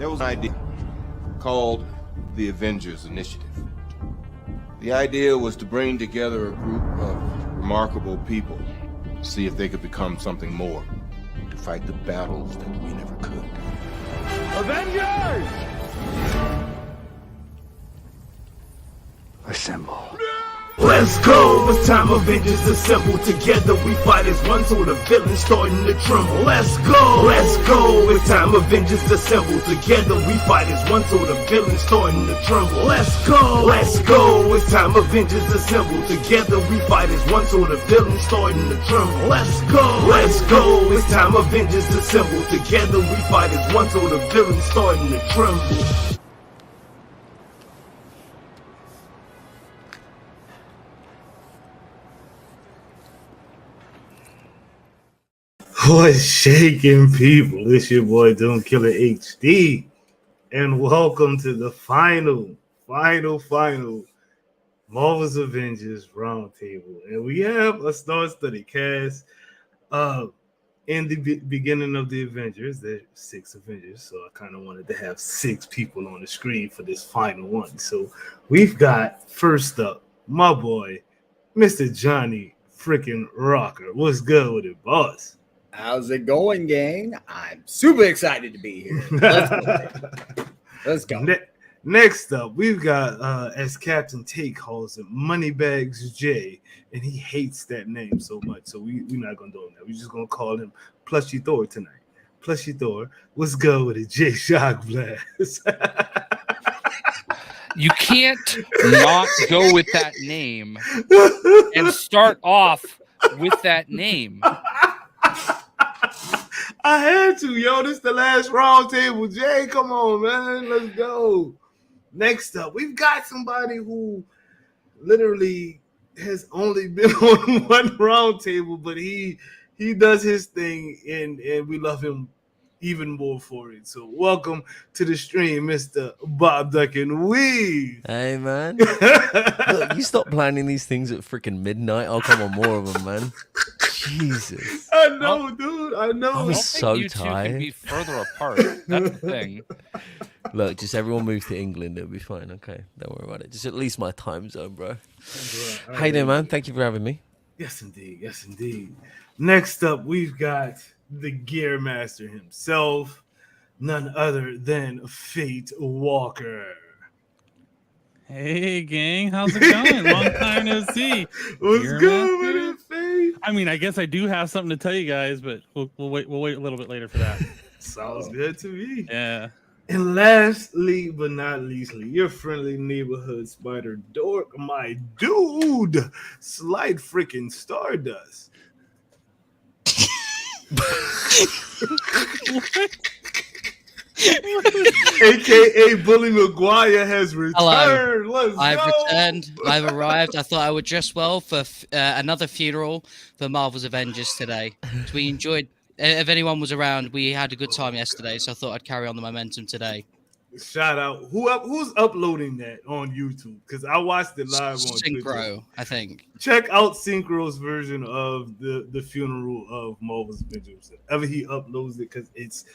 There was an idea called the Avengers Initiative. The idea was to bring together a group of remarkable people, see if they could become something more, to fight the battles that we never could. Avengers! Assemble. Let's go! It's time Avengers assemble. Together we fight as one, so the villains starting to tremble. Let's go! Let's go! It's time Avengers assemble. Together we fight as one, so the villains starting to tremble. Let's go! Let's go! It's time Avengers assemble. Together we fight as one, so the villains starting to tremble. Let's go! Let's go! It's time Avengers assemble. Together we fight as one, so the villains starting to tremble. What's shaking, people? It's your boy Doom Killer HD, and welcome to the final Marvel's Avengers RoundTable. And we have a star-studded cast. In the beginning of the Avengers, there's 6 Avengers, so I kind of wanted to have 6 people on the screen for this final one. So we've got, first up, my boy, Mr. Johnny freaking Rocker. What's good with it, boss? How's it going, gang? I'm super excited to be here. Let's go. Next up, we've got, as Captain Tate calls him, Moneybags J, and he hates that name so much, so we're not going to do him that. We're just going to call him Plushy Thor tonight. Plushy Thor, let's go with it, J Shock Blast. You can't not go with that name and start off with that name. I had to, yo. This is the last roundtable. Jay, come on, man. Let's go. Next up, we've got somebody who literally has only been on one roundtable, but he does his thing, and we love him even more for it. So welcome to the stream, Mr. Bob Duck and Weave. Hey, man. Look, you stop planning these things at freaking midnight. I'll come on more of them, man. Jesus. I know, dude. I know. I was so you tired. Two can be further apart. That's the thing. Look, just everyone move to England. It'll be fine. Okay, don't worry about it. Just at least my time zone, bro. Hey there, man. Thank you for having me. Yes, indeed. Yes, indeed. Next up, we've got the Gear Master himself, none other than Fate Walker. Hey, gang, how's it going? Long time no see. What's good with it, Fate? I mean, I guess I do have something to tell you guys, but we'll wait a little bit later for that. Sounds good to me. Yeah. And lastly, but not leastly, your friendly neighborhood spider dork, my dude, Slight freaking Stardust. AKA Bully McGuire has returned. Hello. Returned. I've arrived. I thought I would dress well for another funeral for Marvel's Avengers today. So we enjoyed. If anyone was around, we had a good time yesterday. So I thought I'd carry on the momentum today. Shout out. Who's uploading that on YouTube? Because I watched it live on Synchro, Twitter. I think. Check out Synchro's version of the funeral of Marvel's Avengers. Ever he uploads it, because it's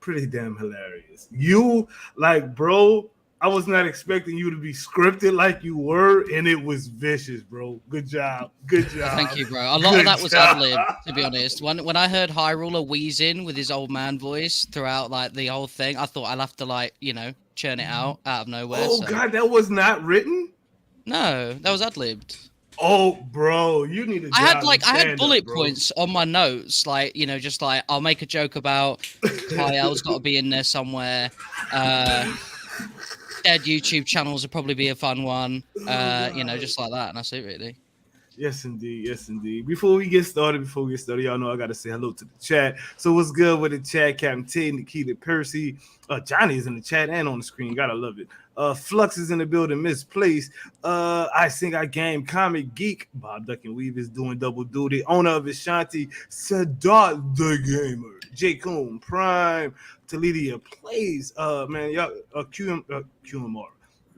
pretty damn hilarious. You, like, bro, I was not expecting you to be scripted like you were, and it was vicious, bro. Good job. Good job. Thank you, bro. A lot of that was ad-lib, to be honest. When I heard High Ruler wheezing with his old man voice throughout, like, the whole thing, I thought I'll have to, like, churn it out of nowhere. Oh, God, that was not written? No, that was ad-libbed. Oh, bro, you need to. I had bullet points on my notes, like, just like, I'll make a joke about Kyle's got to be in there somewhere. Dead YouTube channels would probably be a fun one. Just like that, and that's it, really. Yes, indeed. Yes, indeed. Before we get started, y'all know I got to say hello to the chat. So what's good with the chat? Captain T, Nikita Percy. Johnny is in the chat and on the screen. Gotta love it. Flux is in the building. Misplaced. I Sing I Game. Comic Geek. Bob Duck and Weave is doing double duty. Owner of Ashanti. Sadat the Gamer. J. Coon. Prime. Talidia Plays. Man, y'all. QMR.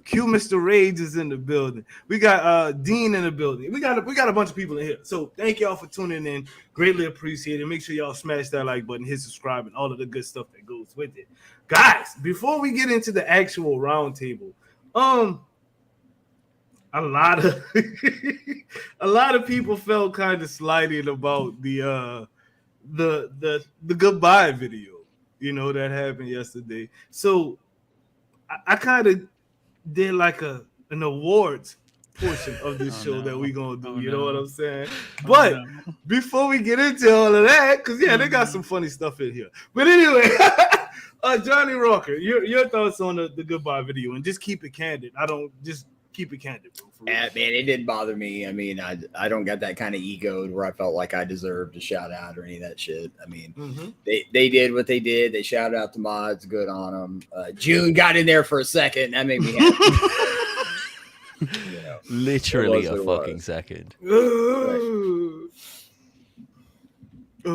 Q Mr. Rage is in the building. We got Dean in the building. We got a bunch of people in here. So thank y'all for tuning in. Greatly appreciate it. Make sure y'all smash that like button, hit subscribe, and all of the good stuff that goes with it. Guys, before we get into the actual roundtable, a lot of people felt kind of slighted about the goodbye video, that happened yesterday. So I kind of did like an awards portion of this show that we gonna do. You know what I'm saying? But before we get into all of that, because they got some funny stuff in here. But anyway, Johnny Rocker, your thoughts on the goodbye video, and just keep it candid. Keep it candid, bro. Yeah, man, it didn't bother me. I mean, I don't got that kind of ego where I felt like I deserved a shout out or any of that shit. I mean, they did what they did. They shouted out the mods. Good on them. June got in there for a second. That made me happy. Literally a fucking second. Oh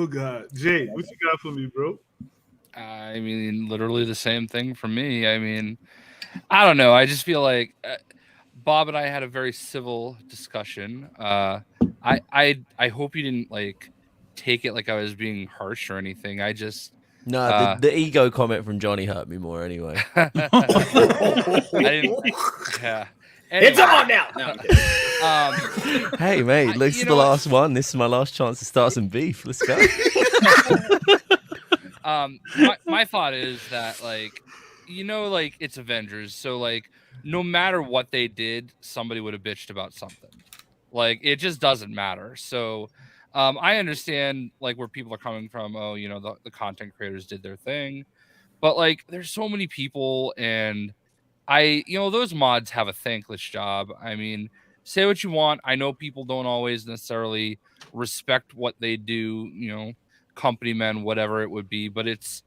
God, Jay, what you got for me, bro? I mean, literally the same thing for me. I mean, I don't know. I just feel like Bob and I had a very civil discussion. I hope you didn't like take it like I was being harsh or anything. I just the ego comment from Johnny hurt me more anyway. I didn't. Yeah. Anyway. It's on now. No, hey mate, looks the last one. This is my last chance to start some beef. Let's go. My thought is that like it's Avengers, so like no matter what they did, somebody would have bitched about something. Like it just doesn't matter. So I understand like where people are coming from. Oh, the content creators did their thing, but like there's so many people, and those mods have a thankless job. I mean, say what you want. I know people don't always necessarily respect what they do, company men, whatever it would be, but it's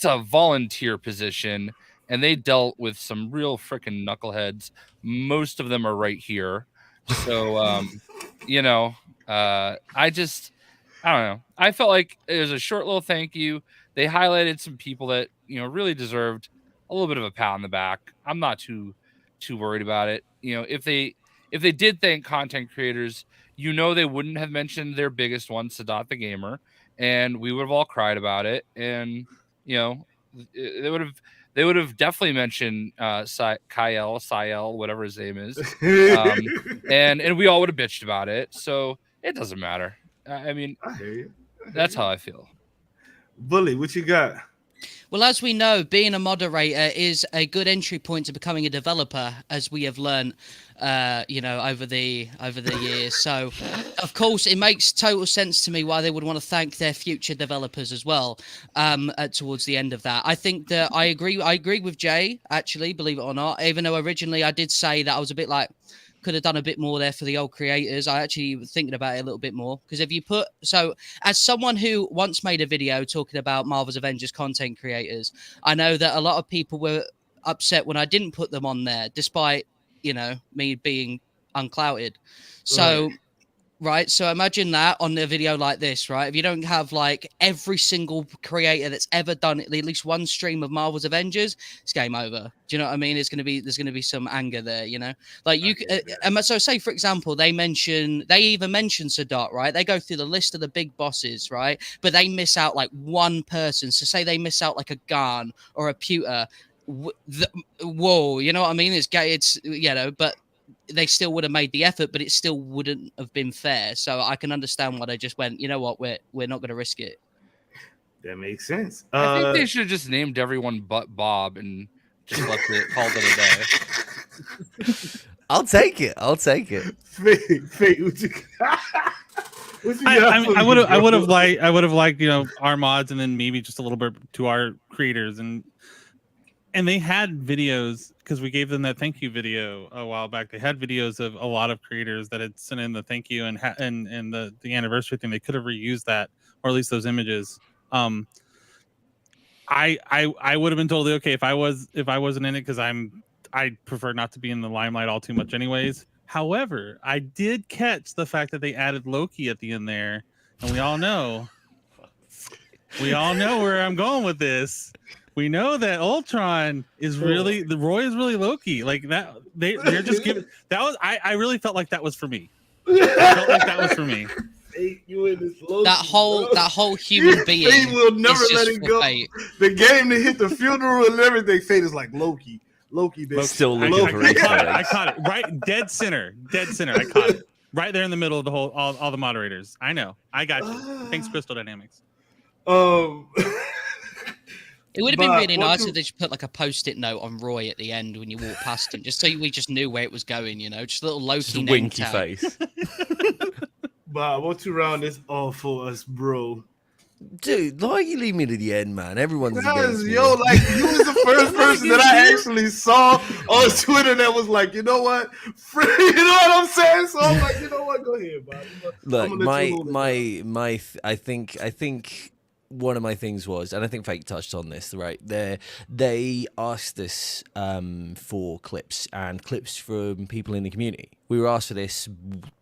a volunteer position, and they dealt with some real freaking knuckleheads. Most of them are right here. So, I don't know. I felt like it was a short little thank you. They highlighted some people that, really deserved a little bit of a pat on the back. I'm not too worried about it. If they did thank content creators, they wouldn't have mentioned their biggest one, Sadat the Gamer, and we would have all cried about it. And, they would have definitely mentioned Kyle, whatever his name is. And we all would have bitched about it. So it doesn't matter. I mean, that's how I feel. Bully, what you got? Well, as we know, being a moderator is a good entry point to becoming a developer, as we have learned, over the years. So, of course, it makes total sense to me why they would want to thank their future developers as well. Towards the end of that, I think that I agree with Jay. Actually, believe it or not, even though originally I did say that I was a bit like, could have done a bit more there for the old creators. I actually was thinking about it a little bit more, because as someone who once made a video talking about Marvel's Avengers content creators, I know that a lot of people were upset when I didn't put them on there, despite, me being unclouded. So, right. So imagine that on a video like this, right? If you don't have like every single creator that's ever done at least one stream of Marvel's Avengers, it's game over. Do you know what I mean? There's going to be some anger there, like you. So say, for example, they even mention Sadat, right? They go through the list of the big bosses, right? But they miss out like one person. So say they miss out like a Garn or a Pewter. Whoa, you know what I mean? But they still would have made the effort, but it still wouldn't have been fair. So I can understand why they just went, you know what, we're not going to risk it. That makes sense. I think they should have just named everyone but Bob and just called it a day. I'll take it. Fate, what you got? I would have liked our mods, and then maybe just a little bit to our creators, and they had videos, because we gave them that thank you video a while back. They had videos of a lot of creators that had sent in the thank you and the anniversary thing. They could have reused that, or at least those images. I would have been totally okay if I wasn't in it, because I prefer not to be in the limelight all too much anyways. However, I did catch the fact that they added Loki at the end there, and we all know where I'm going with this. We know that Ultron is really the Roy is really Loki. Like that, they're just giving that was. I really felt like that was for me. I felt like that was for me. You in this Loki, That whole human being Fate will never is let just it for go. Fate. The game to hit the funeral and everything. Fate is like Loki, baby. Still I, looking for I Easter caught it. I eggs. caught it. Right, dead center. I caught it. Right there in the middle of the whole all the moderators. I know. I got you. Thanks, Crystal Dynamics. It would have been But really what nice you- if they just put like a post-it note on Roy at the end when you walk past him, just so we just knew where it was going. You know, just a little Loki Just a name winky tag. face. Bob, won't you round this off for us, bro? Dude, why you leave me to the end, man? Everyone's Because against me. yo, like you was the first person that I actually saw on Twitter that was like, you know what, you know what I'm saying? So I'm like, you know what, go ahead, Bob. Look, I'm gonna let you hold it. I think one of my things was, and I think Fake touched on this, right? They asked us for clips from people in the community. We were asked for this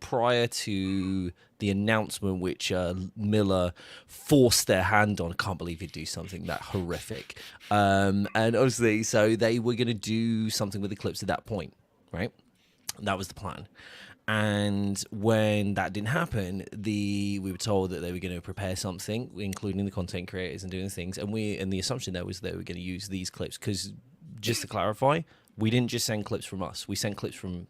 prior to the announcement, which Miller forced their hand on. I can't believe he'd do something that horrific. And obviously, so they were going to do something with the clips at that point, right? That was the plan. And when that didn't happen, we were told that they were going to prepare something, including the content creators and doing things. And the assumption there was they were going to use these clips because, just to clarify, we didn't just send clips from us. We sent clips from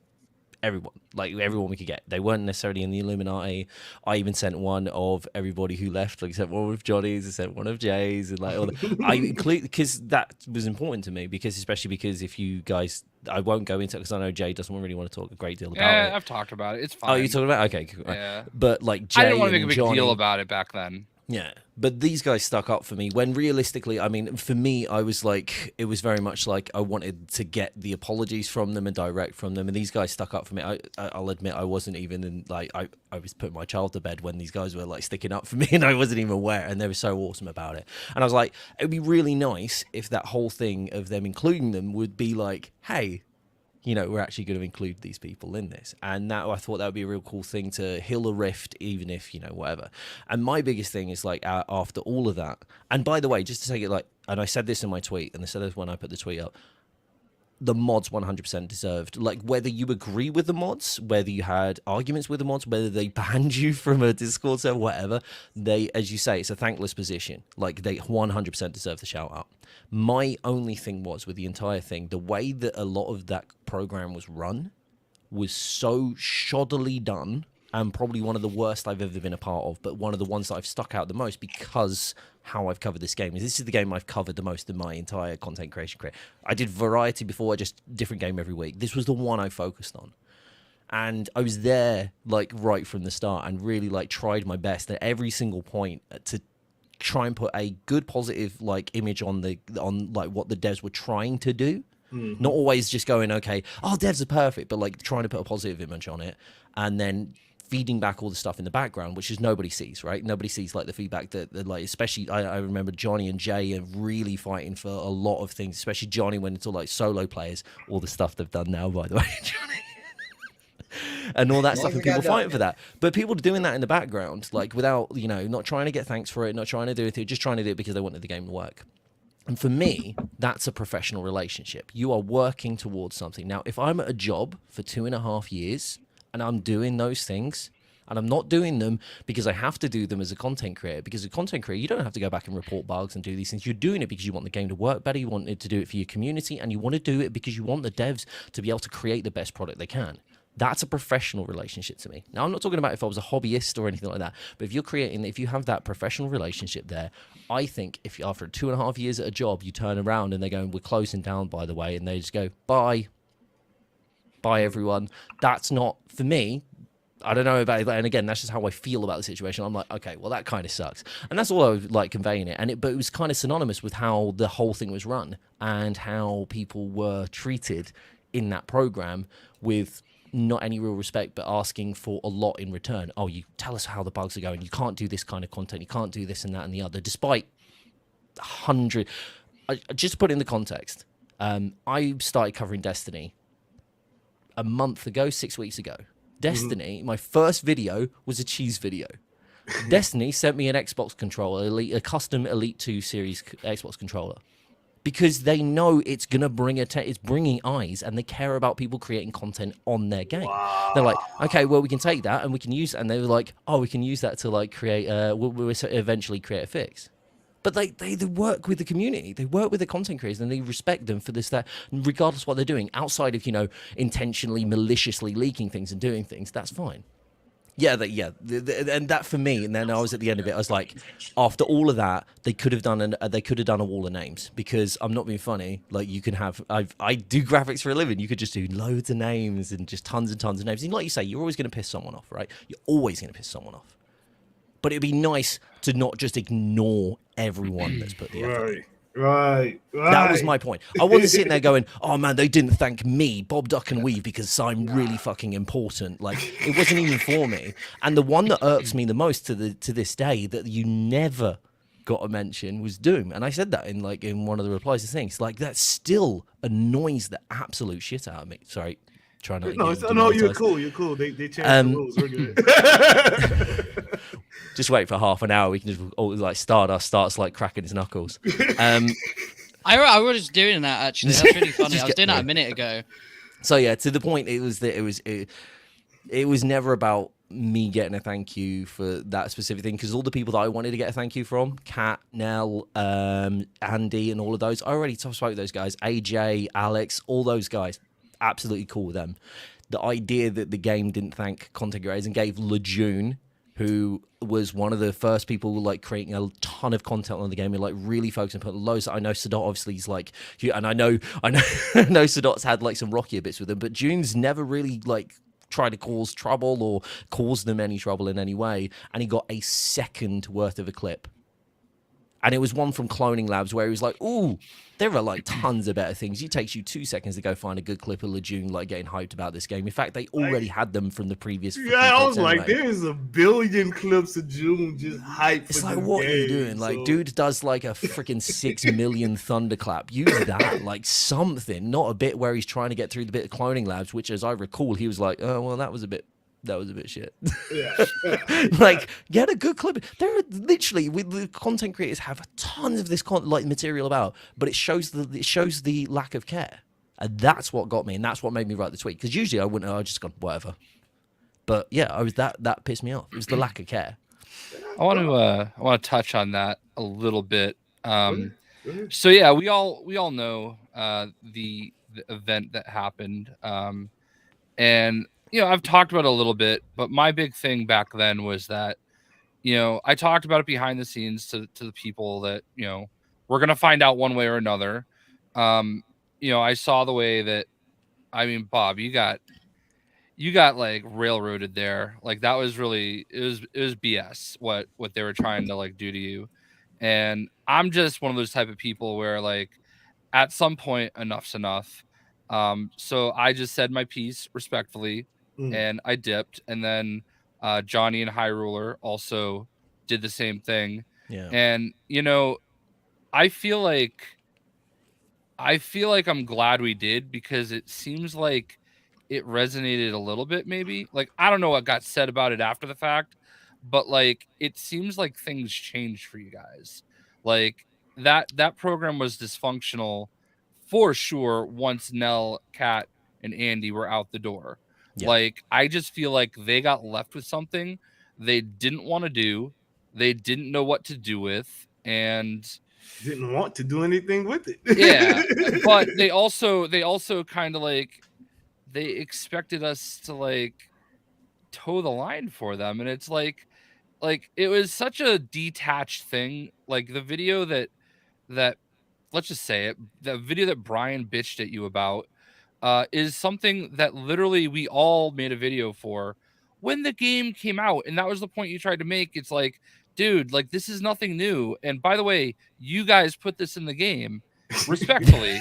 everyone, like everyone we could get. They weren't necessarily in the Illuminati. I even sent one of everybody who left, like I sent one of Johnny's, I sent one of Jay's, and like all the, I include because that was important to me especially because if you guys, I won't go into it because I know Jay doesn't really want to talk a great deal about it. I've talked about it. It's fine. Oh, you talking about? Okay, cool. Yeah. But like Jay I didn't want to make and a big Johnny, deal about it back then. yeah, but these guys stuck up for me when realistically, I mean, for me, I was like, it was very much like I wanted to get the apologies from them and direct from them, and these guys stuck up for me. I'll admit I wasn't even in, like, I was putting my child to bed when these guys were like sticking up for me, and I wasn't even aware, and they were so awesome about it. And I was like, it'd be really nice if that whole thing of them including them would be like, hey, you know, we're actually going to include these people in this. And that, I thought that would be a real cool thing to heal a rift, even if, you know, whatever. And my biggest thing is like, after all of that, and by the way, just to take it like, and I said this in my tweet, and I said this when I put the tweet up, the mods 100% deserved, like, whether you agree with the mods, whether you had arguments with the mods, whether they banned you from a Discord server, whatever, they, as you say, it's a thankless position. Like, they 100% deserve the shout out. My only thing was with the entire thing, the way that a lot of that program was run was so shoddily done, and probably one of the worst I've ever been a part of, but one of the ones that I've stuck out the most because how I've covered this game. This is the game I've covered the most in my entire content creation career. I did variety before, just different game every week. This was the one I focused on. And I was there like right from the start and really like tried my best at every single point to try and put a good positive like image on like what the devs were trying to do. Not always just going, okay, oh, devs are perfect, but like trying to put a positive image on it and then feeding back all the stuff in the background, which is nobody sees, right? Nobody sees like the feedback that like, especially I remember Johnny and Jay are really fighting for a lot of things, especially Johnny when it's all like solo players, all the stuff they've done now, by the way, Johnny. And all that stuff, and people fighting for that. But people are doing that in the background, like without, you know, not trying to get thanks for it, not trying to do it, just trying to do it because they wanted the game to work. And for me, that's a professional relationship. You are working towards something. Now, if I'm at a job for 2.5 years and I'm doing those things, and I'm not doing them because I have to do them as a content creator, because as a content creator, you don't have to go back and report bugs and do these things. You're doing it because you want the game to work better, you want it to do it for your community, and you want to do it because you want the devs to be able to create the best product they can. That's a professional relationship to me. Now, I'm not talking about if I was a hobbyist or anything like that, but if you have that professional relationship there, I think if after 2.5 years at a job, you turn around and they're going, we're closing down, by the way, and they just go, bye, everyone. That's not, for me, I don't know about it, and again, that's just how I feel about the situation. I'm like, okay, well, that kind of sucks. And that's all I was like conveying it. But it was kind of synonymous with how the whole thing was run and how people were treated in that program with not any real respect, but asking for a lot in return. Oh, you tell us how the bugs are going. You can't do this kind of content. You can't do this and that and the other, despite 100. Just to put it in the context, I started covering Destiny a month ago, 6 weeks ago. Destiny, my first video was a cheese video. Destiny sent me an Xbox controller, a custom Elite 2 series Xbox controller. because they know it's gonna bring it's bringing eyes, and they care about people creating content on their game. Wow. They're like, okay, well, we can take that and we can use it. And they were like, oh, we can use that to like create we'll eventually create a fix. But they work with the community, they work with the content creators, and they respect them for this, that, regardless of what they're doing, outside of, you know, intentionally maliciously leaking things and doing things. That's fine. Yeah, and that for me. And then I was at the end of it. I was like, after all of that, they could have done a wall of names, because I'm not being funny. Like, you can have, I do graphics for a living. You could just do loads of names and just tons and tons of names. And like you say, you're always going to piss someone off, right? You're always going to piss someone off. But it'd be nice to not just ignore everyone that's put the effort in. Right. That was my point. I wasn't sitting there going, oh man, they didn't thank me, Bob Duck and Weave, because I'm really fucking important. Like, it wasn't even for me. And the one that irks me the most to this day that you never got a mention was Doom. And I said that in one of the replies to things. Like, that still annoys the absolute shit out of me. Sorry. Try not to No, you're cool. They changed the rules. We're good. Just wait for half an hour. We can just like Stardust starts like cracking his knuckles. I was doing that actually. That's really funny. I was doing that a minute ago. So yeah, to the point, it was never about me getting a thank you for that specific thing, because all the people that I wanted to get a thank you from, Kat, Nell, Andy, and all of those, I already spoke with those guys. AJ, Alex, all those guys, absolutely cool with them. The idea that the game didn't thank content creators and gave Lejeune, who was one of the first people like creating a ton of content on the game and like really focusing on putting loads. I know Sadot obviously is like, and I know Sadot's had like some rockier bits with him, but June's never really like tried to cause trouble or cause them any trouble in any way. And he got a second worth of a clip. And it was one from Cloning Labs where he was like, ooh, there are like tons of better things. It takes you 2 seconds to go find a good clip of Lejeune like getting hyped about this game. In fact, they already had them from the previous. Yeah, I was like, there's a billion clips of June just hyped. It's like, what are you doing? Like, dude does like a freaking 6 million thunderclap. Use that, like something, not a bit where he's trying to get through the bit of Cloning Labs, which, as I recall, he was like, oh, well, that was a bit shit. Yeah. Like, get a good clip. There are literally, the content creators have tons of this like material about, but it shows the lack of care, and that's what got me, and that's what made me write the tweet. Because usually I wouldn't. I just gone whatever. But yeah, I was that pissed me off. It was the lack of care. I want to touch on that a little bit. So yeah, we all know the event that happened, and you know, I've talked about it a little bit, but my big thing back then was that, you know, I talked about it behind the scenes to the people that, you know, we're going to find out one way or another. You know, I saw the way that, I mean, Bob, you got like railroaded there. Like, that was really, it was BS what they were trying to like do to you. And I'm just one of those type of people where like at some point enough's enough. So I just said my piece respectfully. And I dipped, and then Johnny and High Ruler also did the same thing. Yeah. And you know, I feel like I'm glad we did, because it seems like it resonated a little bit, maybe. Like, I don't know what got said about it after the fact, but like it seems like things changed for you guys. Like that program was dysfunctional for sure once Nell, Kat, and Andy were out the door. Yeah. Like, I just feel like they got left with something they didn't want to do, they didn't know what to do with, and didn't want to do anything with it. Yeah, but they also kind of like, they expected us to like toe the line for them, and it's like it was such a detached thing. Like the video that let's just say it, the video that Brian bitched at you about. Is something that literally we all made a video for when the game came out. And that was the point you tried to make. It's like, dude, like, this is nothing new. And by the way, you guys put this in the game respectfully.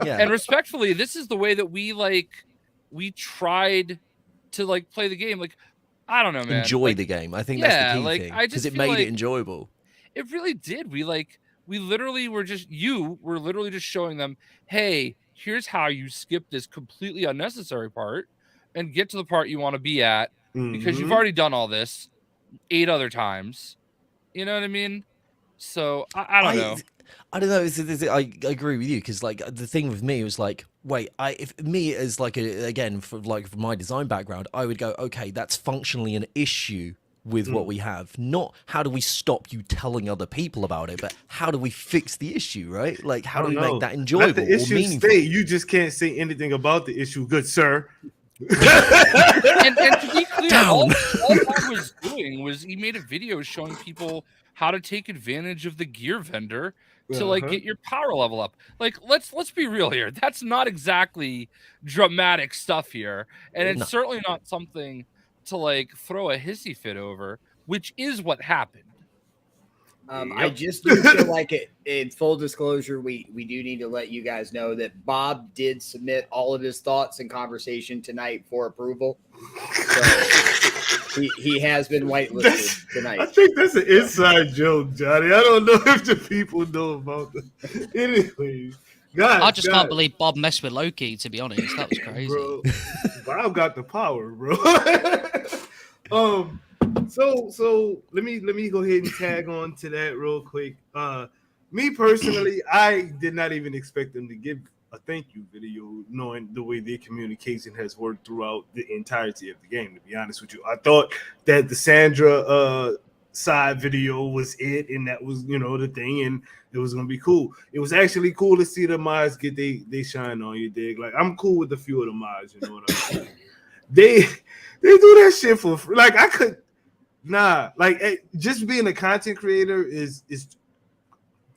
Yeah. And respectfully, this is the way that we tried to like play the game. Like, I don't know, man. Enjoy the game. I think that's the key thing. Because it made it enjoyable. It really did. We literally were just showing them, hey, here's how you skip this completely unnecessary part and get to the part you want to be at, because you've already done all this 8 other times. You know what I mean? So I don't know. I don't know. I agree with you because like the thing with me was like, wait, if me as like from my design background, I would go, okay, that's functionally an issue with what we have. Not how do we stop you telling other people about it, but how do we fix the issue, right? Like how do we make that enjoyable Let the issue or meaningful? stay. You just can't say anything about the issue, good sir. And to be clear, all Bob was doing was he made a video showing people how to take advantage of the gear vendor to like get your power level up. Like let's be real here. That's not exactly dramatic stuff here, and it's certainly not something to like throw a hissy fit over, which is what happened. I just do feel like it. In full disclosure, we do need to let you guys know that Bob did submit all of his thoughts and conversation tonight for approval. So he has been whitelisted tonight. I think that's an inside joke, Johnny. I don't know if the people know about that. Anyway, I just can't believe Bob messed with Loki. To be honest, that was crazy. Bro, Bob got the power, bro. So let me go ahead and tag on to that real quick. Me personally, I did not even expect them to give a thank you video, knowing the way their communication has worked throughout the entirety of the game. To be honest with you, I thought that the Sandra side video was it, and that was the thing, and it was gonna be cool. It was actually cool to see the mods get they shine on you, dig. Like I'm cool with a few of the mods, you know what I mean? They do that shit for free. Like I could. Nah, like just being a content creator is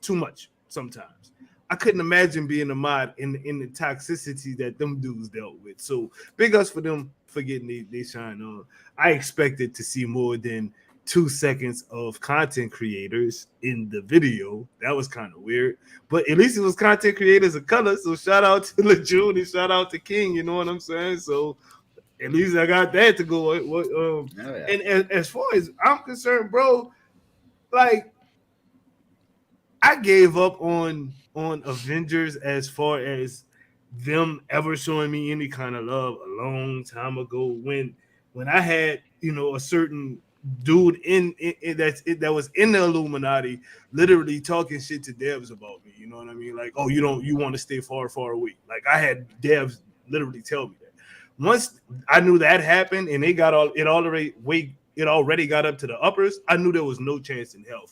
too much sometimes. I couldn't imagine being a mod in the toxicity that them dudes dealt with. So big ups for them for getting they shine on. I expected to see more than 2 seconds of content creators in the video. That was kind of weird, but at least it was content creators of color. So shout out to Lejeune and shout out to King. You know what I'm saying? So. At least I got that to go. And as far as I'm concerned, bro, like I gave up on Avengers as far as them ever showing me any kind of love a long time ago. When I had a certain dude that was in the Illuminati, literally talking shit to devs about me. You know what I mean? Like, oh, you want to stay far away. Like I had devs literally tell me that. Once I knew that happened and it already got up to the uppers, I knew there was no chance in hell.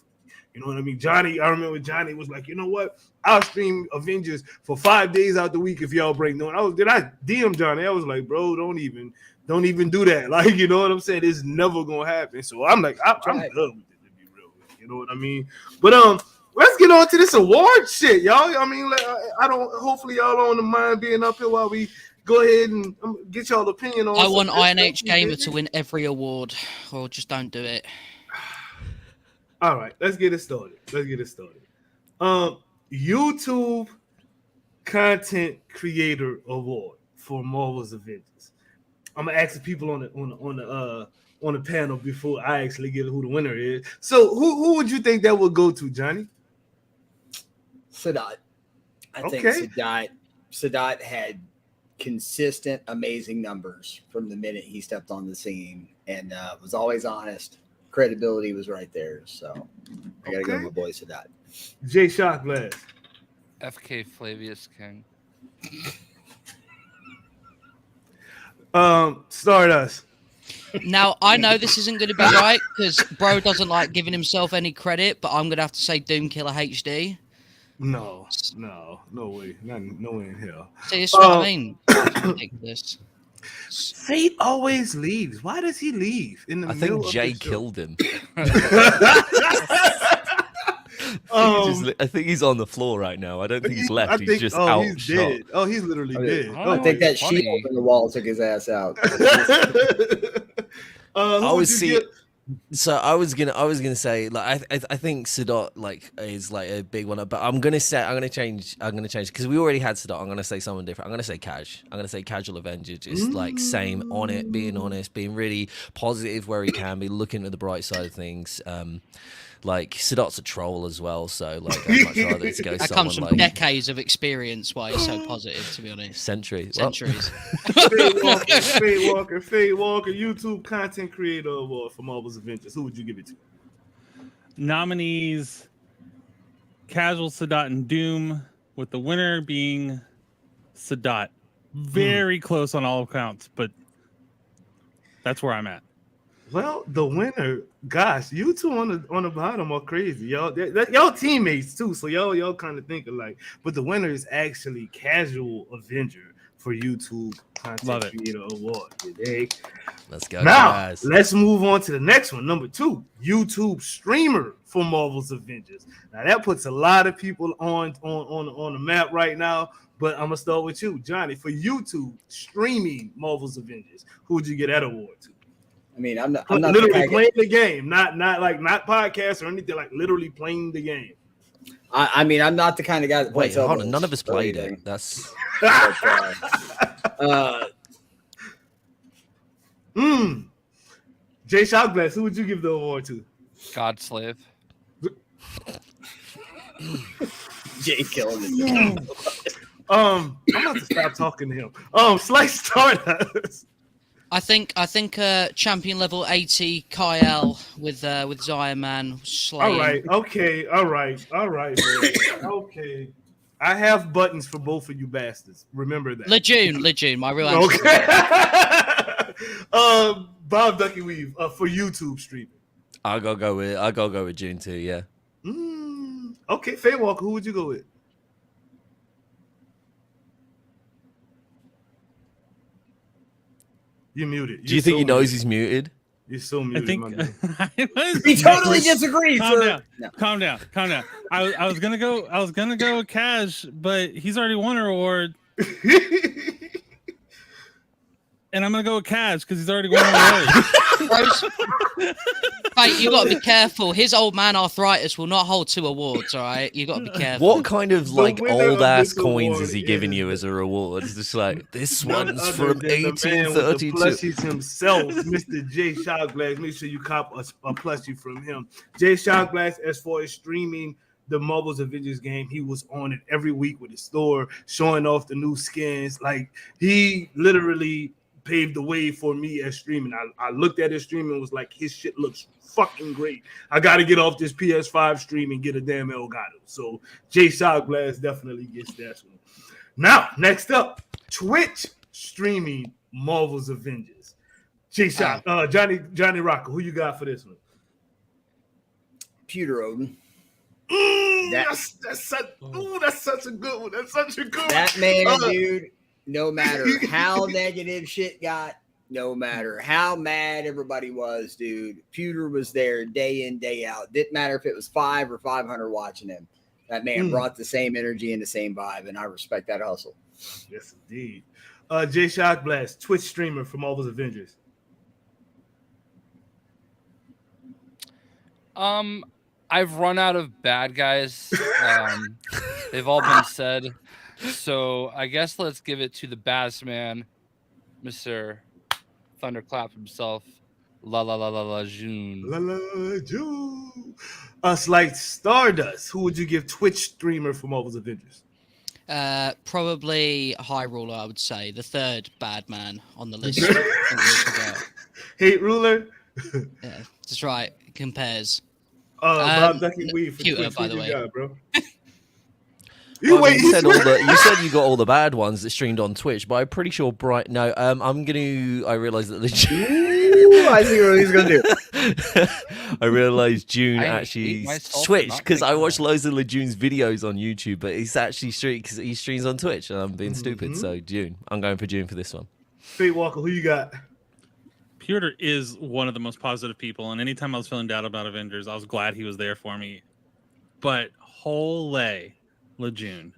You know what I mean? I remember Johnny was like, you know what? I'll stream Avengers for 5 days out the week if y'all break no. I DM Johnny. I was like, bro, don't even do that. Like, you know what I'm saying? It's never gonna happen. So I'm like, I'm done with it, to be real. You know what I mean? But let's get on to this award shit, y'all. I mean, hopefully y'all don't mind being up here while we go ahead and get y'all opinion on. I want INH Gamer to win every award, or just don't do it. All right, let's get it started. YouTube Content Creator Award for Marvel's Avengers. I'm gonna ask the people on the panel before I actually get who the winner is. So who would you think that would go to, Johnny? Sadat. I think Sadat had consistent, amazing numbers from the minute he stepped on the scene and was always honest. Credibility was right there. So I gotta go with my boy Sadat. Jay Shock last. FK Flavius King. Stardust. Now I know this isn't going to be right because bro doesn't like giving himself any credit, but I'm gonna have to say Doom Killer HD. No way, no way in hell. See, that's what I mean. It's ridiculous. Fate always leaves. Why does he leave in the middle? I think Jay killed him. I think he's on the floor right now. I don't think he's left. He's just out. He's dead. Oh, he's literally dead. I think that shield in the wall took his ass out. So I was gonna say like I think Sadat like is like a big one, but I'm gonna change because we already had Sadat. I'm gonna say someone different. I'm gonna say Cash. I'm gonna say Casual Avenger, just like same on it, being honest, being really positive where he can be, looking at the bright side of things. Like Sadat's a troll as well, so like I'd much rather it to go. That comes from like decades of experience. Why he's so positive, to be honest. Centuries. Fade Walker, YouTube Content Creator Award for Marvel's Avengers. Who would you give it to? Nominees: Casual, Sadat, and Doom, with the winner being Sadat. Very close on all accounts, but that's where I'm at. Well, the winner, gosh, you two on the bottom are crazy, y'all. Y'all teammates too, so y'all kind of think alike. But the winner is actually Casual Avenger for YouTube Content Creator Award. Let's go, now, guys. let's move on to the next one. Number 2, YouTube Streamer for Marvel's Avengers. Now that puts a lot of people on the map right now. But I'm gonna start with you, Johnny. For YouTube streaming Marvel's Avengers, who would you get that award to? I mean, I'm not literally playing the game, not podcast or anything, like literally playing the game. I mean, I'm not the kind of guy that plays. Wait, hold on. None of us played it. That's. Jay Shockblast, who would you give the award to? Godslave. Jay killing it. I'm about to stop talking to him. Slice Stardust. I think champion level 80 Kyle with Zion Man slaying. All right. Bro. Okay. I have buttons for both of you bastards. Remember that. Lejeune, my real answer. Okay. Bob Ducky Weave for YouTube streaming. I gotta go with June too. Yeah. Okay, Faye Walker, who would you go with? You're muted. Do you think he knows he's muted? You're so muted. I think he totally disagrees. Calm down. I was gonna go with Cash, but he's already won her award. And I'm gonna go with Cash because he's already won her award. Mate, you gotta be careful. His old man arthritis will not hold 2 awards. All right, you gotta be careful. What kind of like old ass coins is he giving you as a reward? It's just like this one's from 1832. Plushies himself, Mr. Jay Shockblast. Make sure you cop a plushie from him. Jay Shockblast, as far as streaming the Marvel's Avengers game, he was on it every week with his store, showing off the new skins. Like, he literally paved the way for me as streaming. I looked at his stream and was like, his shit looks fucking great. I got to get off this PS5 stream and get a damn Elgato. So Jay Shockblast definitely gets that one. Now, next up, Twitch streaming Marvel's Avengers. Jay Shock, Johnny Rocker, who you got for this one? Pewter Odin. That's such a good one. That's such a good one. That man, dude. No matter how negative shit got, no matter how mad everybody was, dude, Pewter was there day in, day out. Didn't matter if it was 5 or 500 watching him. That man brought the same energy and the same vibe, and I respect that hustle. Yes, indeed. Jay Shockblast, Twitch streamer for Marvel's Avengers. I've run out of bad guys. They've all been said. So I guess let's give it to the bass man, Mr. Thunderclap himself. June. June. Like Stardust, who would you give Twitch streamer for Marvel's Avengers? Probably High Ruler, I would say. The third bad man on the list. Hate Ruler? Yeah, that's right. It compares. Bob Ducky Weave for Pewter, Twitch, by the way. got, bro? You said you got all the bad ones that streamed on Twitch, but I'm pretty sure I realized that I see what he's gonna do. I realized June actually switched because I watched loads of Lejune's videos on YouTube, but he's actually he streams on Twitch, and I'm being stupid. So June, I'm going for June for this one. Fate Walker, who you got? Pewter is one of the most positive people, and anytime I was feeling doubt about Avengers, I was glad he was there for me. But holy Lejeune.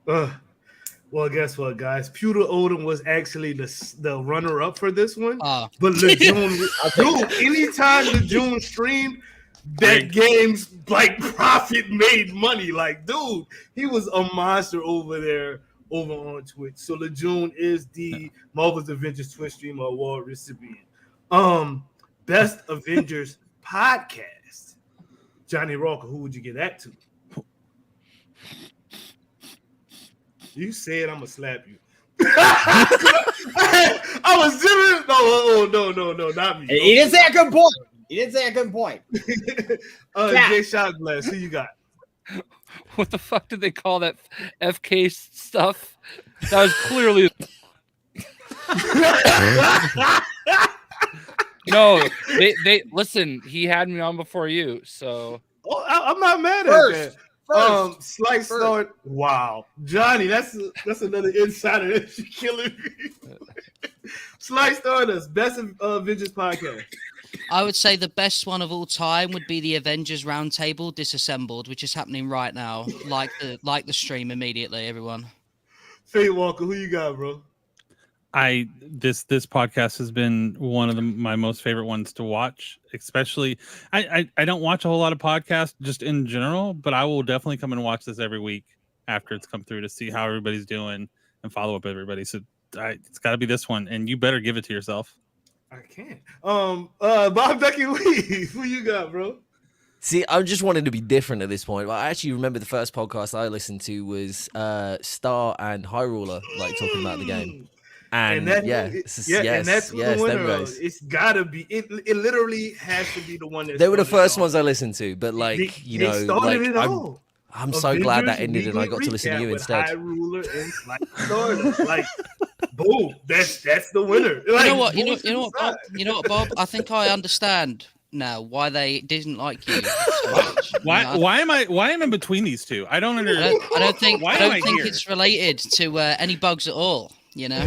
Well, guess what, guys? Pewter Odin was actually the runner-up for this one. But Lejeune, dude, anytime Lejeune streamed, that game's like profit made money. Like, dude, he was a monster over on Twitch. So Lejeune is the Marvel's Avengers Twitch Streamer Award recipient. Best Avengers podcast. Johnny Rocker, who would you get that to? You said I'm gonna slap you. I was doing no, not me. He didn't say a good point. Jay Shockblast, who you got? What the fuck did they call that FK stuff? That was clearly no. They listen. He had me on before you, so Oh, I'm not mad at that. Slice start. Wow, Johnny, that's another insider that you killing me. Slice Stardust, best Avengers podcast. I would say the best one of all time would be the Avengers RoundTable Disassembled, which is happening right now. Like the stream immediately, everyone. Fate Walker, who you got, bro? This podcast has been one of my most favorite ones to watch. Especially, I don't watch a whole lot of podcasts just in general, but I will definitely come and watch this every week after it's come through to see how everybody's doing and follow up everybody. So it's got to be this one, and you better give it to yourself. I can't. Bob Ducky Lee, who you got, bro? See, I just wanted to be different at this point. I actually remember the first podcast I listened to was Star and High Ruler, like talking about the game. And that's the winner. It's gotta be. It literally has to be the one that they were the first ones I listened to, but I'm so glad that ended and I got to listen to you instead. High Ruler and Stardust. Like, boom, that's the winner. Like, you know what, Bob? I think I understand now why they didn't like you so much. Why am I in between these two? I don't understand. I don't think it's related to any bugs at all. You know,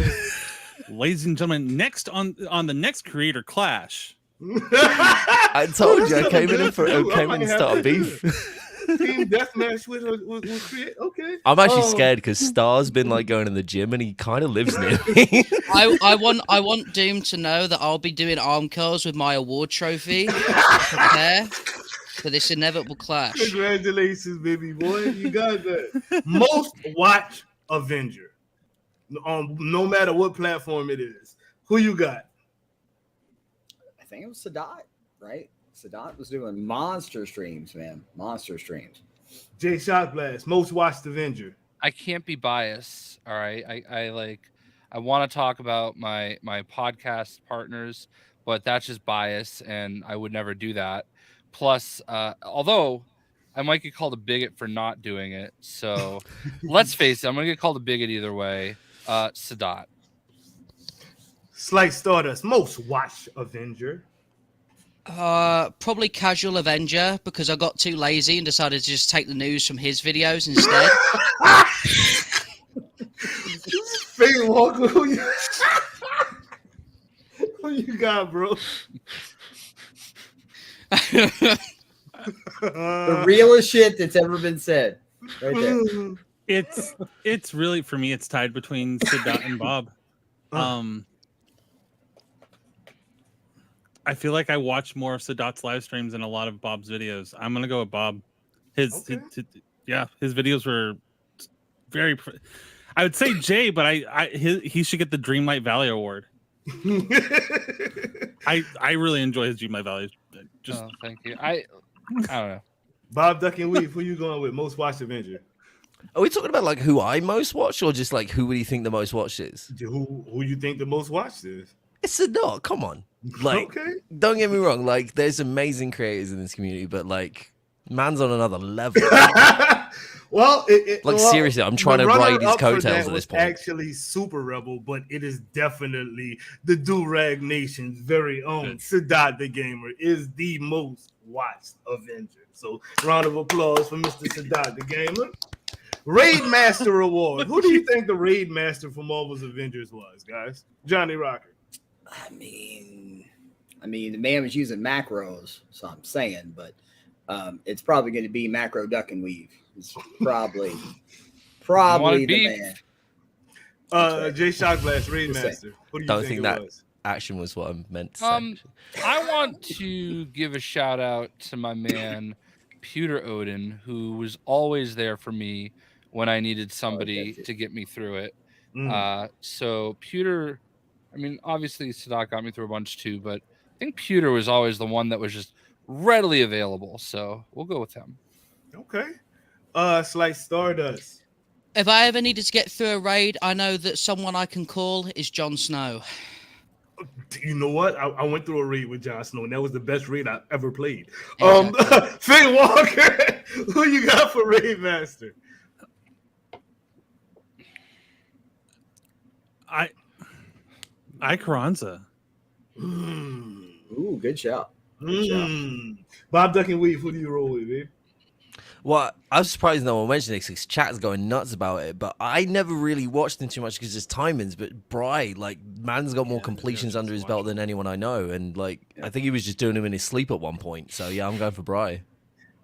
ladies and gentlemen, next on the next creator clash. I told you I came in and started beef. Team deathmatch with create. Okay. I'm actually scared because Star's been like going in the gym and he kind of lives near me. I want Doom to know that I'll be doing arm curls with my award trophy to prepare for this inevitable clash. Congratulations, baby boy. You got that. Most watched Avenger. No matter what platform it is. Who you got? I think it was Sadat, right? Sadat was doing monster streams, man. Monster streams. Jay Shotblast, most watched Avenger. I can't be biased. All right. I want to talk about my podcast partners, but that's just bias, and I would never do that. Plus, although I might get called a bigot for not doing it. So let's face it, I'm gonna get called a bigot either way. Sadat. Slice Stardust, most watched Avenger. Probably Casual Avenger, because I got too lazy and decided to just take the news from his videos instead. Fate Walker, who you got, bro? The realest shit that's ever been said, right there. It's really, for me, it's tied between Sadat and Bob. I feel like I watch more of Sadat's live streams than a lot of Bob's videos. I'm gonna go with Bob. His videos were very. I would say Jay, but he should get the Dreamlight Valley Award. I really enjoy his Dreamlight Valley. Thank you. I don't know. Bob Duck and Weave, who you going with? Most watched Avenger. Are we talking about like who I most watch, or just like who would you think the most watched is? Who you think the most watched is? It's Sadat. Come on. Like, don't get me wrong. Like, there's amazing creators in this community, but like, man's on another level. Well, seriously, I'm trying to ride his coattails at this point. Actually, Super Rebel, but it is definitely the Do-Rag Nation's very own Sadat the Gamer is the most watched Avenger. So, round of applause for Mr. Sadat the Gamer. Raid Master Award. Who do you think the Raid Master for Marvel's Avengers was, guys? Johnny Rocker. I mean, the man was using macros, so I'm saying, but it's probably going to be Macro Duck and Weave. It's probably the man. Jay Shotblast, Raid Master. What do you think that was? Action was what I meant to say. I want to give a shout out to my man Pewter Odin, who was always there for me when I needed somebody to get me through it. So Pewter, I mean, obviously Sadat got me through a bunch too, but I think Pewter was always the one that was just readily available. So we'll go with him. Okay. Slice Stardust. If I ever needed to get through a raid, I know that someone I can call is Jon Snow. You know what? I went through a raid with Jon Snow, and that was the best raid I ever played. Exactly. Faye Walker, who you got for Raid Master? Carranza. Ooh, good shout. Good shout. Bob Duck and Weave, who do you roll with, babe? Well, I was surprised no one mentioned it because chat's going nuts about it, but I never really watched him too much because it's timings. But Bry, like, man's got more completions under his belt than anyone I know, and like, I think he was just doing them in his sleep at one point. So yeah, I'm going for Bry.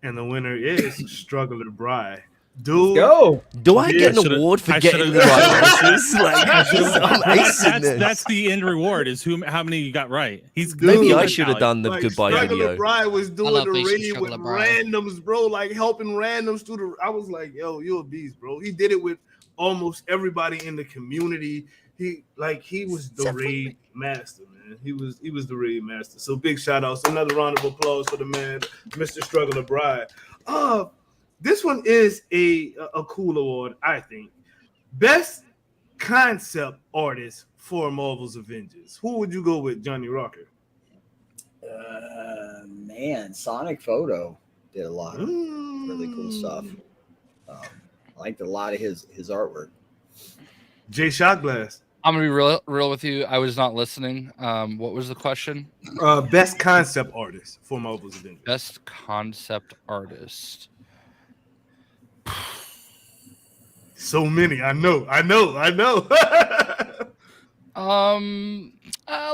And the winner is Struggler Bry. Dude, Go. Do I get an award for getting the right answers? Like, I'm acing this. That's the end reward. Is how many you got right. Maybe I should have done the like, goodbye Struggler video. Bry was doing love the me some raid with Struggler Bry. randoms, bro. Like helping randoms through the. I was like, yo, you're a beast, bro. He did it with almost everybody in the community. He was the raid master, man. He was the raid master. So big shout outs. Another round of applause for the man, Mr. Struggler Bry. This one is a cool award, I think. Best concept artist for Marvel's Avengers. Who would you go with, Johnny Rocker? Man, Sonic Photo did a lot of really cool stuff. I liked a lot of his artwork. Jay Shotglass. I'm gonna be real with you. I was not listening. What was the question? Best concept artist for Marvel's Avengers. Best concept artist. So many. I know.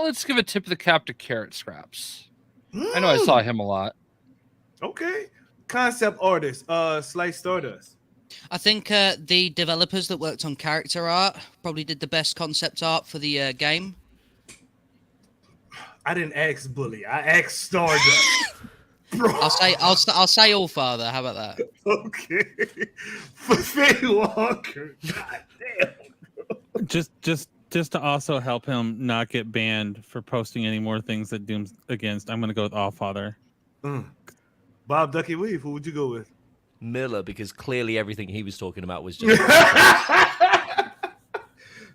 Let's give a tip of the cap to Carrot Scraps. I know I saw him a lot. Okay. Concept artist, Slice Stardust. I think the developers that worked on character art probably did the best concept art for the game. I didn't ask Bully. I asked Stardust. Bro. I'll say All Father. How about that? Okay. For Faye Walker. God damn. Just to also help him not get banned for posting any more things that Doom's against, I'm gonna go with All Father. Bob Ducky Weave, who would you go with? Miller, because clearly everything he was talking about was just.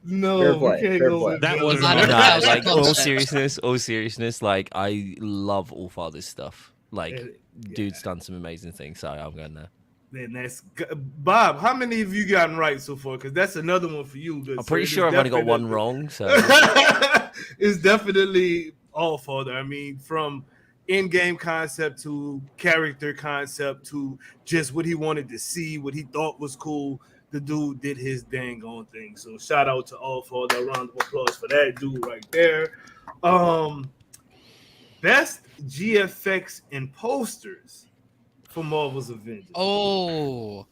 No, Fair play, we can't fair go play. with That Miller. was I don't know. Nah, That was like a concept. all seriousness, like I love All Father's stuff. Like, Yeah. dude's done some amazing things. So I'm going there. Man, that's Bob. How many have you gotten right so far? Because that's another one for you. I'm pretty sure I've only got one wrong. So It's definitely All Father. I mean, from in-game concept to character concept to just what he wanted to see, what he thought was cool. The dude did his dang on thing. So shout out to All Father. A round of applause for that dude right there. Best GFX and posters for Marvel's Avengers. Oh,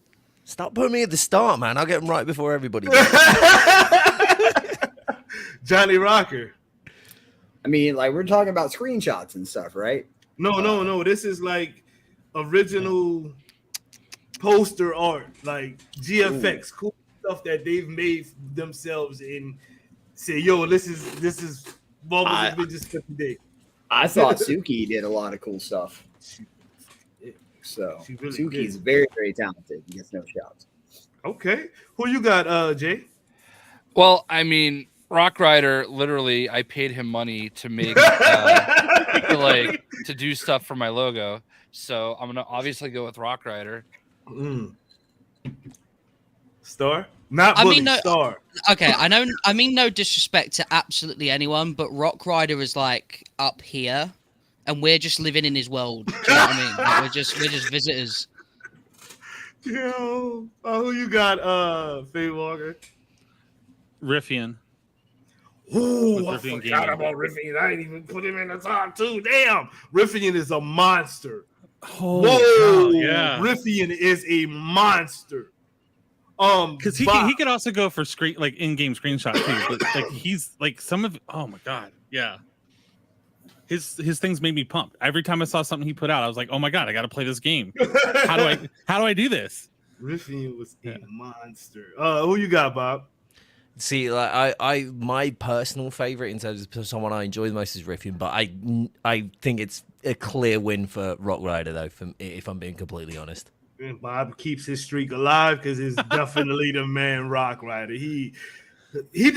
stop putting me at the start, man. I'll get them right before everybody. Johnny Rocker. I mean, like we're talking about screenshots and stuff, right? No. This is like original poster art, like GFX, cool stuff that they've made themselves and say, "Yo, this is Marvel's Avengers today." I thought Suki did a lot of cool stuff. So really Suki's did. very, very talented. He gets no shouts. Okay, who you got, Jay? Well, I mean, Rock Rider. Literally, I paid him money to make to do stuff for my logo. So I'm gonna obviously go with Rock Rider. Star? Not I Bully, mean, no- Star. okay. I mean no disrespect to absolutely anyone, but Rock Rider is like up here, and we're just living in his world. Do you know what I mean? Like, we're just visitors. Yo, who you got, Faye Walker? Riffian. Ooh, With I Riffian forgot Gaming. about Riffian. I didn't even put him in the top two. Damn, Riffian is a monster. Holy Whoa, cow, yeah. Riffian is a monster. Because he could also go for screen like in-game screenshot too, but like he's like some of oh my god, yeah. His things made me pumped. Every time I saw something he put out, I was like, oh my god, I got to play this game. How do I do this? Riffian was a monster. Who you got, Bob? See, like I my personal favorite in terms of someone I enjoy the most is Riffian, but I think it's a clear win for Rock Rider though. If I'm being completely honest. And Bob keeps his streak alive because he's definitely the man, Rock Rider. He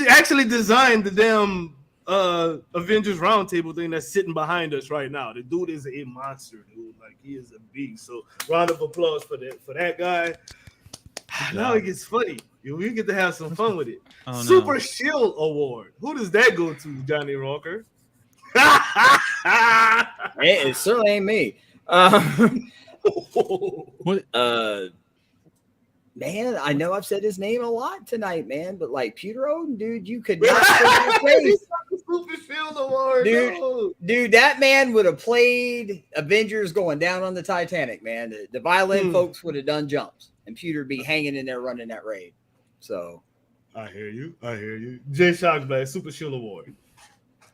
actually designed the damn Avengers RoundTable thing that's sitting behind us right now. The dude is a monster, dude. Like he is a beast. So round of applause for that guy. Now it gets funny. We get to have some fun with it. Oh, Super no. Shield Award. Who does that go to, Johnny Walker? It certainly ain't me. What? Man, I know I've said his name a lot tonight, man, but like Peter Odin, dude, you could not show your face. Super Shield Award, Dude, that man would have played Avengers going down on the Titanic, man. The violin folks would have done jumps, and Peter would be hanging in there running that raid. So, I hear you. Jay Shockback, Super Shield Award.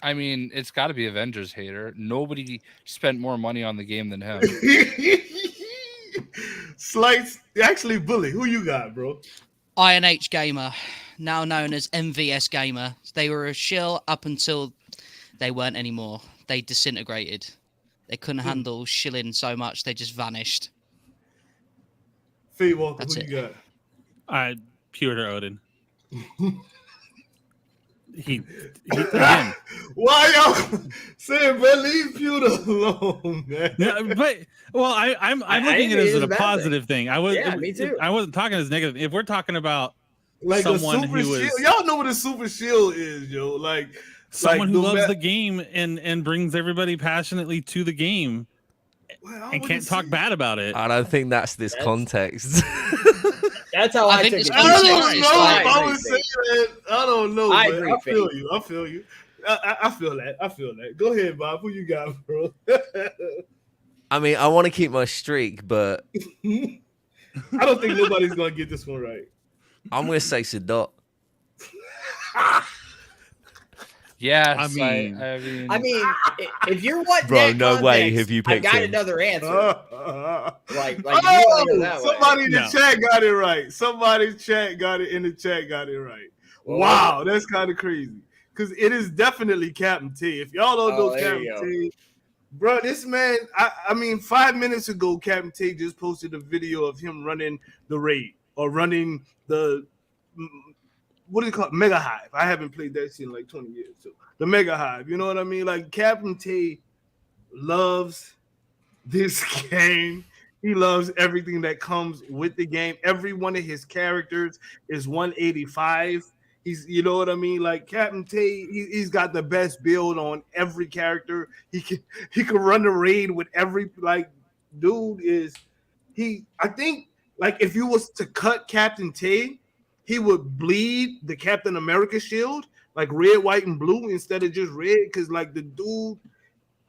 I mean, it's got to be Avengers hater. Nobody spent more money on the game than him. Slights, actually, Bully. Who you got, bro? Iron H Gamer, now known as MVS Gamer. They were a shill up until they weren't anymore. They disintegrated. They couldn't handle shilling so much. They just vanished. Fate Walker, That's who it. you got? Peter Odin. He again. Why y'all saying, bro, leave Pewter alone, man? No, but I'm looking at it as a positive thing. Me too. I wasn't talking as negative. If we're talking about Like someone a super who shield. is Y'all know what a super shield is, yo. Like someone like who loves the game and brings everybody passionately to the game and can't talk bad about it. I don't think that's this context. That's how I think took it's it. I don't know. I I agree, was saying that. I don't know. I but agree, I feel Faith. you. I feel you. I feel that. Go ahead, Bob. Who you got, bro? I mean, I want to keep my streak, but I don't think nobody's gonna get this one right. I'm going to say Sadat. Yes, I mean- I mean, if you're wanting Bro, that no way context, have you I picked got him. another answer. Like if you Oh, want to go that way. somebody in the No. chat got it right. Somebody's chat got it in the chat got it right. Well, Wow, that's kind of crazy. Because it is definitely Captain T. If y'all don't know there you Captain T, bro, this man, I mean, 5 minutes ago, Captain T just posted a video of him running the raid or running the, what do you call it? Mega Hive. I haven't played that shit in like 20 years. So the Mega Hive, you know what I mean? Like Captain T loves this game. He loves everything that comes with the game. Every one of his characters is 185. He's, you know what I mean? Like Captain T, he's got the best build on every character. He can run the raid with every, like, dude is I think like if you was to cut Captain T, he would bleed the Captain America shield like red, white, and blue instead of just red. Because like the dude,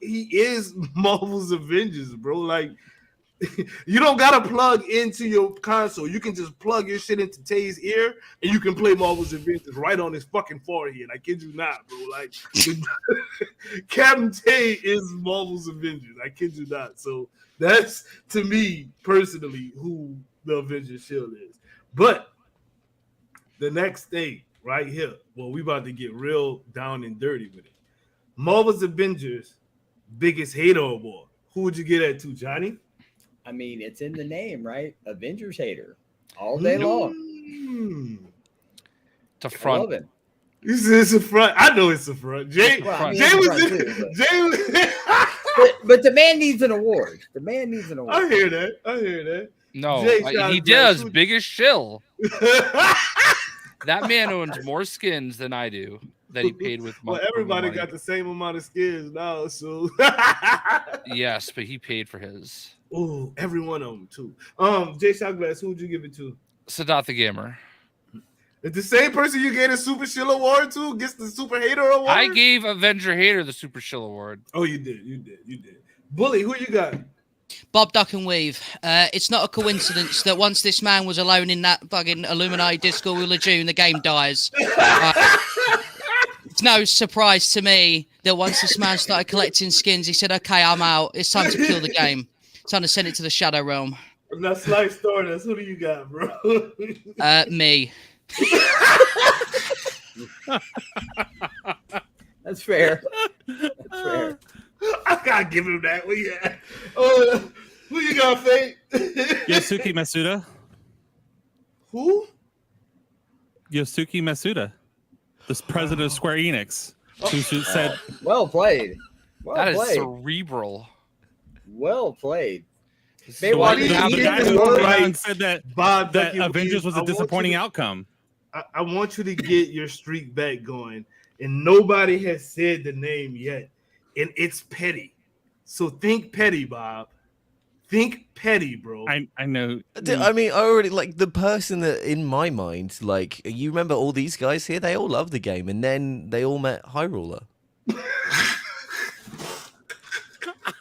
he is Marvel's Avengers, bro. Like you don't gotta plug into your console. You can just plug your shit into Tay's ear and you can play Marvel's Avengers right on his fucking forehead. I kid you not, bro. Like Captain Tay is Marvel's Avengers. I kid you not. So that's to me personally who the Avengers Shield is. But the next thing right here, well, we about to get real down and dirty with it. Marvel's Avengers biggest hater award. Who would you get that to, Johnny? I mean, it's in the name, right? Avengers hater all day long. To I front. love it. It's a front. I know it's a front. Jay, Well, I mean, Jay it's a was front in, too, but- Jay was, But the man needs an award. The man needs an award. I hear that. No, Jay he Shockback, does. who- Biggest shill. That man owns more skins than I do that he paid with Well, money. everybody got the same amount of skins now, so Yes, but he paid for his. oh, every one of them too. Jay Shockglass, who would you give it to? Sadat the Gamer. Is the same person you gave a Super Shill Award to gets the Super Hater Award? I gave Avenger Hater the Super Shill Award. Oh, you did. Bully, who you got? Bob Duck and Weave. It's not a coincidence that once this man was alone in that fucking Illuminati Disco with Lejeune, the game dies. It's no surprise to me that once this man started collecting skins, he said, "Okay, I'm out. It's time to kill the game. It's time to send it to the Shadow Realm." Now, Slice Stardust, who do you got, bro? Me. That's fair. That's fair. I gotta give him that. Who you got, Fate? Yosuke Masuda. Who? Yosuke Masuda, the president of Square Enix. Who said Well played. Well That is played. cerebral. Well played. the, Why the, do you the get guy this who came right, around said that Bob that Ducky, Avengers was I a want you disappointing to- outcome. I want you to get your streak back going, and nobody has said the name yet, and it's Petty. So think Petty, Bob. Think Petty, bro. I know. I mean, I already like the person that in my mind, like you remember all these guys here, they all love the game, and then they all met High Ruler.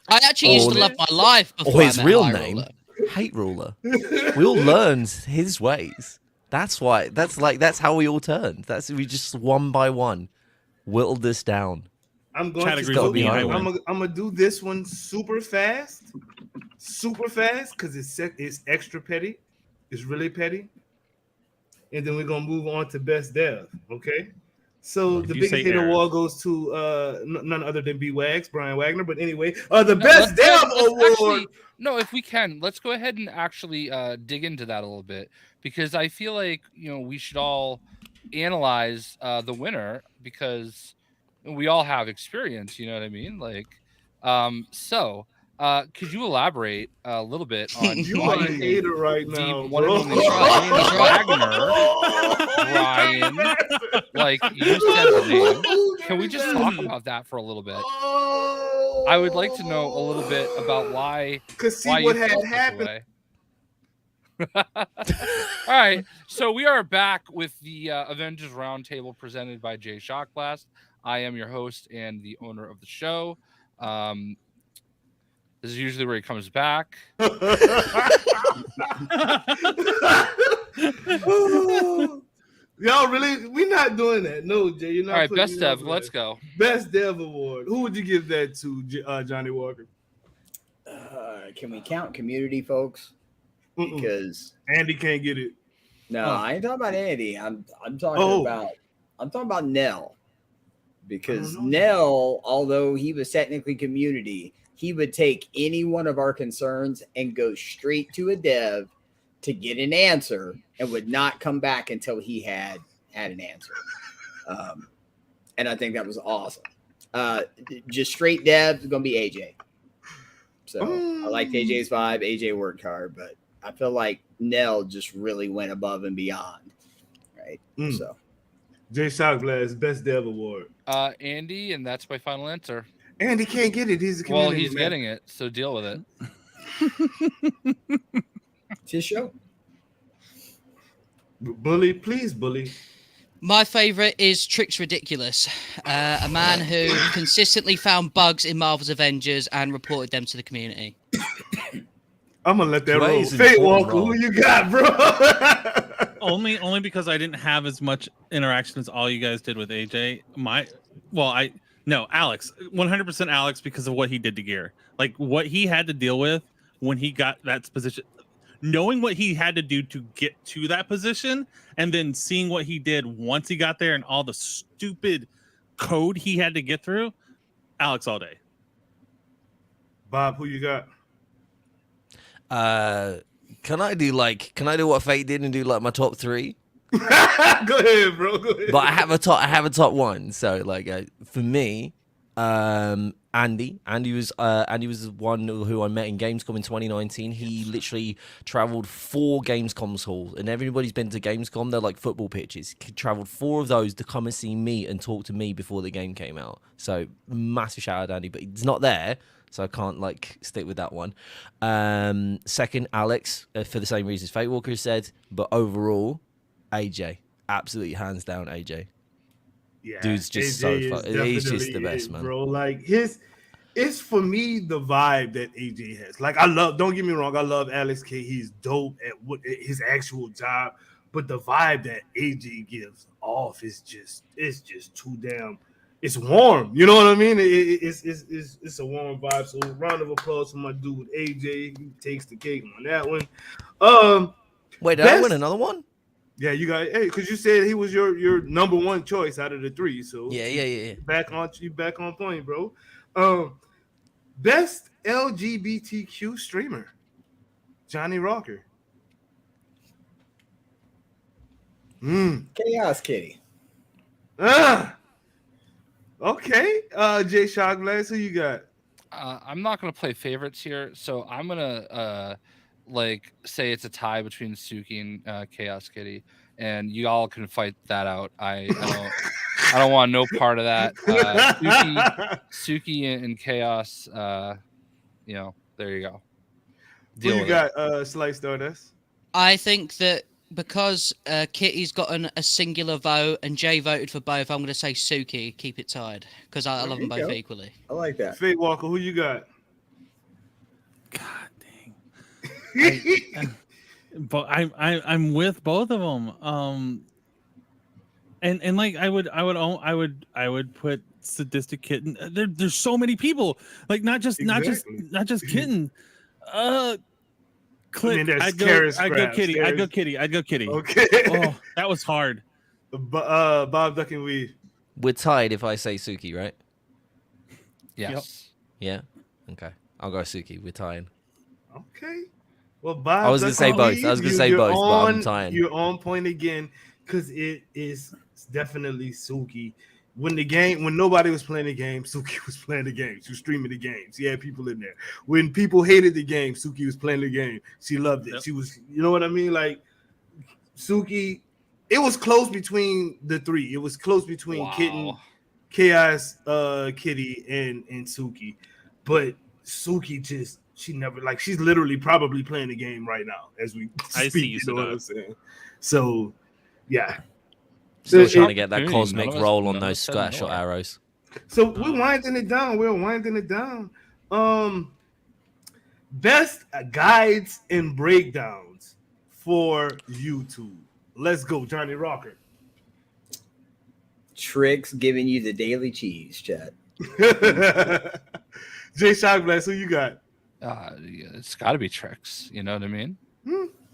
I actually used to love my life before Or his I met real High name, Roller. Hate Ruler. We all learned his ways. That's why. That's how we all turned. We just one by one whittled this down. I'm going Chad to agrees with go, me, I I'm win. gonna do this one super fast, because it's extra petty. It's really petty, and then we're gonna move on to best dev. Okay. So the you biggest say hit Air. award goes to none other than B Wags, Brian Wagner. But anyway, the best dev award. Actually, no, if we can, let's go ahead and actually dig into that a little bit, because I feel like we should all analyze the winner, because we all have experience. You know what I mean? Like, so could you elaborate a little bit on You why are a you hater right the now, one and bro. only Wagner, Brian, like you said the name. Can we just talk about that for a little bit? I would like to know a little bit about why. Cause see why what you had felt such a happened. way. All right, so we are back with the Avengers Roundtable presented by Jay Shockblast. I am your host and the owner of the show. This is usually where he comes back. Y'all really? We're not doing that. No, Jay. You're not. All right, putting best me dev. over Let's there. go. Best dev award. Who would you give that to, Johnny Walker? Can we count community, folks? Because Andy can't get it. no, I ain't talking about Andy. I'm talking about Nell. Because Nell, although he was technically community, he would take any one of our concerns and go straight to a dev to get an answer, and would not come back until he had an answer. And I think that was awesome. Just straight dev is going to be AJ. So I liked AJ's vibe. AJ worked hard, but I feel like Nell just really went above and beyond. Right. So Jay Shockblast, best dev award. Andy, and that's my final answer. Andy can't get it. He's a community. Well, he's man. getting it, so deal with it. it's his show. Bully, please, bully. My favorite is Tricks Ridiculous, a man who consistently found bugs in Marvel's Avengers and reported them to the community. I'm gonna let that roll. Amazing Fate form Walker, roll. who you got, bro? only because I didn't have as much interaction as all you guys did with AJ. Alex, 100% Alex, because of what he did to Gear, like what he had to deal with when he got that position, knowing what he had to do to get to that position, and then seeing what he did once he got there and all the stupid code he had to get through. Alex all day. Bob, who you got? Can I do what Fate did and do like my top three? Go ahead, bro. Go ahead. But I have a top one. So for me, Andy was the one who I met in Gamescom in 2019. He literally traveled 4 Gamescom halls, and everybody's been to Gamescom. They're like football pitches. He traveled 4 of those to come and see me and talk to me before the game came out. So massive shout out, Andy, but he's not there, so I can't stick with that one. Second, Alex, for the same reasons Fate Walker said, but overall, AJ, absolutely hands down, AJ. Yeah, Dude's just AJ so is fun. He's just the definitely best, it, man. bro. Like it's for me the vibe that AJ has. Like don't get me wrong, I love Alex K. He's dope at his actual job, but the vibe that AJ gives off is just too damn. It's warm, you know what I mean? It's a warm vibe. So round of applause for my dude AJ. He takes the cake on that one. Wait, did I win another one? Yeah, you got because you said he was your number one choice out of the 3. So Yeah. back on point, bro. Best LGBTQ streamer, Johnny Rocker. Chaos Kitty. Okay. Jay Shotglass, who you got? I'm not gonna play favorites here, so I'm gonna like say it's a tie between Suki and Chaos Kitty, and you all can fight that out. I don't want no part of that. Suki and Chaos. You know, there you go. Who you got? Slice Stardust. I think that because Kitty's gotten a singular vote and Jay voted for both, I'm going to say Suki. Keep it tied because I love them both equally. I like that. Fate Walker, who you got? God dang. But I'm with both of them. And like I would put Sadistic Kitten. There's so many people. Like not just Kitten. Click. I'd go Kitty. I'd go Kitty. Okay. Oh, that was hard. Bob Duck and Weave. We're tied if I say Suki, right? Yes. Yeah. Okay. I'll go Suki. We're tying. Okay. Well, Bob. I was gonna say both. But I'm tying. You're on point again because it is definitely Suki. When nobody was playing the game, Suki was playing the game. She was streaming the game. She had people in there. When people hated the game, Suki was playing the game. She loved it. Yep. She was, you know what I mean? Like Suki, it was close between the three. It was close between Kitten, Chaos, Kitty, and Suki. But Suki she never she's literally probably playing the game right now as we speak. You know what I'm saying? So, yeah. Still trying to get that cosmic roll on those scattershot arrows. So we're winding it down. Best guides and breakdowns for YouTube. Let's go, Johnny Rocker. Tricks giving you the daily cheese, chat. Jay Shotglass, who you got? Yeah, it's got to be Tricks. You know what I mean?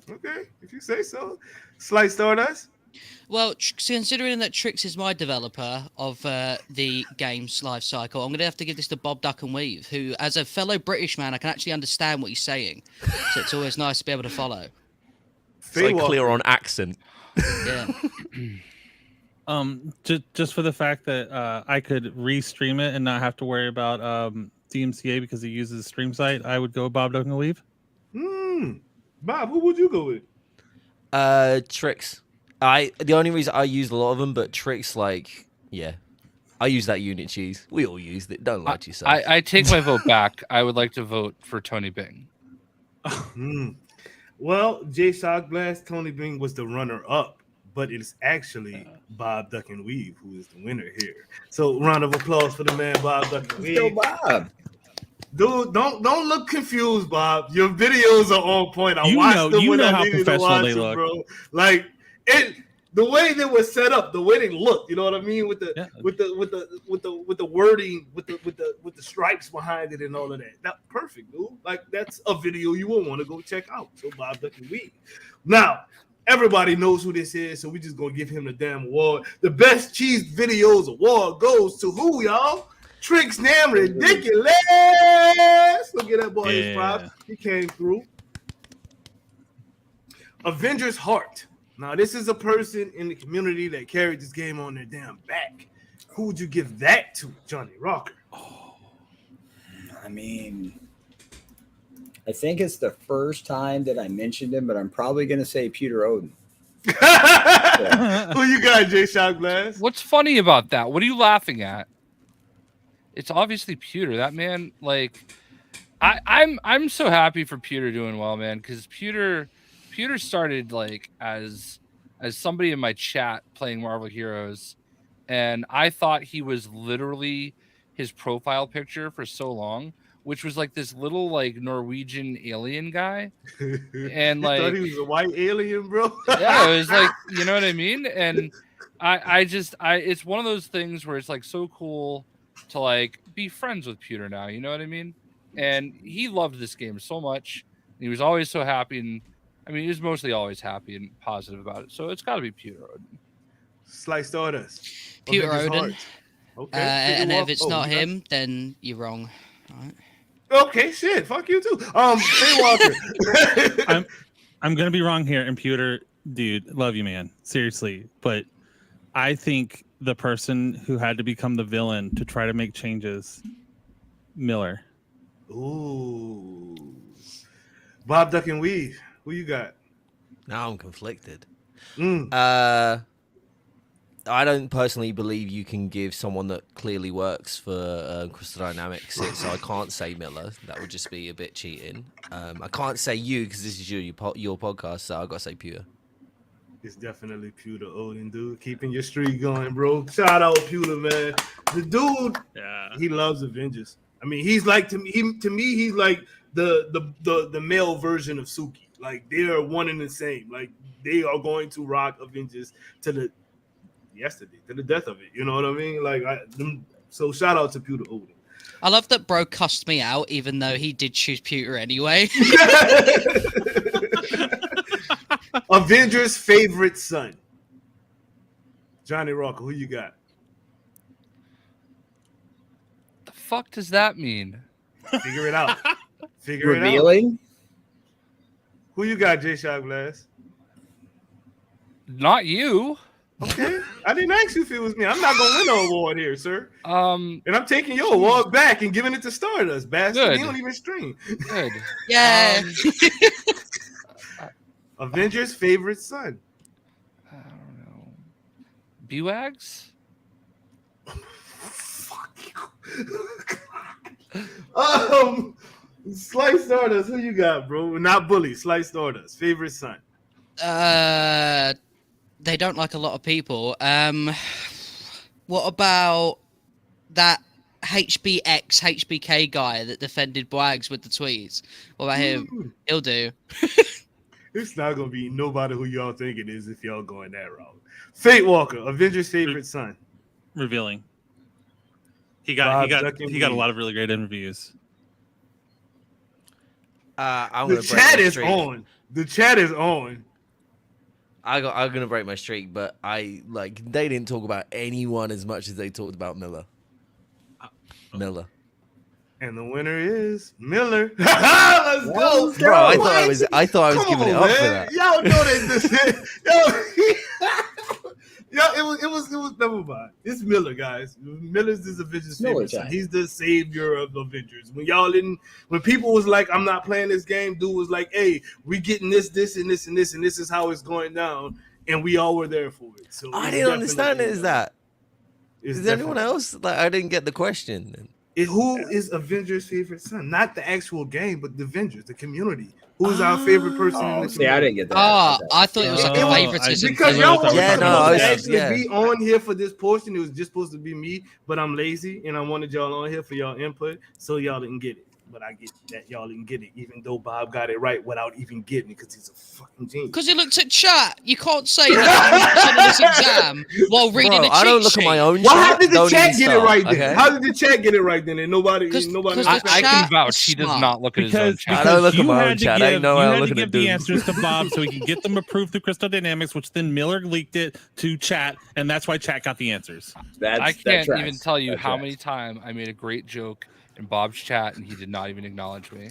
Okay, if you say so. Slight Stardust. Well, considering that Trix is my developer of the game's life cycle, I'm going to have to give this to Bob Duck and Weave, who, as a fellow British man, I can actually understand what he's saying. So it's always nice to be able to follow. It's like clear on accent. Yeah. Just for the fact that I could re-stream it and not have to worry about DMCA because he uses the stream site, I would go Bob Duck and Weave. Bob, who would you go with? Tricks. The only reason I used a lot of them, but Tricks, I use that unit cheese. We all used it. Don't lie to yourself. I take my vote back. I would like to vote for Tony Bing. Well, Jay Shotglass, Tony Bing was the runner-up, but it's actually Bob Duck and Weave who is the winner here. So, round of applause for the man, Bob Duck and Weave. Still Bob. Dude, don't look confused, Bob. Your videos are on point. I watched them when I needed to watch them, bro. Like the way they were set up, the way they looked, you know what I mean, with the wording, with the stripes behind it and all of that. That's perfect, dude. Like that's a video you will want to go check out. So Bob Duck and Weave. Now, everybody knows who this is, so we just gonna give him the damn award. The best cheese videos award goes to who, y'all? Tricks Damn Ridiculous. Look at that boy, his props. He came through. Avengers Heart. Now, this is a person in the community that carried this game on their damn back. Who would you give that to, Johnny Rocker? I mean, I think it's the first time that I mentioned him, but I'm probably going to say Peter Odin. Who you got, Jay Shotglass? What's funny about that? What are you laughing at? It's obviously Pewter. That man, I'm so happy for Pewter doing well, man, because Pewter started as somebody in my chat playing Marvel Heroes, and I thought he was literally his profile picture for so long, which was this little Norwegian alien guy, and thought he was a white alien, bro. Yeah, it was you know what I mean, and I it's one of those things where it's so cool to be friends with Pewter now, you know what I mean? And he loved this game so much. He was always so happy, and he was mostly always happy and positive about it. So it's got to be Pewter Odin. Slice Stardust. Pewter Odin. Okay. And if it's not him, then you're wrong. All right. Okay, shit. Fuck you too. Hey Walker. I'm gonna be wrong here, and Pewter, dude, love you, man. Seriously, but I think the person who had to become the villain to try to make changes. Miller. Ooh. Bob Duck and Weave. Who you got? Now I'm conflicted. Mm. I don't personally believe you can give someone that clearly works for Crystal Dynamics it, so I can't say Miller. That would just be a bit cheating. I can't say you because this is your podcast, so I've got to say Pewter. It's definitely Pewter Odin, dude. Keeping your streak going, bro. Shout out Pewter, man. The dude, he loves Avengers. I mean, he's like to me, he's like the male version of Suki. Like they are one and the same. Like they are going to rock Avengers to the death of it. You know what I mean? Like so shout out to Pewter Odin. I love that bro cussed me out, even though he did choose Pewter anyway. Avengers' favorite son. Johnny Rocker, who you got? The fuck does that mean? Figure it out. Figure it out. Revealing? Who you got, J Shot Glass? Not you. Okay. I didn't ask you if it was me. I'm not gonna win an award here, sir. And I'm taking your award back and giving it to Stardust. Bastard, Good. he don't even stream. Good. Yeah. Avengers' favorite son. I don't know. Buwags? Fuck you. Slice Stardust, who you got, bro? Not Bully, Slice Stardust. Favorite son. They don't like a lot of people. What about that HBK guy that defended Bwags with the tweets? What about him? He'll do. It's not gonna be nobody who y'all think it is if y'all going that route. Fate Walker, Avengers' favorite son. Revealing. He got Bob a lot of really great interviews. The chat is on. The chat is on. I'm gonna break my streak, but they didn't talk about anyone as much as they talked about Miller. Miller. And the winner is Miller. Let's go, bro! I thought I was giving it up for that. Y'all know it was never mind. It's Miller, guys. Miller's this Avengers favorite son. He's the savior of Avengers. When people was like, I'm not playing this game, dude was like, hey, we getting this, and this, and this, and this is how it's going down. And we all were there for it. So I didn't understand it as that. Is there anyone else? Like, I didn't get the question. Who is Avengers' favorite son? Not the actual game, but the Avengers, the community. Who's our favorite person in the community? I didn't get that. I thought it was like a favoritism. Because y'all want to be on here for this portion. It was just supposed to be me, but I'm lazy, and I wanted y'all on here for y'all input, so y'all didn't get it. But I get that y'all didn't get it, even though Bob got it right without even getting it, because he's a fucking genius. Because he looked at chat. You can't say that on this exam while reading the cheat I don't look sheet. at my own Well, chat. how did the chat get it right then? Okay? How did the chat get it right then? And nobody. I can vouch. He does not look at his own chat. I don't look at my own chat. I know I'm looking give at the dudes. answers to Bob so he can get them approved through Crystal Dynamics, which then Miller leaked it to chat, and that's why chat got the answers. I can't even tell you how many times I made a great joke in Bob's chat and he did not even acknowledge me.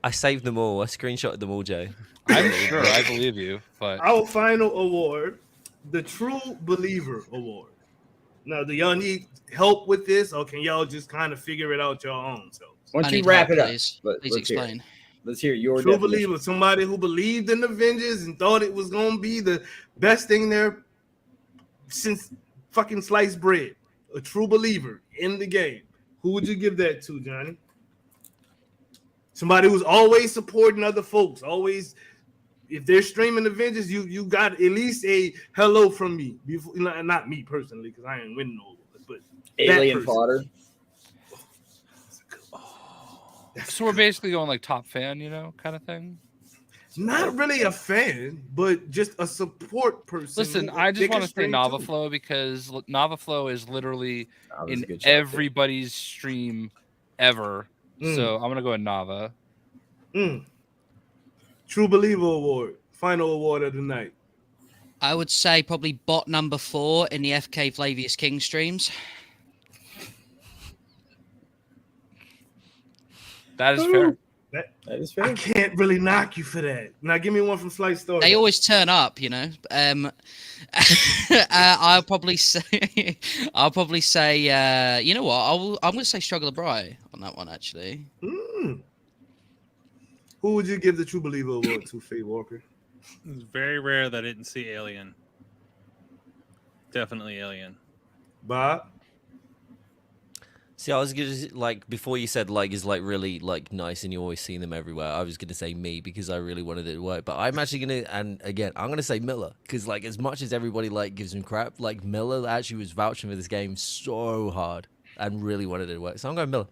I saved them all. I screenshotted them all, Jay. I'm sure. I believe you. But our final award, the True Believer Award. Now, do y'all need help with this, or can y'all just kind of figure it out your own selves? Why don't you wrap it up? Please explain. Let's hear your True definition. believer, somebody who believed in Avengers and thought it was gonna be the best thing there since fucking sliced bread. A true believer in the game. Who would you give that to, Johnny? Somebody who's always supporting other folks. Always, if they're streaming Avengers, you got at least a hello from me. Before, not me personally, because I ain't winning no, but Alien fodder. So we're basically going like top fan, kind of thing. Not really a fan, but just a support person. Listen, I just want to say Navaflow because Navaflow is literally in everybody's stream ever. So I'm gonna go with Nava. True Believer Award, final award of the night. I would say probably bot number 4 in the FK Flavius King streams. That is fair. That is I fair. can't really knock you for that. Now give me one from Slice Story. They always turn up, you know. I'll probably say, you know what? I'm going to say Struggle of Bright on that one, actually. Who would you give the True Believer award to, Fate Walker? It's very rare that I didn't see Alien. Definitely Alien. Bob? See, I was gonna like before you said like is like really like nice and you always see them everywhere. I was gonna say me because I really wanted it to work, but I'm actually gonna and again I'm gonna say Miller because like as much as everybody like gives him crap, like Miller actually was vouching for this game so hard and really wanted it to work. So I'm going Miller.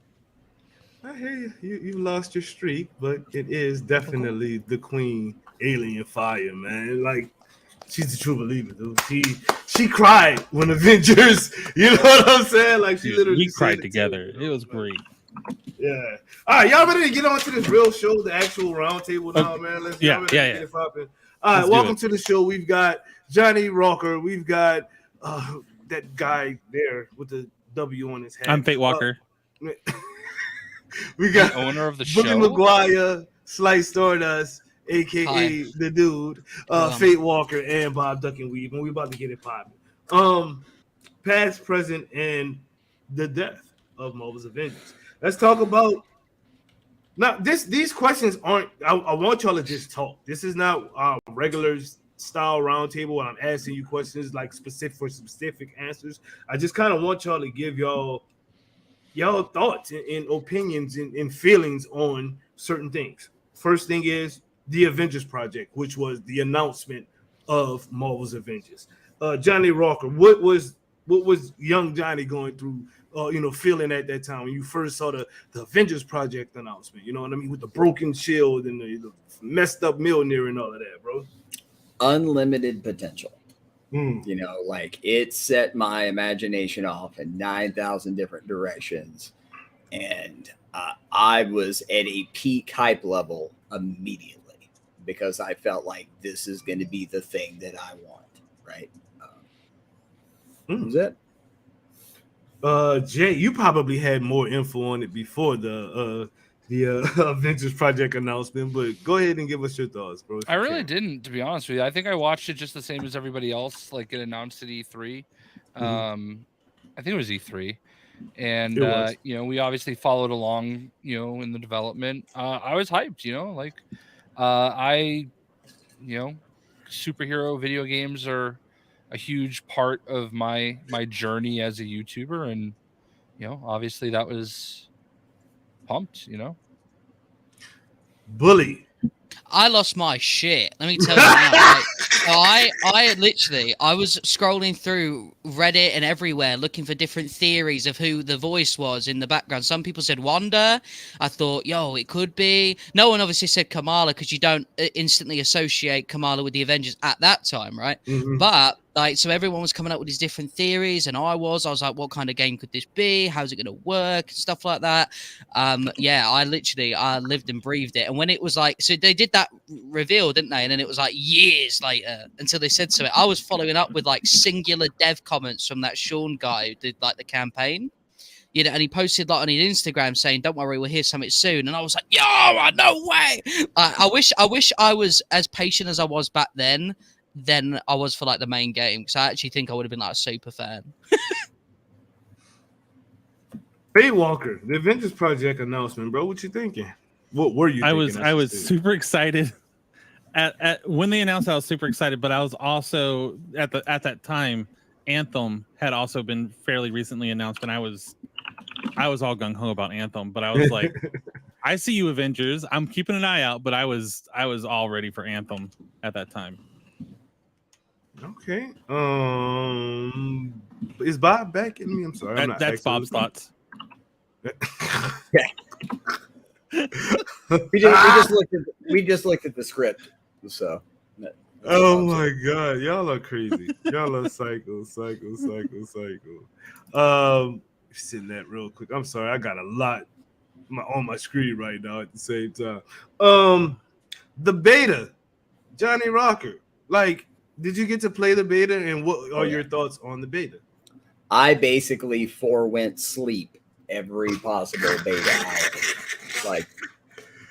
I hear you. You lost your streak, but it is definitely the Queen Alien Fire, man. Like she's the True Believer, dude. She cried when Avengers, you know what I'm saying? Like she Dude, literally we cried said together. to me, It was great. Yeah. All right, y'all ready to get on to this real show, the actual roundtable now, man? Let's Yeah. get it popping. All right, Let's do welcome it. to the show. We've got Johnny Rocker. We've got that guy there with the W on his head. I'm Fate Walker. We got The owner of the Boogie show. McGuire, Slice Stardust, aka Hi. the dude, Fate Walker, and Bob Duck and Weave, and we about to get it popping. Past, present, and the death of Marvel's Avengers. Let's talk about now. These questions aren't. I want y'all to just talk. This is not regular style roundtable where I'm asking you questions like specific answers. I just kind of want y'all to give y'all thoughts and opinions and feelings on certain things. First thing is the Avengers project, which was the announcement of Marvel's Avengers. Johnny Rocker, what was young Johnny going through, feeling at that time when you first saw the Avengers project announcement? You know what I mean, with the broken shield and the messed up Mjolnir and all of that, bro. Unlimited potential. You know, like it set my imagination off in 9,000 different directions. And I was at a peak hype level immediately because I felt like this is going to be the thing that I want. Right. Is it? Jay, you probably had more info on it before the Avengers project announcement, but go ahead and give us your thoughts, bro. I really didn't, to be honest with you. I think I watched it just the same as everybody else. Like it announced at E3. I think it was E3, and we obviously followed along, in the development. I was hyped, superhero video games are a huge part of my journey as a YouTuber, and obviously that was pumped. Bully. I lost my shit. Let me tell you now. I was scrolling through Reddit and everywhere looking for different theories of who the voice was in the background. Some people said Wanda. I thought, it could be. No one obviously said Kamala because you don't instantly associate Kamala with the Avengers at that time, right? But so everyone was coming up with these different theories, and I was like, what kind of game could this be? How's it going to work? Stuff like that. I lived and breathed it. And when it was like, so they did that reveal, didn't they? And then it was like years later until they said so. I was following up with like singular dev comments from that Sean guy who did like the campaign. And he posted like on his Instagram saying, "Don't worry, we'll hear something soon." And I was like, "Yo, no way!" I wish I was as patient as I was back then I was for like the main game, because I actually think I would have been like a super fan. Fate Walker, the Avengers project announcement, bro. What you thinking? What were you thinking? I was super excited at when they announced. I was super excited, but I was also at that time Anthem had also been fairly recently announced, and I was all gung ho about Anthem, but I was like, I see you, Avengers. I'm keeping an eye out, but I was all ready for Anthem at that time. Okay. Is Bob back in me? I'm sorry. That's Bob's thoughts. We just looked at the script, so. Oh my God, y'all are crazy. Y'all are psycho. Sitting that real quick. I'm sorry, I got a lot on my screen right now at the same time. The beta, Johnny Rocker. Like, did you get to play the beta, and what are your thoughts on the beta? I basically forewent sleep every possible beta hour. Like,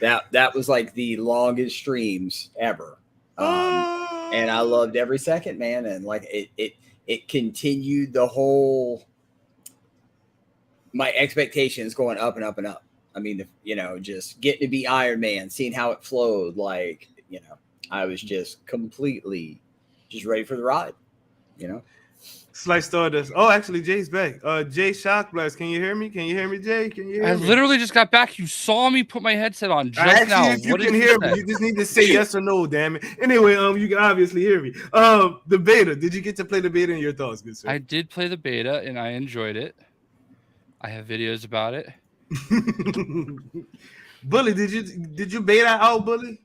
that was like the longest streams ever. And I loved every second, man. And like it continued the whole, my expectations going up and up and up. I mean, you know, just getting to be Iron Man, seeing how it flowed, like, you know, I was just completely just ready for the ride, you know. Slice Stardust. Oh, actually, Jay's back. Jay Shockblast, can you hear me? Can you hear me, Jay? Can you hear I me? literally just got back. You saw me put my headset on just Actually, now. if you What can did hear say? me, you just need to say yes or no, damn it. Anyway, you can obviously hear me. The beta. Did you get to play the beta and your thoughts, good sir? I did play the beta and I enjoyed it. I have videos about it. Bully, did you beta out, Bully?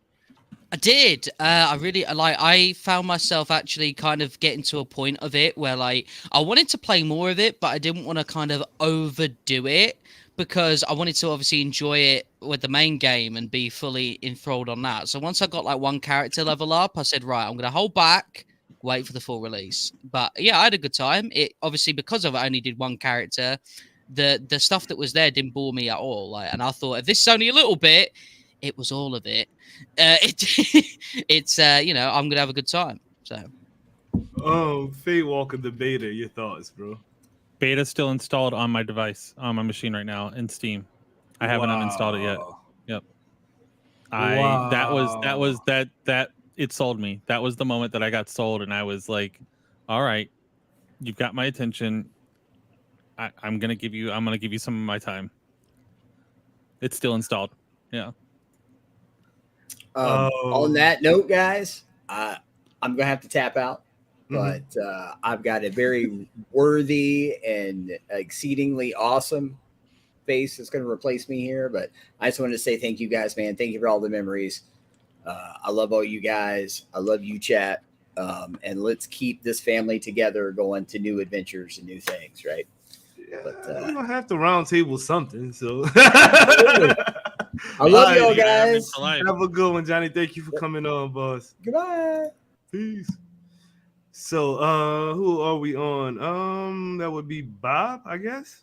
I did. I really like. I found myself actually kind of getting to a point of it where like I wanted to play more of it, but I didn't want to kind of overdo it because I wanted to obviously enjoy it with the main game and be fully enthralled on that. So once I got like one character level up, I said, right, I'm gonna hold back, wait for the full release. But yeah, I had a good time. It obviously because I only did one character, the stuff that was there didn't bore me at all. Like, and I thought if this is only a little bit, it was all of it. It's you know, I'm gonna have a good time. So Fate Walker the beta, your thoughts, bro? Beta's still installed on my device, on my machine right now in Steam. I haven't uninstalled it yet. Yep. That it sold me. That was the moment that I got sold, and I was like, all right, you've got my attention. I'm gonna give you some of my time. It's still installed. Yeah. On that note, guys, I'm gonna have to tap out, but I've got a very worthy and exceedingly awesome face that's gonna replace me here. But I just wanted to say thank you, guys, man. Thank you for all the memories. I love all you guys. I love you, chat. And let's keep this family together, going to new adventures and new things, right? Yeah, But we're gonna have to round table something. So I love y'all, guys. Have a good one, Johnny. Thank you for coming on, boss. Goodbye. Peace. So, who are we on? That would be Bob, I guess.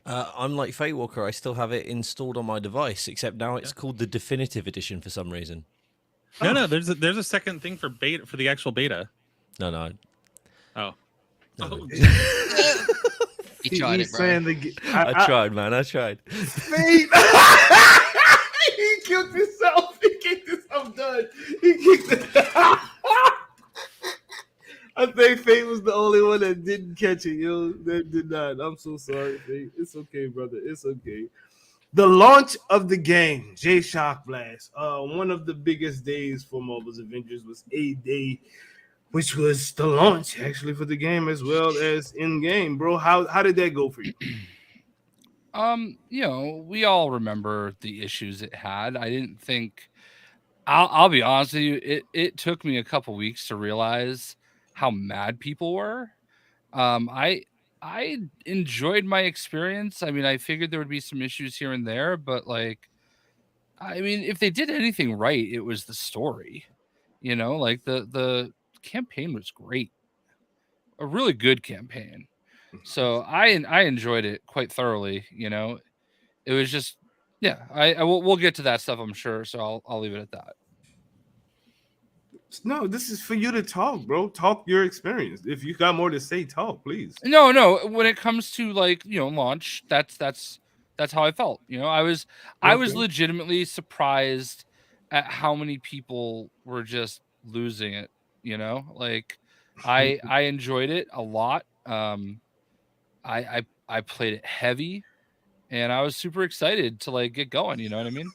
I'm like Fate Walker. I still have it installed on my device, except now it's called the Definitive Edition for some reason. No, there's a second thing for beta, for the actual beta. No. Oh. No. You tried it, bro. I tried, man. I tried. Fate. He killed himself. He kicked himself done. He kicked it. I think Fate was the only one that didn't catch it, yo. That did not. I'm so sorry, Fate. It's okay, brother. It's okay. The launch of the game, J Shock Blast. One of the biggest days for Marvel's Avengers was a day, which was the launch actually for the game as well as in game, bro. How did that go for you? You know, we all remember the issues it had. I didn't think. I'll be honest with you. It took me a couple weeks to realize how mad people were. I enjoyed my experience. I mean, I figured there would be some issues here and there, but like, I mean, if they did anything right, it was the story. You know, like the campaign was great, a really good campaign. So I enjoyed it quite thoroughly. You know, it was just, yeah. We'll get to that stuff, I'm sure. So I'll leave it at that. No, this is for you to talk, bro. Talk your experience. If you got more to say, talk, please. No. When it comes to like, you know, launch, that's how I felt. You know, I was legitimately surprised at how many people were just losing it. You know, like I enjoyed it a lot. I played it heavy, and I was super excited to like get going. You know what I mean?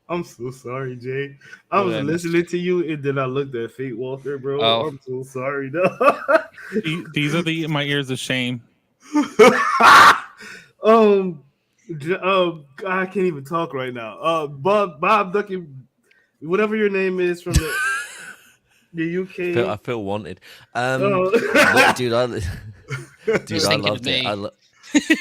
I'm so sorry, Jay. I was listening to you, and then I looked at Fate Walker, bro. Oh. I'm so sorry, no. These are my ears of shame. I can't even talk right now. Bob Ducky, whatever your name is from the UK. I feel wanted. Dude, I loved it.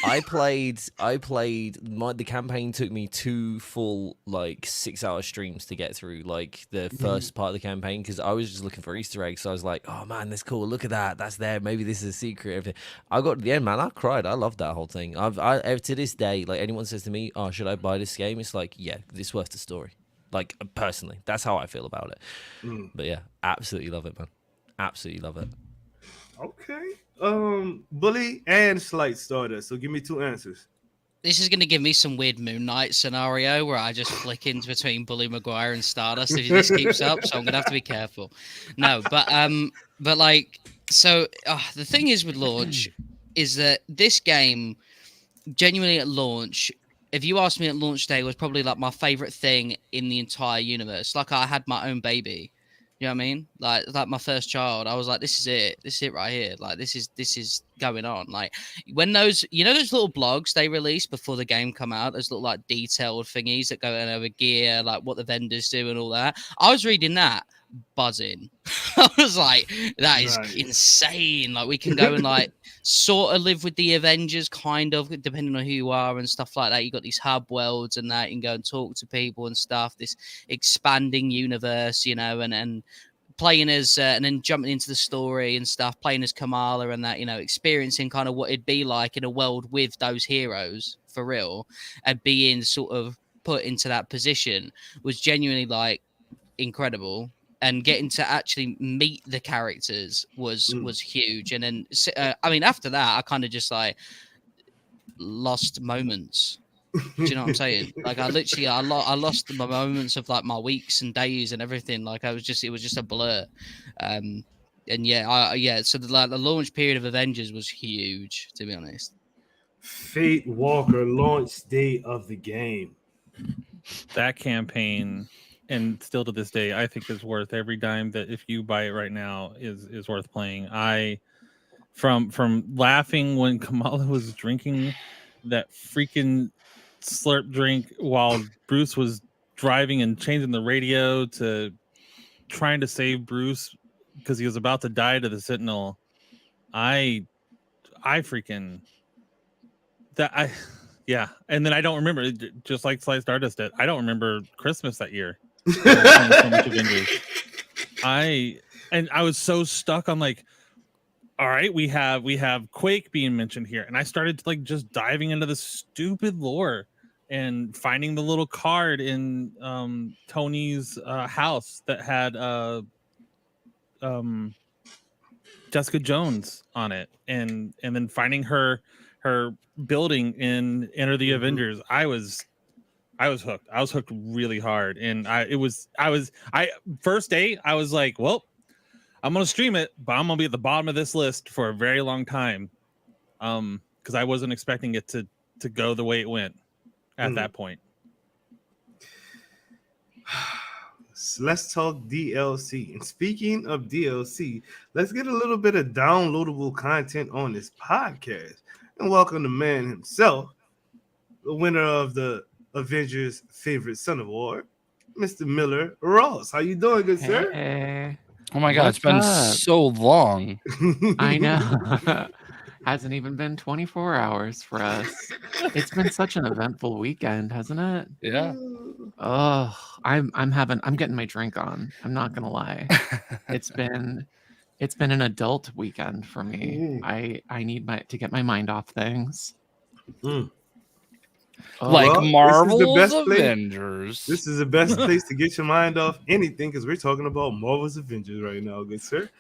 I played the campaign took me 2 full like 6-hour streams to get through like the first part of the campaign because I was just looking for Easter eggs. So I was like, oh man, that's cool. Look at that. That's there. Maybe this is a secret. I got to the end, man. I cried. I loved that whole thing. I to this day, like anyone says to me, oh, should I buy this game? It's like, yeah, it's worth the story. Like personally, that's how I feel about it. But yeah, absolutely love it, man. Absolutely love it. Okay. Bully and Slight Stardust. So give me 2 answers. This is going to give me some weird Moon Knight scenario where I just flick into between Bully Maguire and Stardust if this keeps up. So I'm going to have to be careful. No, but like, so the thing is with launch is that this game genuinely at launch, if you asked me at launch day, was probably like my favorite thing in the entire universe. Like I had my own baby. You know what I mean? Like my first child, I was like, this is it right here. Like this is going on. Like when those, you know, those little blogs they release before the game come out, those little like detailed thingies that go over gear, like what the vendors do and all that. I was reading that, buzzing. I was like, that is insane. Like we can go and like sort of live with the Avengers, kind of, depending on who you are and stuff like that. You got these hub worlds and that you can go and talk to people and stuff. This expanding universe, you know, and playing as and then jumping into the story and stuff, playing as Kamala and that, you know, experiencing kind of what it'd be like in a world with those heroes for real, and being sort of put into that position was genuinely like incredible. And getting to actually meet the characters was huge. And then, I mean, after that, I kind of just like lost moments. Do you know what I'm saying? Like I literally, I lost my moments of like my weeks and days and everything. Like it was just a blur. And yeah, so the launch period of Avengers was huge, to be honest. Fate Walker launch day of the game. That campaign, and still to this day, I think is worth every dime that if you buy it right now is worth playing. From laughing when Kamala was drinking that freaking slurp drink while Bruce was driving and changing the radio to trying to save Bruce because he was about to die to the Sentinel. I freaking that yeah. And then I don't remember, just like Slice Stardust did, I don't remember Christmas that year. So much Avengers. I was so stuck on like, all right, we have Quake being mentioned here, and I started like just diving into the stupid lore and finding the little card in Tony's house that had Jessica Jones on it, and then finding her building in Enter the Avengers. I was hooked. I was hooked really hard. And first day, I was like, well, I'm going to stream it, but I'm going to be at the bottom of this list for a very long time. Because I wasn't expecting it to go the way it went at that point. Let's talk DLC. And speaking of DLC, let's get a little bit of downloadable content on this podcast. And welcome the man himself, the winner of the Avengers Favorite Son Award, Mr. Miller Ross. How you doing, good sir? Hey. Oh my God, it's been so long. I know. Hasn't even been 24 hours for us. It's been such an eventful weekend, hasn't it? Yeah. Oh, I'm getting my drink on. I'm not gonna lie. It's been an adult weekend for me. I need to get my mind off things. Like well, Marvel's Avengers. This is the best place to get your mind off anything because we're talking about Marvel's Avengers right now, good sir.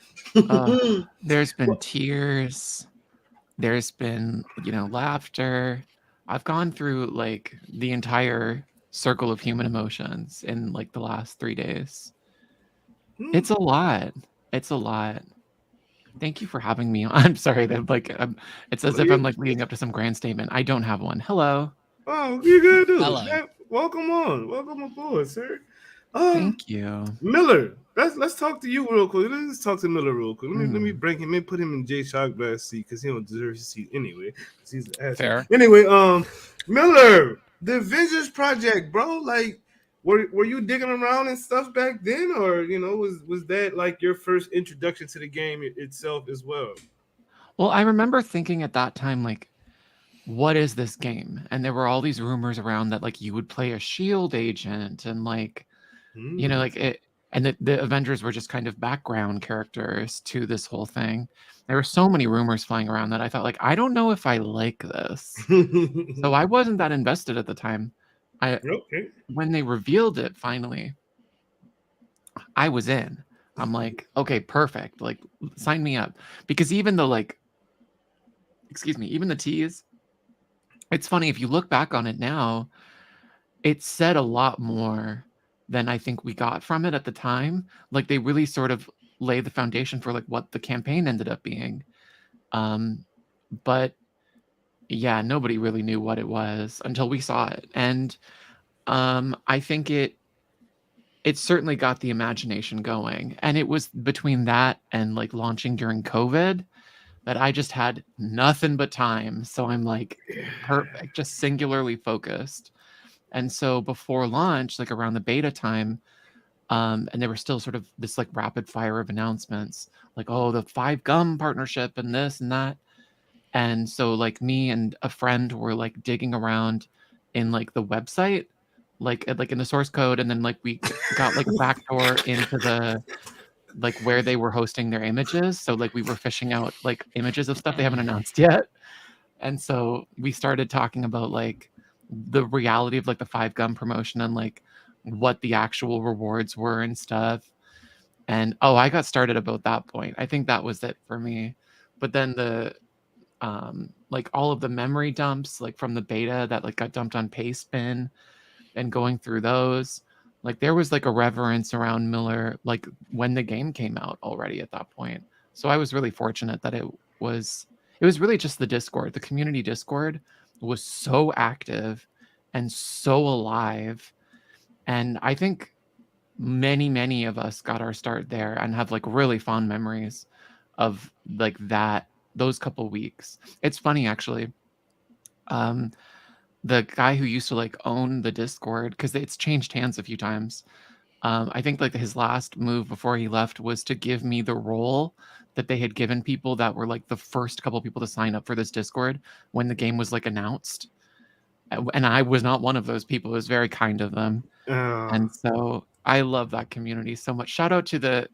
There's been tears. There's been, laughter. I've gone through like the entire circle of human emotions in like the last 3 days. It's a lot. It's a lot. Thank you for having me on. I'm sorry that it's as if I'm like leading up to some grand statement. I don't have one. Hello. Oh, you good, dude. Hello. Man, welcome on. Welcome aboard, sir. Thank you. Miller, let's talk to you real quick. Let's talk to Miller real quick. Let me bring him in, put him in Jay Shockbass seat because he don't deserve his seat anyway. He's an asshole. Fair. Anyway, Miller, the Avengers project, bro. Like, were you digging around and stuff back then, or was that like your first introduction to the game itself as well? Well, I remember thinking at that time, like, what is this game? And there were all these rumors around that like you would play a shield agent and like, you know, like it, and the Avengers were just kind of background characters to this whole thing. There were so many rumors flying around that I thought like, I don't know if I like this. So I wasn't that invested at the time. Okay. When they revealed it finally, I was in. I'm like, okay, perfect. Like, sign me up. Because even the like, excuse me, even the tease, it's funny if you look back on it now, it said a lot more than I think we got from it at the time. Like they really sort of lay the foundation for like what the campaign ended up being. But yeah, nobody really knew what it was until we saw it. And I think it certainly got the imagination going. And it was between that and like launching during COVID that I just had nothing but time. So I'm like perfect, just singularly focused. And so before launch, like around the beta time, and there were still sort of this like rapid fire of announcements, like, oh, the 5GUM partnership and this and that. And so like me and a friend were like digging around in like the website, like in the source code, and then like we got like a backdoor into the like where they were hosting their images. So like we were fishing out like images of stuff they haven't announced yet. And so we started talking about like the reality of like the 5GUM promotion and like what the actual rewards were and stuff. And I got started about that point. I think that was it for me. But then the like all of the memory dumps like from the beta that like got dumped on Pastebin and going through those, like there was like a reverence around Miller like when the game came out already at that point. So I was really fortunate that it was really just the Discord. The community Discord was so active and so alive. And I think many of us got our start there and have like really fond memories of like those couple weeks. It's funny actually. The guy who used to like own the Discord, because it's changed hands a few times. I think like his last move before he left was to give me the role that they had given people that were like the first couple people to sign up for this Discord when the game was like announced. And I was not one of those people. It was very kind of them. And so I love that community so much. Shout out to the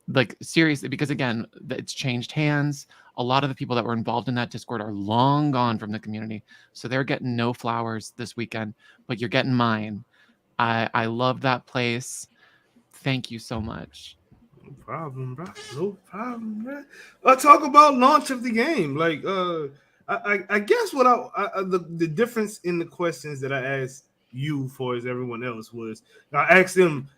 like seriously, because again, it's changed hands. A lot of the people that were involved in that Discord are long gone from the community. So they're getting no flowers this weekend, but you're getting mine. I love that place. Thank you so much. No problem, bro. No problem, bro. Let's talk about launch of the game. Like, I guess what the difference in the questions that I asked you for as everyone else was, I asked them,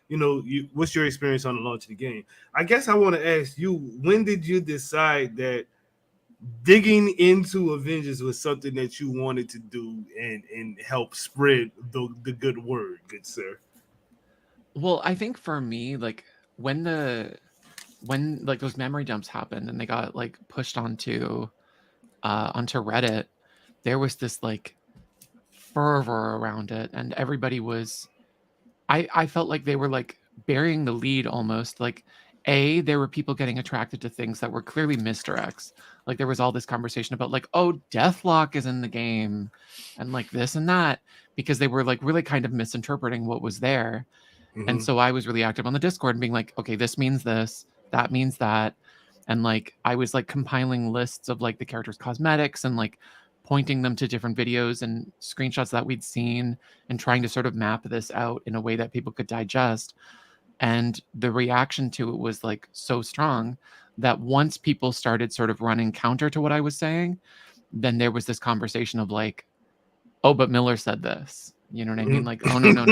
what's your experience on the launch of the game? I guess I want to ask you, when did you decide that digging into Avengers was something that you wanted to do and help spread the good word, good sir? Well, I think for me, like when like those memory dumps happened and they got like pushed onto Reddit, there was this like fervor around it, and everybody was I felt like they were like burying the lead almost. Like there were people getting attracted to things that were clearly misdirects. Like there was all this conversation about like, oh, Deathlock is in the game and like this and that, because they were like really kind of misinterpreting what was there. And so I was really active on the Discord and being like, okay, this means this, that means that. And like, I was like compiling lists of like the characters' cosmetics and like pointing them to different videos and screenshots that we'd seen and trying to sort of map this out in a way that people could digest. And the reaction to it was like so strong that once people started sort of running counter to what I was saying, then there was this conversation of like, oh, but Miller said this. You know what I mean? Like, oh, no.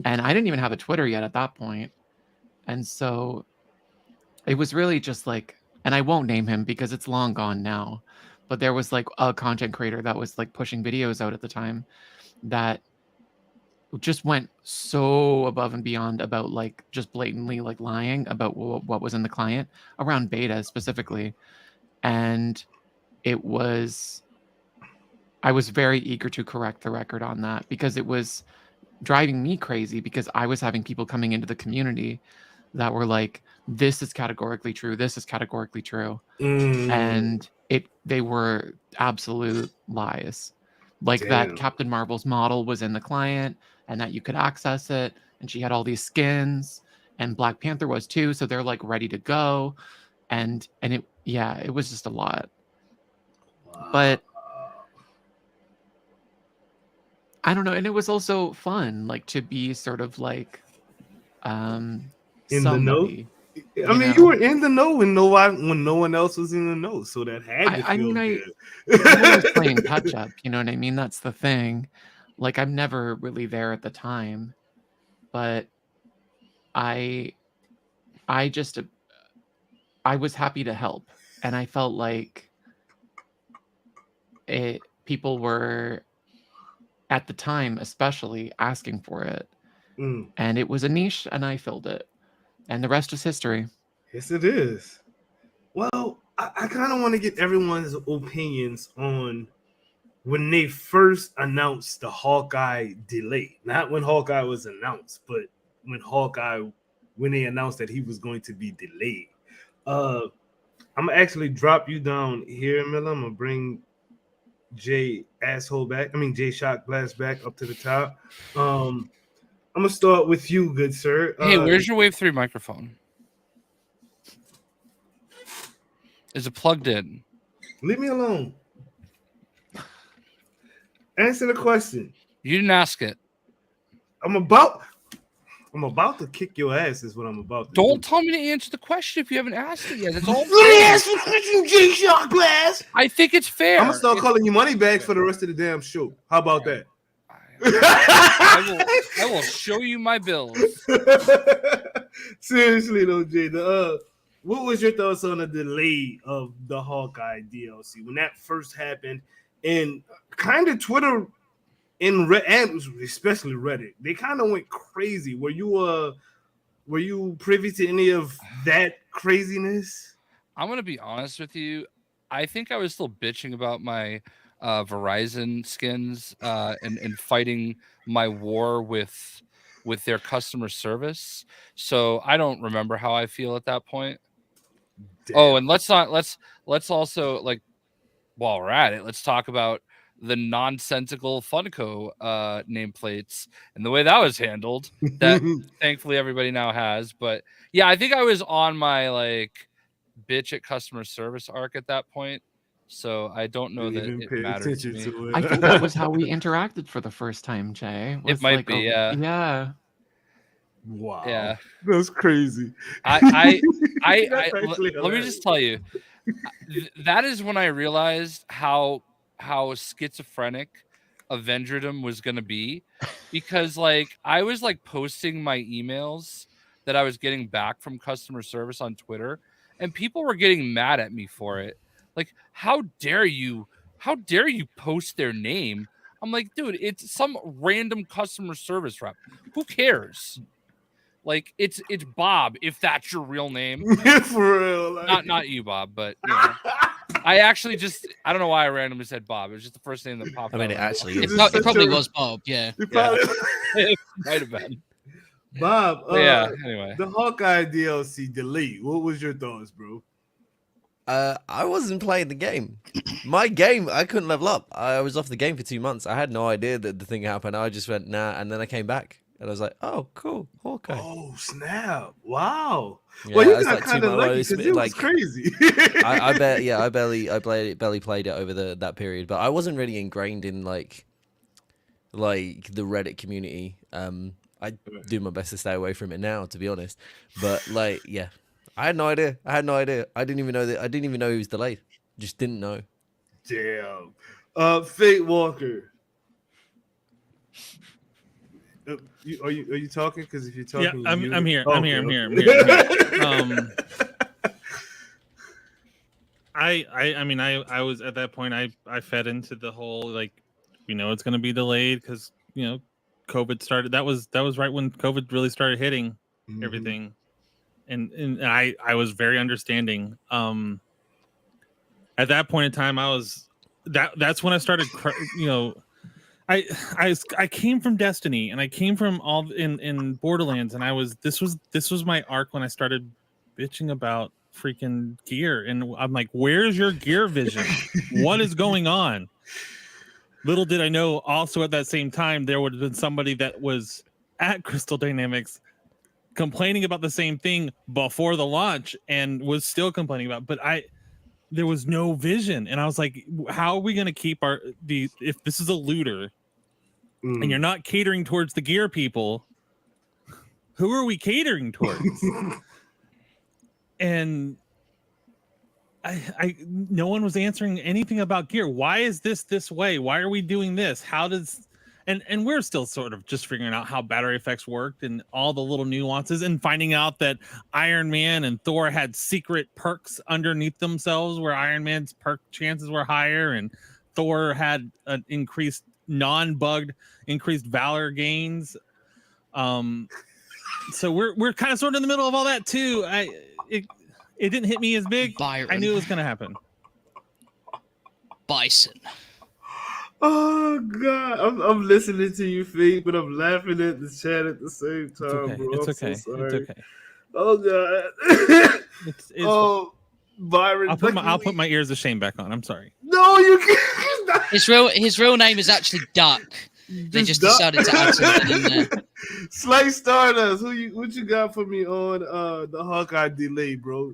And I didn't even have a Twitter yet at that point. And so it was really just like, and I won't name him because it's long gone now, but there was like a content creator that was like pushing videos out at the time that just went so above and beyond about like just blatantly like lying about what was in the client around beta specifically. And I was very eager to correct the record on that because it was driving me crazy, because I was having people coming into the community that were like, this is categorically true. This is categorically true. And they were absolute lies. Like that Damn. Captain Marvel's model was in the client and that you could access it, and she had all these skins, and Black Panther was too, so they're like ready to go. And it was just a lot. But I don't know, and it was also fun, like to be sort of like In the know. somebody. I mean, you were in the know when no one else was in the know, so that had to feel good. I'm always playing catch up, you know what I mean? That's the thing. Like I'm never really there at the time, but I just I was happy to help, and I felt like people were at the time especially asking for it. And it was a niche, and I filled it, and the rest is history. Yes, it is. Well, I kind of want to get everyone's opinions on when they first announced the Hawkeye delay. Not when Hawkeye was announced, but when they announced that he was going to be delayed. I'm gonna actually drop you down here, Miller. I'm gonna bring Jay Shock Blast back up to the top. I'm gonna start with you, good sir. Hey, where's your Wave 3 microphone? Is it plugged in? Leave me alone. Answer the question. You didn't ask it. I'm about to kick your ass is what I'm about to do. Don't tell me to answer the question if you haven't asked it yet. That's all. Let me ask the question, Jay Shock Blast. I think it's fair. I'm gonna start calling you money bags for the rest of the damn show. How about that? I will show you my bills. Seriously though, Jay. What was your thoughts on the delay of the Hawkeye DLC when that first happened? And kind of Twitter and especially Reddit, they kind of went crazy. Were you privy to any of that craziness? I'm gonna be honest with you. I think I was still bitching about my Verizon skins and fighting my war with their customer service. So I don't remember how I feel at that point. Damn. Oh, and let's also, like, while we're at it, let's talk about the nonsensical Funko nameplates and the way that was handled. That thankfully everybody now has. But yeah, I think I was on my like bitch at customer service arc at that point. So I don't know that it mattered to me. I think that was how we interacted for the first time, Jay. It might like be, yeah. Yeah. Wow. Yeah. That's crazy. Let me just tell you, that is when I realized how schizophrenic Avengerdom was going to be, because like I was like posting my emails that I was getting back from customer service on Twitter, and people were getting mad at me for it. Like, how dare you post their name? I'm like, dude, it's some random customer service rep. Who cares? Like, it's Bob, if that's your real name. For real. Like... Not you, Bob, but you know. I actually I don't know why I randomly said Bob. It was just the first name that popped up. I mean, it actually is. It probably was Bob, yeah. It might have been. Bob, anyway. The Hawkeye DLC delete. What was your thoughts, bro? I wasn't playing the game. My game, I couldn't level up. I was off the game for 2 months. I had no idea that the thing happened. I just went, nah, and then I came back. And I was like, oh, cool, Hawkeye. Oh, snap. Wow. Yeah, well, you got kind of lucky because it was crazy. I barely played it over that period, but I wasn't really ingrained in like the Reddit community. I do my best to stay away from it now, to be honest. But like, yeah, I had no idea. I didn't even know he was delayed. Just didn't know. Damn. Fate Walker. Are you talking? Because if you're talking, yeah, I'm here. Oh, I'm here. I mean, I was at that point. I fed into the whole like, we know it's going to be delayed because COVID started. That was right when COVID really started hitting everything, and I was very understanding. At that point in time, that's when I started. I came from Destiny, and I came from all in Borderlands, and this was my arc when I started bitching about freaking gear, and I'm like, where's your gear vision? What is going on? Little did I know, also at that same time, there would have been somebody that was at Crystal Dynamics complaining about the same thing before the launch and was still complaining about it. But there was no vision, and I was like, how are we going to keep if this is a looter and you're not catering towards the gear people, who are we catering towards? And no one was answering anything about gear. Why is this way? Why are we doing this? How does and we're still sort of just figuring out how battery effects worked and all the little nuances, and finding out that Iron Man and Thor had secret perks underneath themselves where Iron Man's perk chances were higher and Thor had an increased non-bugged increased valor gains. So we're kind of sort of in the middle of all that too. It didn't hit me as big. Byron. I knew it was going to happen. Bison. Oh God, I'm listening to you, Fate, but I'm laughing at the chat at the same time, Okay. bro. It's I'm okay. so sorry. It's okay. Oh God. It's Byron. I'll put my ears of shame back on. I'm sorry. No, you can't. His real name is actually Duck. They just decided to add something in there. Slay Stardust, what you got for me on the Hawkeye delay, bro?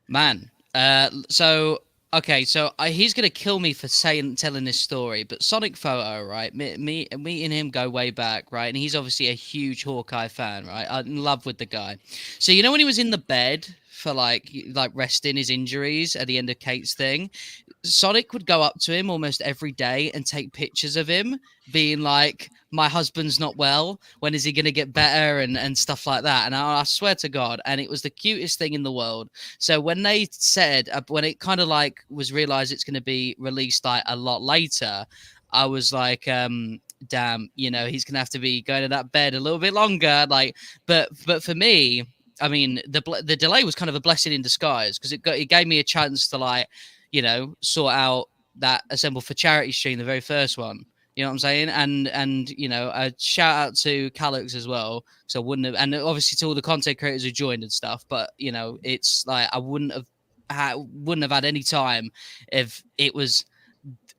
Man, he's gonna kill me for telling this story, but Sonic Photo, right? Me and him go way back, right? And he's obviously a huge Hawkeye fan, right? I'm in love with the guy. So when he was in the bed for like resting his injuries at the end of Kate's thing, Sonic would go up to him almost every day and take pictures of him, being like, my husband's not well. When is he going to get better? And stuff like that. And I swear to God, and it was the cutest thing in the world. So when they said, when it kind of like was realized it's going to be released like a lot later, I was like, damn, he's going to have to be going to that bed a little bit longer. Like, but for me, I mean, the delay was kind of a blessing in disguise, because it gave me a chance to sort out that Assembled for Charity stream, the very first one. You know what I'm saying? And a shout out to Calix as well. So I wouldn't have, and obviously to all the content creators who joined and stuff. But it's like I wouldn't have had any time if it was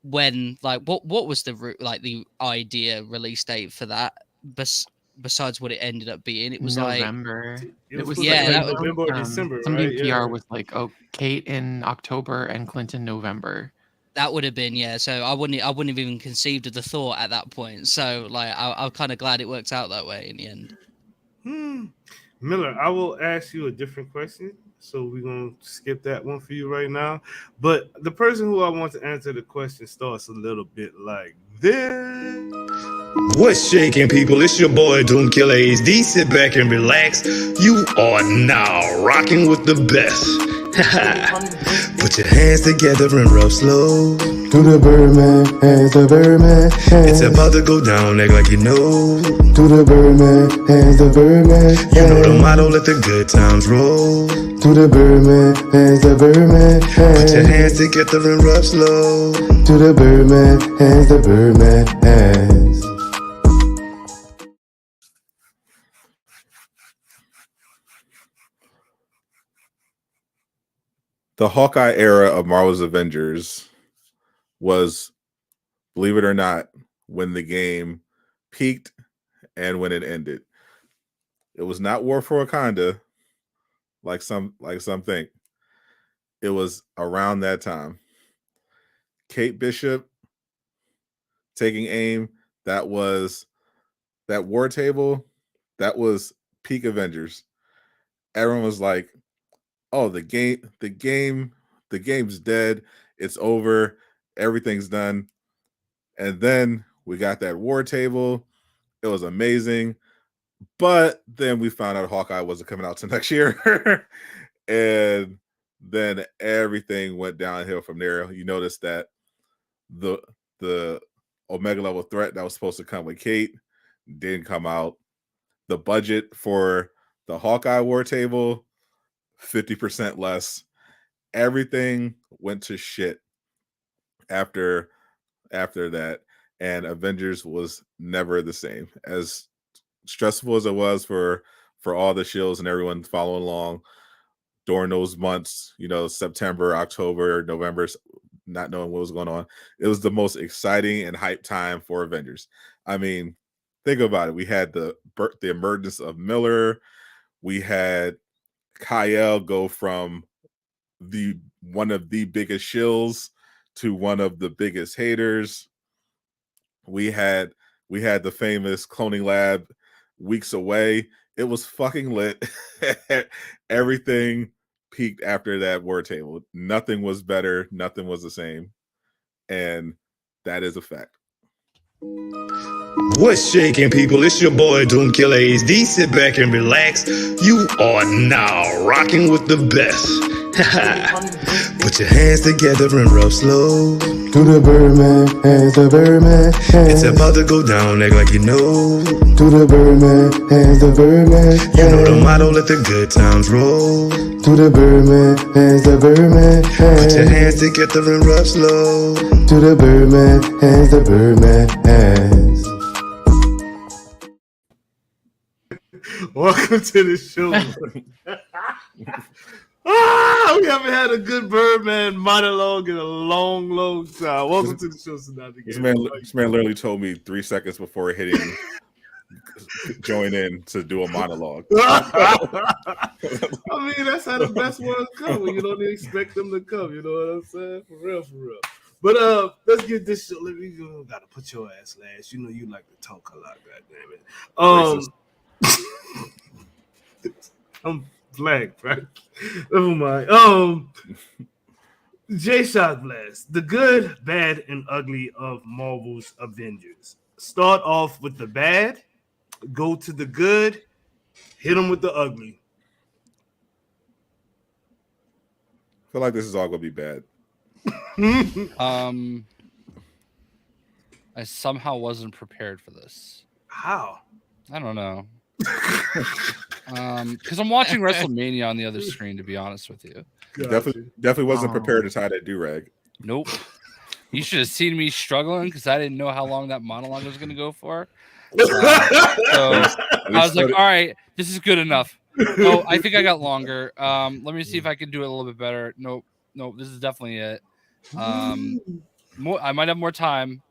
when what was the idea release date for that? Besides what it ended up being, it was November. It was November or December, Somebody right? in PR Yeah. was like, "Oh, Kate in October and Clinton November." That would have been, yeah. So I wouldn't have even conceived of the thought at that point. So I'm kind of glad it worked out that way in the end. Miller, I will ask you a different question. So we're gonna skip that one for you right now. But the person who I want to answer the question starts a little bit like this. What's shaking, people? It's your boy Doom Killer HD. Sit back and relax. You are now rocking with the best. Put your hands together and rub slow. Do the Birdman, hands the Birdman. It's about to go down, act like you know. Do the Birdman, hands the Birdman. You know the motto, let the good times roll. Do the Birdman, hands the Birdman. Put your hands together and rub slow. Do the Birdman, hands the Birdman. Hands. The Hawkeye era of Marvel's Avengers was, believe it or not, when the game peaked and when it ended. It was not War for Wakanda, like some think. It was around that time. Kate Bishop taking aim, that was that war table, that was peak Avengers. Everyone was like, oh, the game's dead. It's over. Everything's done. And then we got that war table. It was amazing. But then we found out Hawkeye wasn't coming out till next year. And then everything went downhill from there. You notice that the Omega level threat that was supposed to come with Kate didn't come out. The budget for the Hawkeye war table, 50% less. Everything went to shit after that, and Avengers was never the same. As stressful as it was for all the shills and everyone following along, during those months, September, October, November, not knowing what was going on. It was the most exciting and hype time for Avengers. I mean, think about it. We had the emergence of Miller. We had Kyle go from one of the biggest shills to one of the biggest haters. We had the famous cloning lab weeks away. It was fucking lit. Everything peaked after that war table. Nothing was better. Nothing was the same. And that is a fact. What's shaking, people? It's your boy Doom Killer HD. Sit back and relax. You are now rocking with the best. Put your hands together and rub slow. To the Birdman, hands the Birdman, hands. It's about to go down, act like you know. To the Birdman, hands the Birdman, hands. You know the motto, let the good times roll. To the Birdman, hands the Birdman, hands. Put your hands together and rub slow. To the Birdman, hands the Birdman, hands. Welcome to the show. We haven't had a good Birdman monologue in a long, long time. Welcome to the show, Sonata. This man literally told me 3 seconds before hitting join in to do a monologue. I mean, that's how the best ones come when you don't expect them to come. You know what I'm saying? For real, for real. But let's get this show. Gotta put your ass last. You know you like to talk a lot, goddammit. I'm black, right? Never mind. J Shot Blast, the good, bad, and ugly of Marvel's Avengers. Start off with the bad, go to the good, hit them with the ugly. I feel like this is all gonna be bad. I somehow wasn't prepared for this. How? I don't know. Because I'm watching WrestleMania on the other screen, to be honest with you. Definitely wasn't prepared to tie that do-rag. Nope. You should have seen me struggling because I didn't know how long that monologue was going to go for. So I was like, all right, this is good enough. No, I think I got longer. Let me see if I can do it a little bit better. Nope, this is definitely it. I might have more time.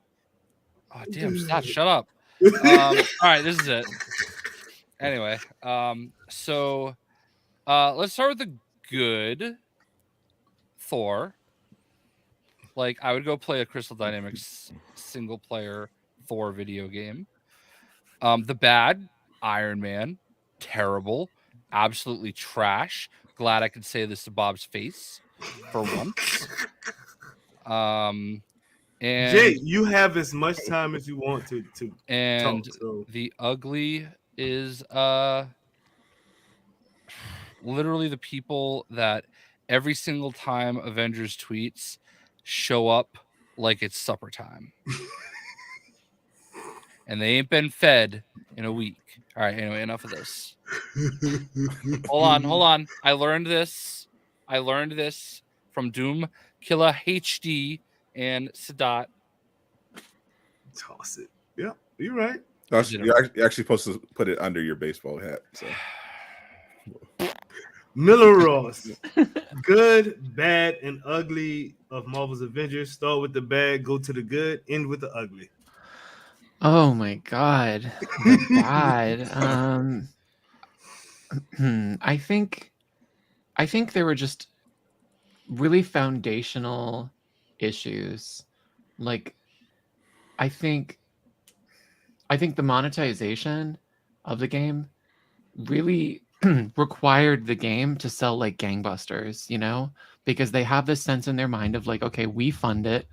Oh, damn, shut up. All right, this is it. Anyway, so let's start with the good Thor. Like, I would go play a Crystal Dynamics single player Thor video game. The bad, Iron Man, terrible, absolutely trash. Glad I could say this to Bob's face for once. And Jay, you have as much time as you want to and talk, so. The ugly is literally the people that every single time Avengers tweets show up like it's supper time. And they ain't been fed in a week. All right, anyway, enough of this. Hold on. I learned this from Doom Killer HD and Sadat. Toss it. Yeah, you're right. You're actually supposed to put it under your baseball hat. So. Miller Ross, good, bad, and ugly of Marvel's Avengers. Start with the bad, go to the good, end with the ugly. Oh my god, the bad. I think there were just really foundational issues. Like, I think the monetization of the game really required the game to sell like gangbusters, because they have this sense in their mind of like, okay, we fund it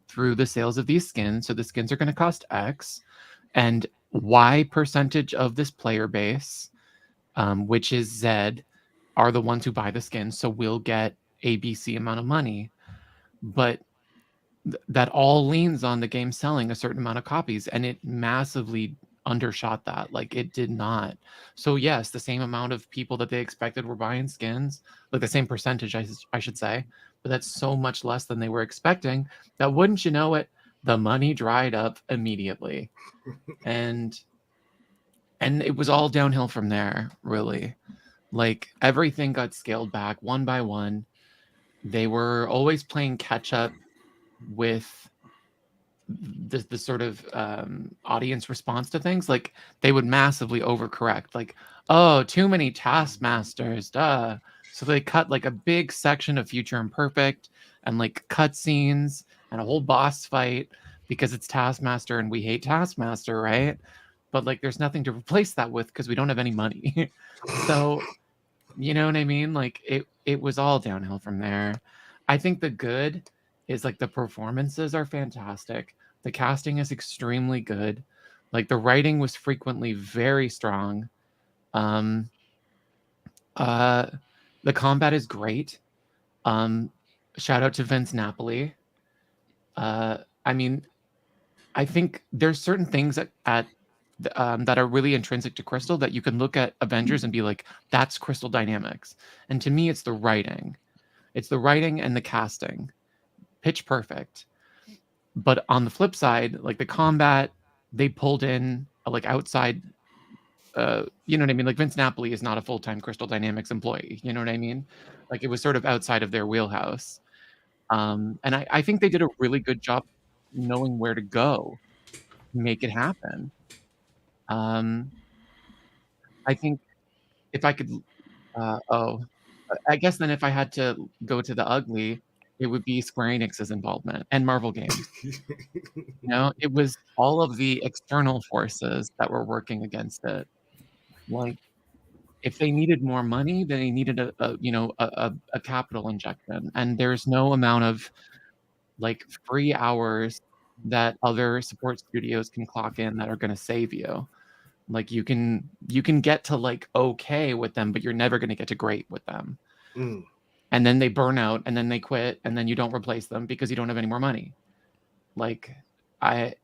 through the sales of these skins, so the skins are going to cost X, and Y percentage of this player base, which is Z, are the ones who buy the skins, so we'll get ABC amount of money. But that all leans on the game selling a certain amount of copies, and it massively undershot that. Like, it did not. So yes, the same amount of people that they expected were buying skins, like the same percentage, I should say, but that's so much less than they were expecting that, wouldn't you know it, the money dried up immediately. And it was all downhill from there, really. Like everything got scaled back one by one. They were always playing catch up with the sort of audience response to things. Like they would massively overcorrect. Like, oh, too many taskmasters, duh. So they cut like a big section of Future Imperfect and like cutscenes and a whole boss fight because it's Taskmaster and we hate Taskmaster, right? But like there's nothing to replace that with because we don't have any money. So you know what I mean? Like it was all downhill from there. I think the good is like the performances are fantastic. The casting is extremely good. Like the writing was frequently very strong. Um the combat is great. Shout out to Vince Napoli. I mean, I think there's certain things that are really intrinsic to Crystal that you can look at Avengers and be like, that's Crystal Dynamics. And to me, it's the writing. It's the writing and the casting. Pitch perfect. But on the flip side, like the combat, they pulled in like outside, you know what I mean? Like Vince Napoli is not a full-time Crystal Dynamics employee. You know what I mean? Like it was sort of outside of their wheelhouse. And I think they did a really good job knowing where to go to make it happen. I think if I could, I guess then if I had to go to the ugly, it would be Square Enix's involvement and Marvel Games. You know, it was all of the external forces that were working against it. Like, if they needed more money, they needed a capital injection, and there's no amount of like free hours that other support studios can clock in that are going to save you. Like you can get to like okay with them, but you're never going to get to great with them. And then they burn out and then they quit and then you don't replace them because you don't have any more money. Like I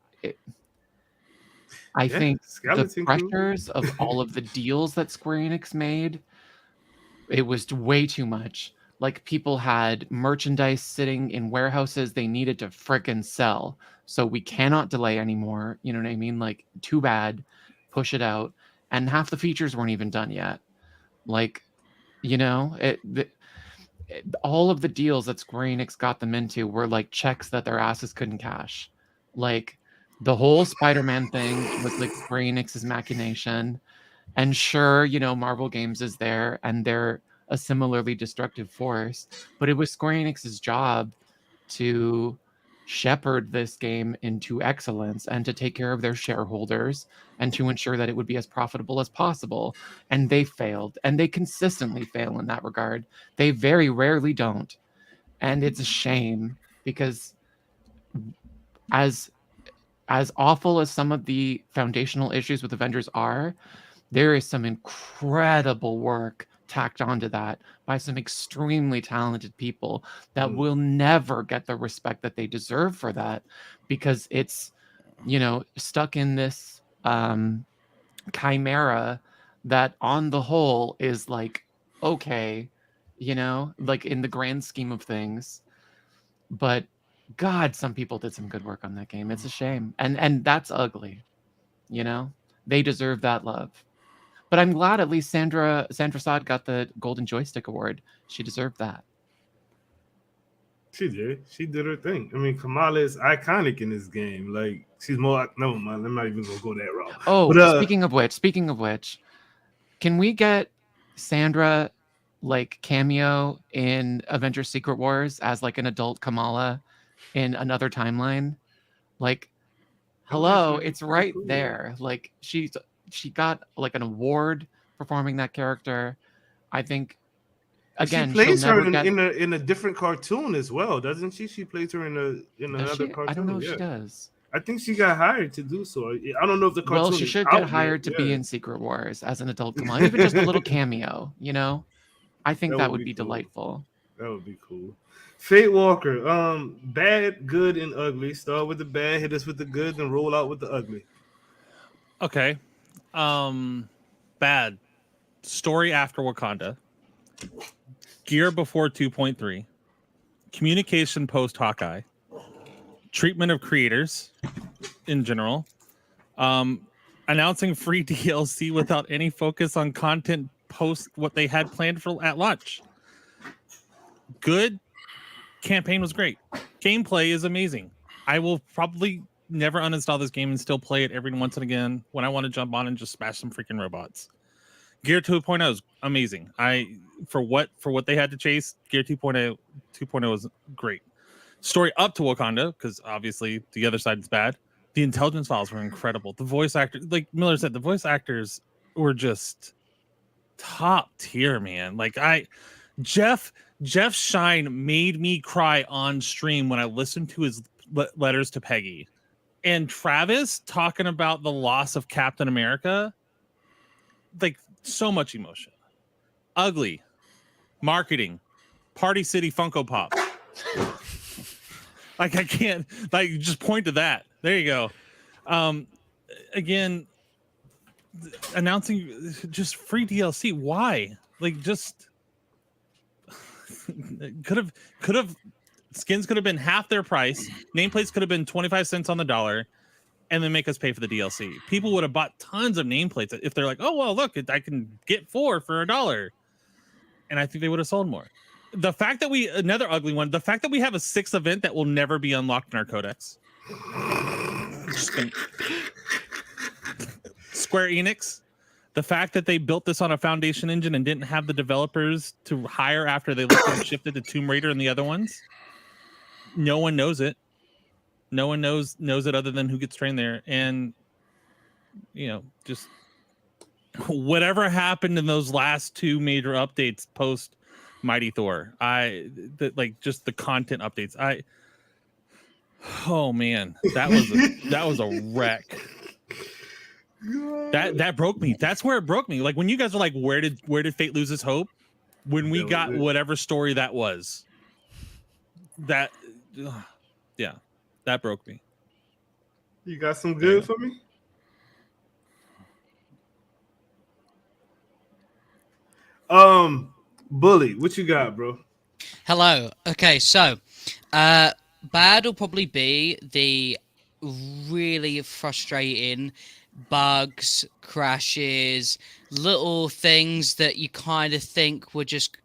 think the pressures of all of the deals that Square Enix made, it was way too much. Like people had merchandise sitting in warehouses they needed to frickin' sell. So we cannot delay anymore. You know what I mean? Like too bad. Push it out. And half the features weren't even done yet. Like, you know, all of the deals that Square Enix got them into were like checks that their asses couldn't cash. Like the whole Spider-Man thing was like Square Enix's machination. And sure, you know, Marvel Games is there and they're a similarly destructive force, but it was Square Enix's job to shepherd this game into excellence and to take care of their shareholders and to ensure that it would be as profitable as possible. And they failed, and they consistently fail in that regard. They very rarely don't. And it's a shame because as awful as some of the foundational issues with Avengers are, there is some incredible work tacked onto that by some extremely talented people that will never get the respect that they deserve for that, because it's, you know, stuck in this chimera that on the whole is like, okay, you know, like in the grand scheme of things. But God, some people did some good work on that game. It's a shame. And that's ugly. You know, they deserve that love. But I'm glad at least Sandra Saad got the Golden Joystick Award. She deserved that. She did. She did her thing. I mean, Kamala is iconic in this game. Like, she's more. Never mind. I'm not even gonna go that route. Oh, but, speaking of which, can we get Sandra like cameo in Avengers Secret Wars as like an adult Kamala in another timeline? Like, hello, it's right there. Like she got like an award performing that character. I think again, she plays her get... in a different cartoon as well, doesn't she? She plays her in another cartoon. I don't know if she does. I think she got hired to do so. I don't know if the cartoon. Well, she should get hired to be in Secret Wars as an adult Kamala, even just a little cameo. You know, I think that would be cool. Delightful. That would be cool. Fate Walker, bad, good, and ugly. Start with the bad, hit us with the good, then roll out with the ugly. Okay. Bad. Story after Wakanda. Gear before 2.3. Communication post Hawkeye. Treatment of creators in general. Announcing free DLC without any focus on content post what they had planned for at launch. Good. Campaign was great. Gameplay is amazing. I will probably never uninstall this game and still play it every once and again when I want to jump on and just smash some freaking robots. Gear 2.0 is amazing. For what they had to chase, Gear 2.0 was great. Story up to Wakanda, because obviously the other side is bad. The intelligence files were incredible. The voice actors, like Miller said, the voice actors were just top tier, man. Like Jeff Shine made me cry on stream when I listened to his letters to Peggy. And Travis talking about the loss of Captain America, like so much emotion. Ugly. Marketing. Party City Funko Pop. Like I can't just point to that. There you go. Again, announcing just free DLC. Why? Like just could have skins could have been half their price. Nameplates could have been 25 cents on the dollar, and then make us pay for the DLC. People would have bought tons of nameplates if they're like, oh well, look, I can get 4 for $1, and I think they would have sold more. The fact that another ugly one, the fact that we have a 6th event that will never be unlocked in our codex. Square Enix, the fact that they built this on a foundation engine and didn't have the developers to hire after they shifted to Tomb Raider and the other ones. No one knows it. No one knows it other than who gets trained there. And, just whatever happened in those last 2 major updates post Mighty Thor, just the content updates. Oh man, that was a wreck. That broke me. That's where it broke me. Like when you guys are like, where did Fate lose its hope? When we got whatever story that was. That broke me. You got some good for me? Bully, what you got, bro? Hello. Okay, so bad will probably be the really frustrating bugs, crashes, little things that you kind of think were just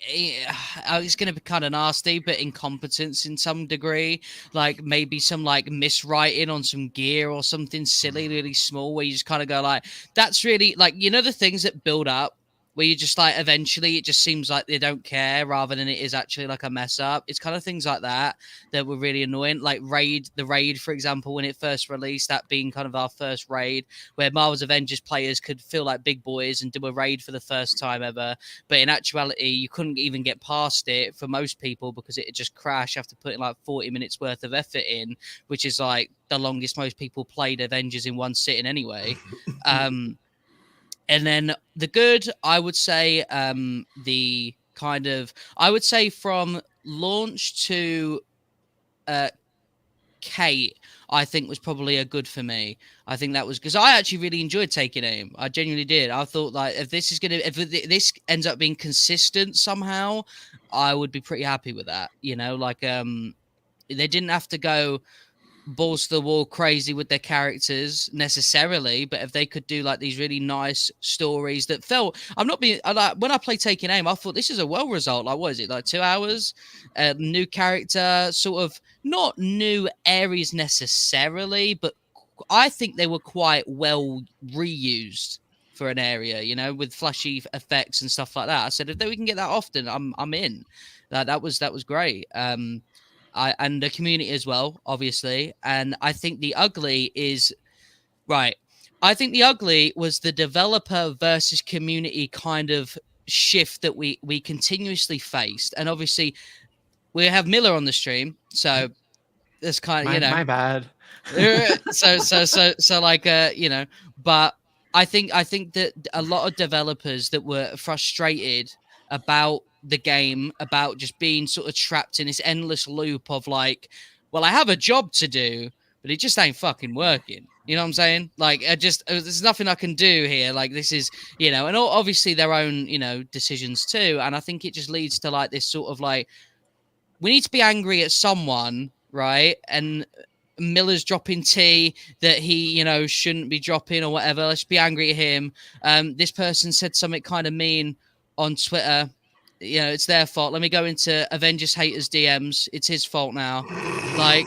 it's going to be kind of nasty, but incompetence in some degree, like maybe some like miswriting on some gear or something silly, really small, where you just kind of go like, that's really like, the things that build up where you just like, eventually it just seems like they don't care rather than it is actually like a mess up. It's kind of things like that were really annoying. Like the raid, for example, when it first released, that being kind of our first raid where Marvel's Avengers players could feel like big boys and do a raid for the first time ever. But in actuality, you couldn't even get past it for most people because it just crashed after putting like 40 minutes worth of effort in, which is like the longest most people played Avengers in one sitting anyway. And then the good, I would say, I would say from launch to Kate, I think was probably a good for me. I think that was because I actually really enjoyed Taking Aim. I genuinely did. I thought like if this ends up being consistent somehow, I would be pretty happy with that. They didn't have to go balls to the wall crazy with their characters necessarily, but if they could do like these really nice stories that felt, when I played Taking Aim, I thought this is a well result. Like, what is it, like 2 hours? New character, sort of not new areas necessarily, but I think they were quite well reused for an area, with flashy effects and stuff like that. I said, if we can get that often, I'm in. That was great. And the community as well, obviously. And I think the ugly is right. I think the ugly was the developer versus community kind of shift that we continuously faced. And obviously, we have Miller on the stream, so that's kind of my bad. so like but I think that a lot of developers that were frustrated about the game, about just being sort of trapped in this endless loop of like, well, I have a job to do, but it just ain't fucking working. You know what I'm saying? Like, there's nothing I can do here. Like, this is, and obviously their own, decisions too. And I think it just leads to like this sort of like, we need to be angry at someone, right? Miller's dropping T that he, shouldn't be dropping or whatever. Let's be angry at him. This person said something kind of mean on Twitter. It's their fault. Let me go into Avengers haters DMs. It's his fault now. Like,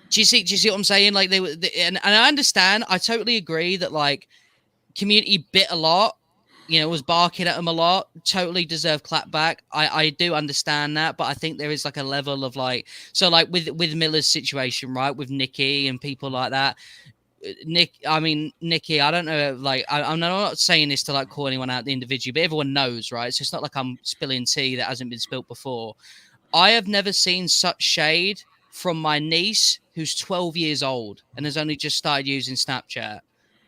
do you see what I'm saying? Like and I understand. I totally agree that like community bit a lot. Was barking at him a lot. Totally deserved clapback. I do understand that, but I think there is like a level of like, so like with Miller's situation, right? With Nikki and people like that. Nikki, I don't know, like, I'm not saying this to like call anyone out individually, but everyone knows, right? So it's not like I'm spilling tea that hasn't been spilt before. I have never seen such shade from my niece, who's 12 years old and has only just started using Snapchat.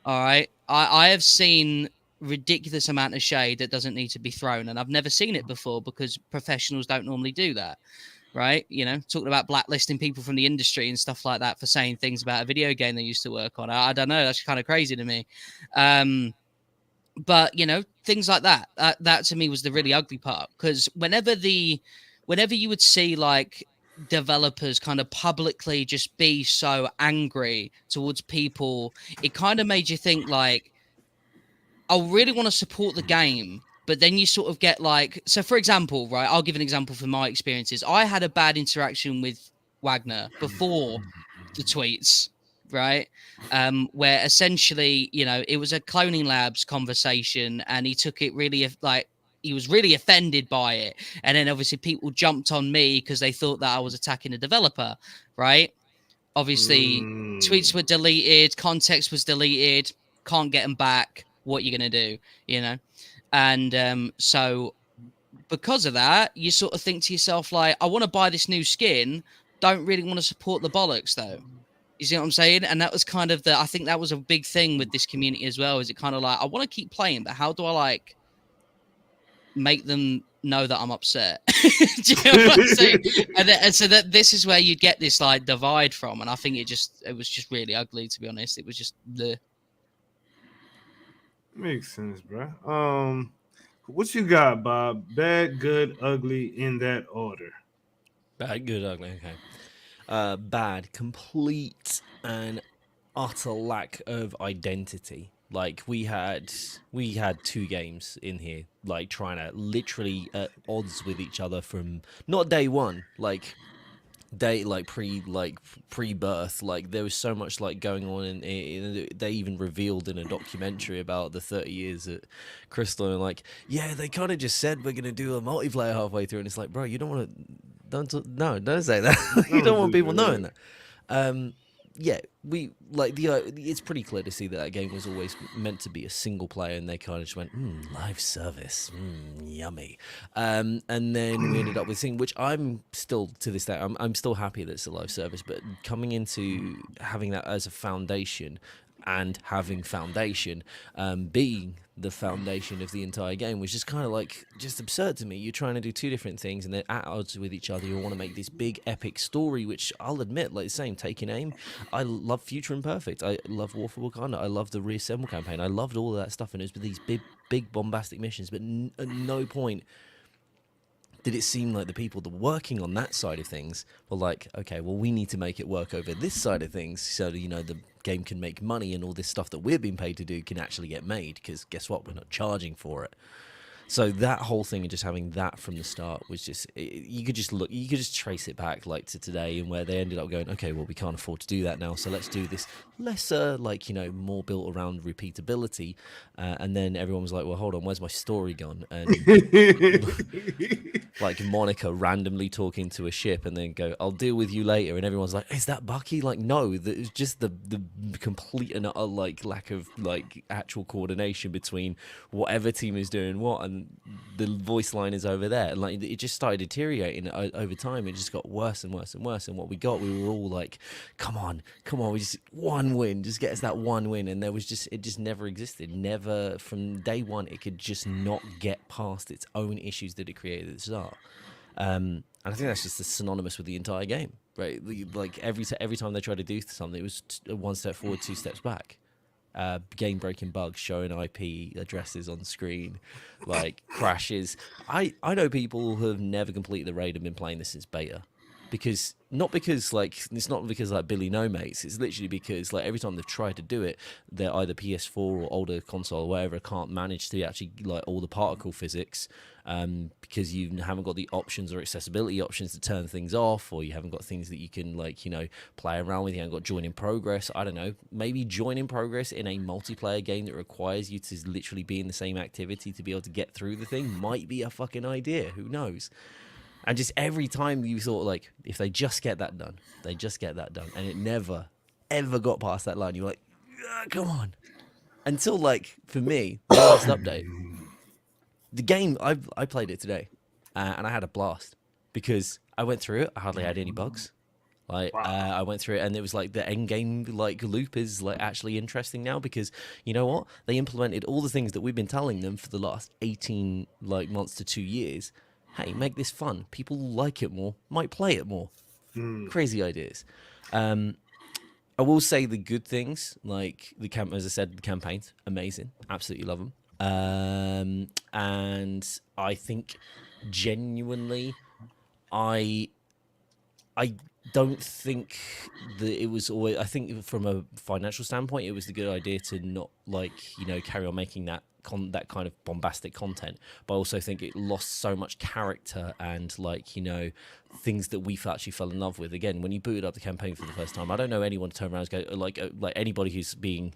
All right. I have seen ridiculous amount of shade that doesn't need to be thrown. And I've never seen it before because professionals don't normally do that. Right. Talking about blacklisting people from the industry and stuff like that for saying things about a video game they used to work on. I don't know. That's kind of crazy to me. But, things like that, that to me was the really ugly part, because whenever you would see like developers kind of publicly just be so angry towards people, it kind of made you think like, I really want to support the game, but then you sort of get like, so for example, right, I'll give an example from my experiences. I had a bad interaction with Wagner before the tweets, right? Where essentially, it was a Cloning Labs conversation and he took it really like, he was really offended by it. And then obviously people jumped on me because they thought that I was attacking a developer, right? Obviously, tweets were deleted, context was deleted, can't get them back. What you're going to do, And so because of that, you sort of think to yourself, like, I want to buy this new skin. Don't really want to support the bollocks, though. You see what I'm saying? And that was kind of I think that was a big thing with this community as well. Is it kind of like, I want to keep playing, but how do I like make them know that I'm upset? Do you know what I'm saying? And so that this is where you get this like divide from. And I think it was just really ugly, to be honest. It was just the. Makes sense, bro. What you got, Bob? Bad, good, ugly, in that order. Bad, good, ugly. Okay. Bad, complete and utter lack of identity. Like we had 2 games in here, like trying to literally at odds with each other from not day one, like pre-birth. Like there was so much like going on, and they even revealed in a documentary about the 30 years at Crystal, and like, yeah, they kind of just said we're gonna do a multiplayer halfway through, and it's like, bro, you don't want to, don't say that. You don't want people knowing that. Yeah, we like it's pretty clear to see that game was always meant to be a single player, and they kind of just went, live service, yummy. And then we ended up with which I'm still to this day, I'm still happy that it's a live service, but coming into having that as a foundation and having foundation being the foundation of the entire game was just kind of like just absurd to me. You're trying to do 2 different things and they're at odds with each other. You want to make this big epic story, which I'll admit, like the same, Taking Aim, I love Future Imperfect, I love War for Wakanda, I love the Reassemble campaign, I loved all of that stuff, and it was these big bombastic missions, but at no point did it seem like the people that were working on that side of things were like, okay, well, we need to make it work over this side of things so that, the game can make money and all this stuff that we're being paid to do can actually get made, because guess what? We're not charging for it. So that whole thing and just having that from the start was just, you could just trace it back like to today, and where they ended up going, okay, well, we can't afford to do that now, so let's do this lesser, like, more built around repeatability. And then everyone was like, well, hold on, where's my story gone? And like Monica randomly talking to a ship and then go, I'll deal with you later. And everyone's like, is that Bucky? Like, no, it's just the complete and utter like lack of like actual coordination between whatever team is doing what, and the voice line is over there. Like, it just started deteriorating over time. It just got worse and worse and worse. And what we were all like, come on, we just one win, just get us that one win. And it just never existed. Never, from day one, it could just not get past its own issues that it created at the start. And I think that's just synonymous with the entire game, right? Like every time they try to do something, it was 1 step forward, 2 steps back. Game-breaking bugs, showing IP addresses on screen, like crashes. I know people who have never completed the raid and been playing this since beta. because not because like it's not because like Billy No Mates. It's literally because like every time they've tried to do it, they're either PS4 or older console or whatever can't manage to actually like all the particle physics, because you haven't got the options or accessibility options to turn things off, or you haven't got things that you can like play around with. You haven't got join in progress. I don't know. Maybe join in progress in a multiplayer game that requires you to literally be in the same activity to be able to get through the thing might be a fucking idea. Who knows? And just every time you thought, like, if they just get that done, they just get that done. And it never, ever got past that line. You're like, come on. Until, like, for me, the last update. The game, I played it today. And I had a blast. Because I went through it. I hardly had any bugs. Like, I went through it, and it was like the end game like loop is like actually interesting now, because you know what? They implemented all the things that we've been telling them for the last 18 like months to 2 years. Hey, make this fun. People like it more, might play it more. Crazy ideas. I will say the good things, like the camp, as I said, the campaigns, amazing. Absolutely love them. And I think genuinely, I don't think that it was always. I think from a financial standpoint, it was the good idea to not like carry on making that kind of bombastic content, but I also think it lost so much character and things that we actually fell in love with. Again, when you booted up the campaign for the first time, I don't know anyone to turn around and go like anybody who's being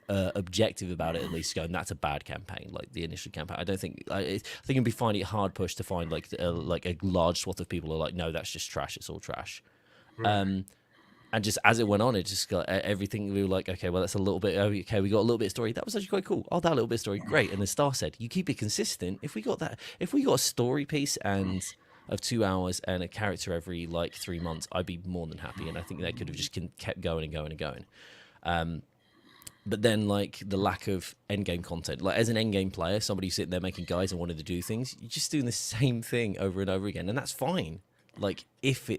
objective about it, at least going that's a bad campaign, like the initial campaign. I think it'd be finding it hard push to find like a large swath of people are like, no, that's just trash, it's all trash. Right. And just as it went on, it just got everything. We were like, okay, well, that's a little bit. Okay, we got a little bit of story. That was actually quite cool. Oh, that little bit of story, great. And the Star said, you keep it consistent. If we got a story piece and of 2 hours and a character every like 3 months, I'd be more than happy. And I think they could have just kept going and going and going. But then like the lack of endgame content, like as an endgame player, somebody who's sitting there making guides and wanted to do things, you're just doing the same thing over and over again, and that's fine. Like if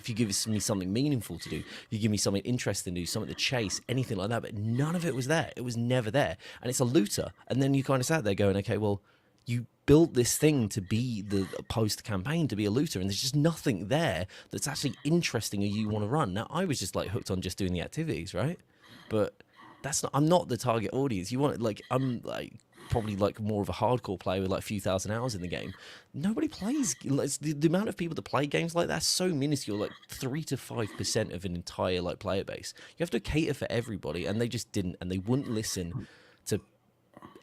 you give me something meaningful to do, you give me something interesting to do, something to chase, anything like that, but none of it was there. It was never there. And it's a looter. And then you kind of sat there going, okay, well, you built this thing to be the post-campaign, to be a looter, and there's just nothing there that's actually interesting or you want to run. Now, I was just like hooked on just doing the activities, right? But I'm not the target audience. You want, like, I'm like probably like more of a hardcore player with like a few thousand hours in the game. Nobody plays. The amount of people that play games like that's so minuscule, like 3 to 5% of an entire like player base. You have to cater for everybody, and they just didn't, and they wouldn't listen to.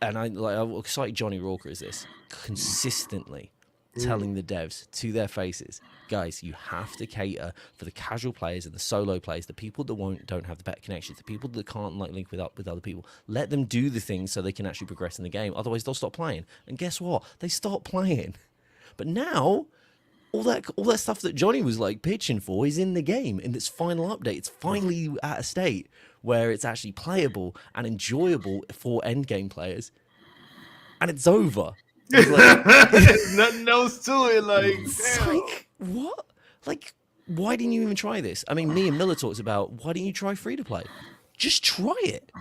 And I cite Johnny Walker as this consistently telling the devs to their faces, guys, you have to cater for the casual players and the solo players, the people that don't have the better connections, the people that can't like link with other people. Let them do the things so they can actually progress in the game. Otherwise, they'll stop playing. And guess what? They stop playing. But now, all that stuff that Johnny was like pitching for is in the game in its final update. It's finally at a state where it's actually playable and enjoyable for endgame players, and it's over. There's nothing else to it. Like what? Like, why didn't you even try this? I mean, me and Miller talked about why didn't you try free to play? Just try it.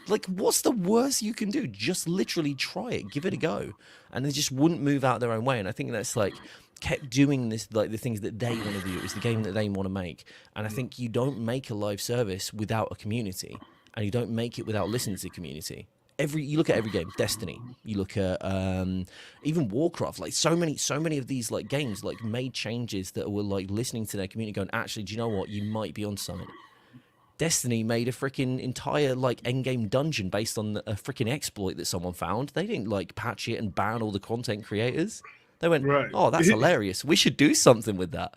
Like, what's the worst you can do? Just literally try it, give it a go, and they just wouldn't move out their own way. And I think that's like kept doing this, like the things that they want to do. It's the game that they want to make, and I think you don't make a live service without a community, and you don't make it without listening to the community. You look at every game, Destiny, you look at even Warcraft, like so many of these like games like made changes that were like listening to their community going, actually, do you know what, you might be on something. Destiny made a freaking entire like endgame dungeon based on a freaking exploit that someone found. They didn't like patch it and ban all the content creators. They went, oh, that's hilarious, we should do something with that.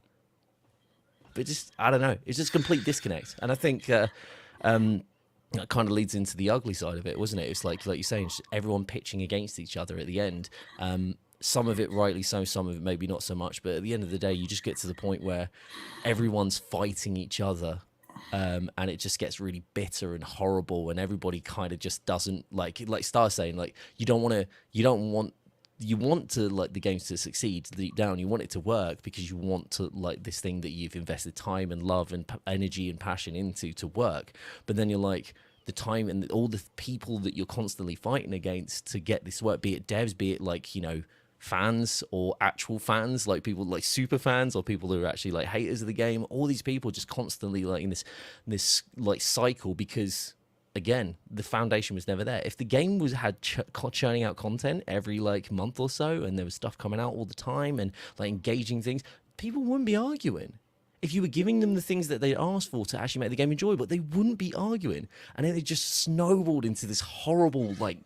But just, I don't know, it's just complete disconnect. And I think that kind of leads into the ugly side of it, wasn't it? It's like you're saying, everyone pitching against each other at the end. Some of it rightly so, some of it maybe not so much. But at the end of the day, you just get to the point where everyone's fighting each other, and it just gets really bitter and horrible. And everybody kind of just doesn't like Star saying, like you want to like the games to succeed deep down. You want it to work because you want to like this thing that you've invested time and love and energy and passion into to work. But then you're like, the time and all the people that you're constantly fighting against to get this work, be it devs, be it like fans or actual fans, like people like super fans or people who are actually like haters of the game. All these people just constantly like in this like cycle because again the foundation was never there. If the game had churning out content every like month or so and there was stuff coming out all the time and like engaging things, people wouldn't be arguing. If you were giving them the things that they asked for to actually make the game enjoyable, they wouldn't be arguing. And then it just snowballed into this horrible like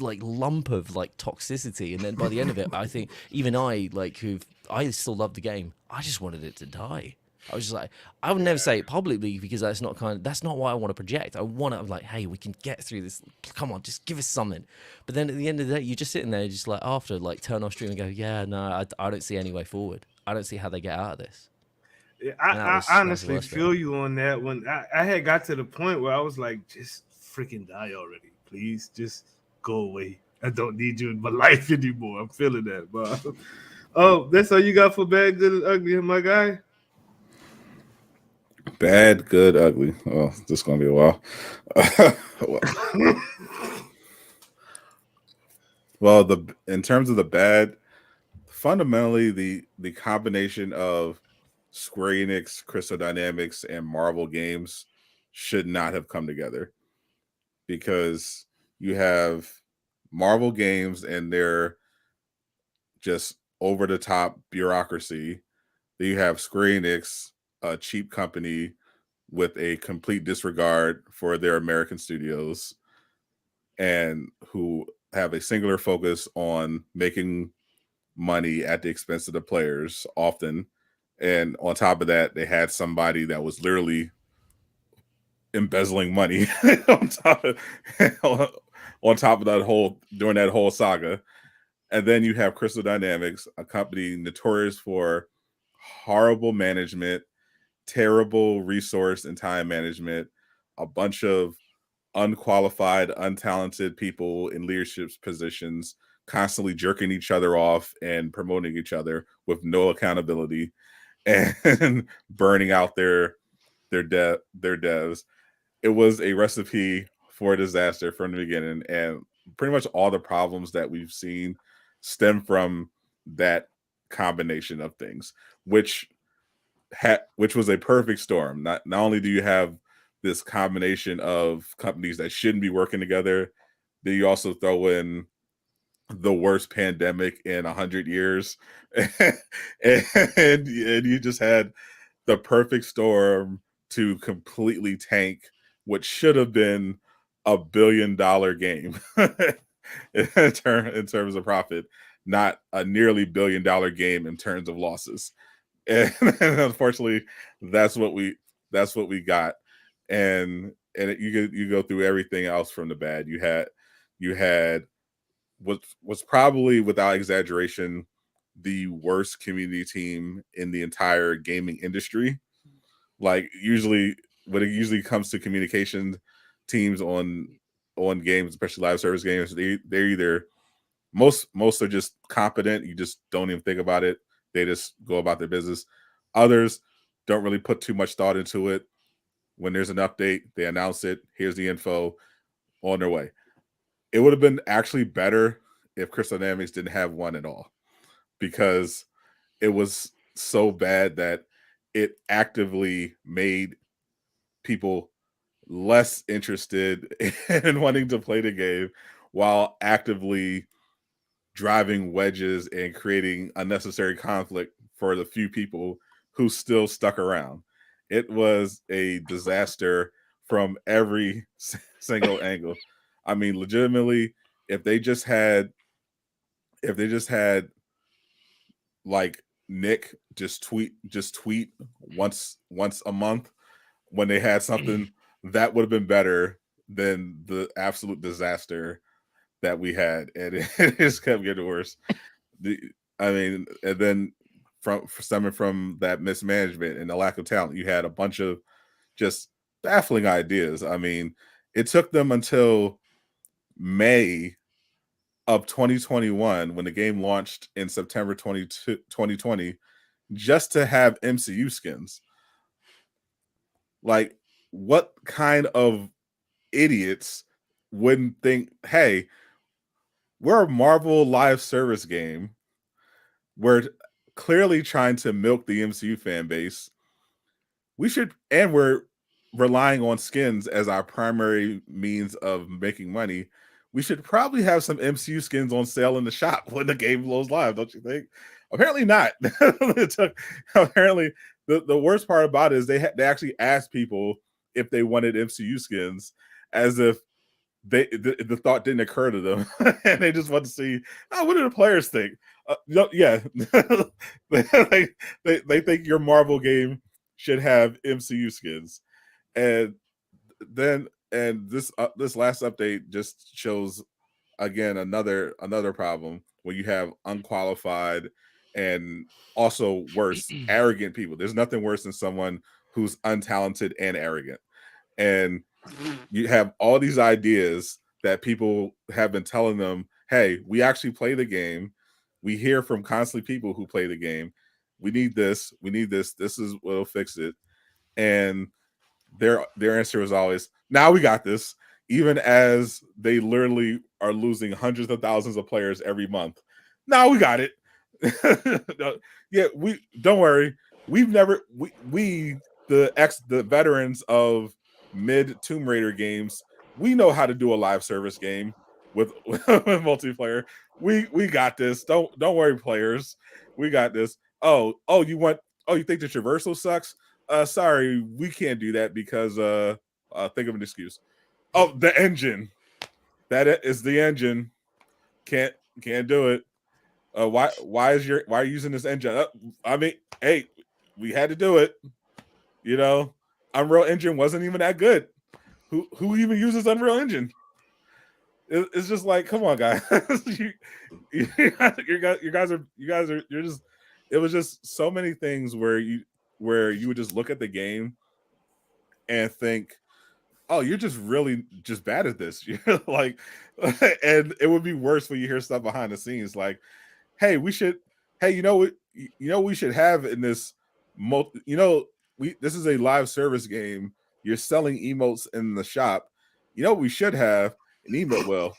lump of like toxicity. And then by the end of it, I think even I still love the game. I just wanted it to die. I was just like, I would never say it publicly because that's not what I want to project. I'm like, hey, we can get through this. Come on, just give us something. But then at the end of the day, you're just sitting there, just like after like turn off stream and go, yeah, no, I don't see any way forward. I don't see how they get out of this. I honestly feel you on that one. I had got to the point where I was like, just freaking die already. Please just go away. I don't need you in my life anymore. I'm feeling that, bro. Oh, that's all you got for bad, good, and ugly, my guy? Bad, good, ugly. Oh, this is going to be a while. Well, in terms of the bad, fundamentally, the combination of Square Enix, Crystal Dynamics, and Marvel games should not have come together because you have Marvel games and their just over the top bureaucracy. Then you have Square Enix, a cheap company with a complete disregard for their American studios and who have a singular focus on making money at the expense of the players often. And on top of that, they had somebody that was literally embezzling money on top of that during that whole saga. And then you have Crystal Dynamics, a company notorious for horrible management, terrible resource and time management, a bunch of unqualified, untalented people in leadership positions constantly jerking each other off and promoting each other with no accountability and burning out their devs. It was a recipe for a disaster from the beginning, and pretty much all the problems that we've seen stem from that combination of things, which was a perfect storm. Not only do you have this combination of companies that shouldn't be working together, then you also throw in the worst pandemic in 100 years, and you just had the perfect storm to completely tank what should have been $1 billion game in terms of profit, not a nearly $1 billion game in terms of losses. And unfortunately, that's what we got. And you go through everything else from the bad. You had what was probably, without exaggeration, the worst community team in the entire gaming industry. Like when it usually comes to communication teams on games, especially live service games, they're either most are just competent. You just don't even think about it. They just go about their business. Others don't really put too much thought into it. When there's an update, they announce it. Here's the info, on their way. It would have been actually better if Crystal Dynamics didn't have one at all, because it was so bad that it actively made people less interested in wanting to play the game while actively driving wedges and creating unnecessary conflict for the few people who still stuck around. It was a disaster from every single angle. I mean, legitimately, if they just had like Nick just tweet once a month when they had something, that would have been better than the absolute disaster that we had, and it just kept getting worse. And then stemming from that mismanagement and the lack of talent, you had a bunch of just baffling ideas. I mean, it took them until May of 2021, when the game launched in September 2020, just to have MCU skins. Like, what kind of idiots wouldn't think, hey, we're a Marvel live service game. we're clearly trying to milk the MCU fan base. And we're relying on skins as our primary means of making money. We should probably have some MCU skins on sale in the shop when the game goes live, don't you think? Apparently not. Apparently, the worst part about it is they actually asked people if they wanted MCU skins, as if the thought didn't occur to them, and they just want to see, oh, what do the players think? Yeah, they think your Marvel game should have MCU skins, and this last update just shows again another problem where you have unqualified and also worse, arrogant people. There's nothing worse than someone who's untalented and arrogant, and you have all these ideas that people have been telling them, hey, we actually play the game. We hear from constantly people who play the game. We need this. This is what'll fix it. And their answer was always, now we got this, even as they literally are losing hundreds of thousands of players every month. Now we got it. Yeah, we don't worry. We've never the veterans of mid Tomb Raider games, we know how to do a live service game with multiplayer. We got this. Don't worry, players. We got this. You think the traversal sucks? Sorry, we can't do that because think of an excuse. Oh, the engine. That is the engine. Can't do it. Why are you using this engine? I mean, hey, we had to do it. You know, Unreal Engine wasn't even that good. Who even uses Unreal Engine? It's just like, come on, guys. you guys are just. It was just so many things where you would just look at the game and think, oh, you're just really just bad at this. You're like, and it would be worse when you hear stuff behind the scenes like, hey, we should have in this this is a live service game. You're selling emotes in the shop. You know what we should have? An emote wheel.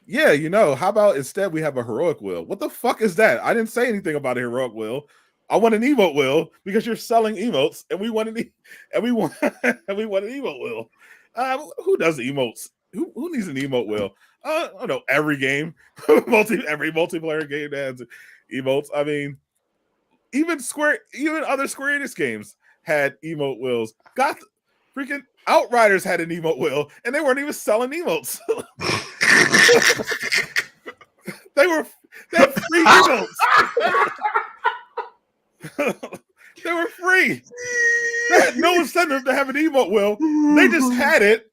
Yeah, how about instead we have a heroic wheel? What the fuck is that? I didn't say anything about a heroic wheel. I want an emote wheel because you're selling emotes, and we want an emote wheel. Who does emotes? Who needs an emote wheel? I don't know. Every game, every multiplayer game that has emotes. I mean, even other Square Enix games had emote wheels. Freaking Outriders had an emote wheel, and they weren't even selling emotes. They had free emotes. They were free. They had no incentive to have an emote wheel. They just had it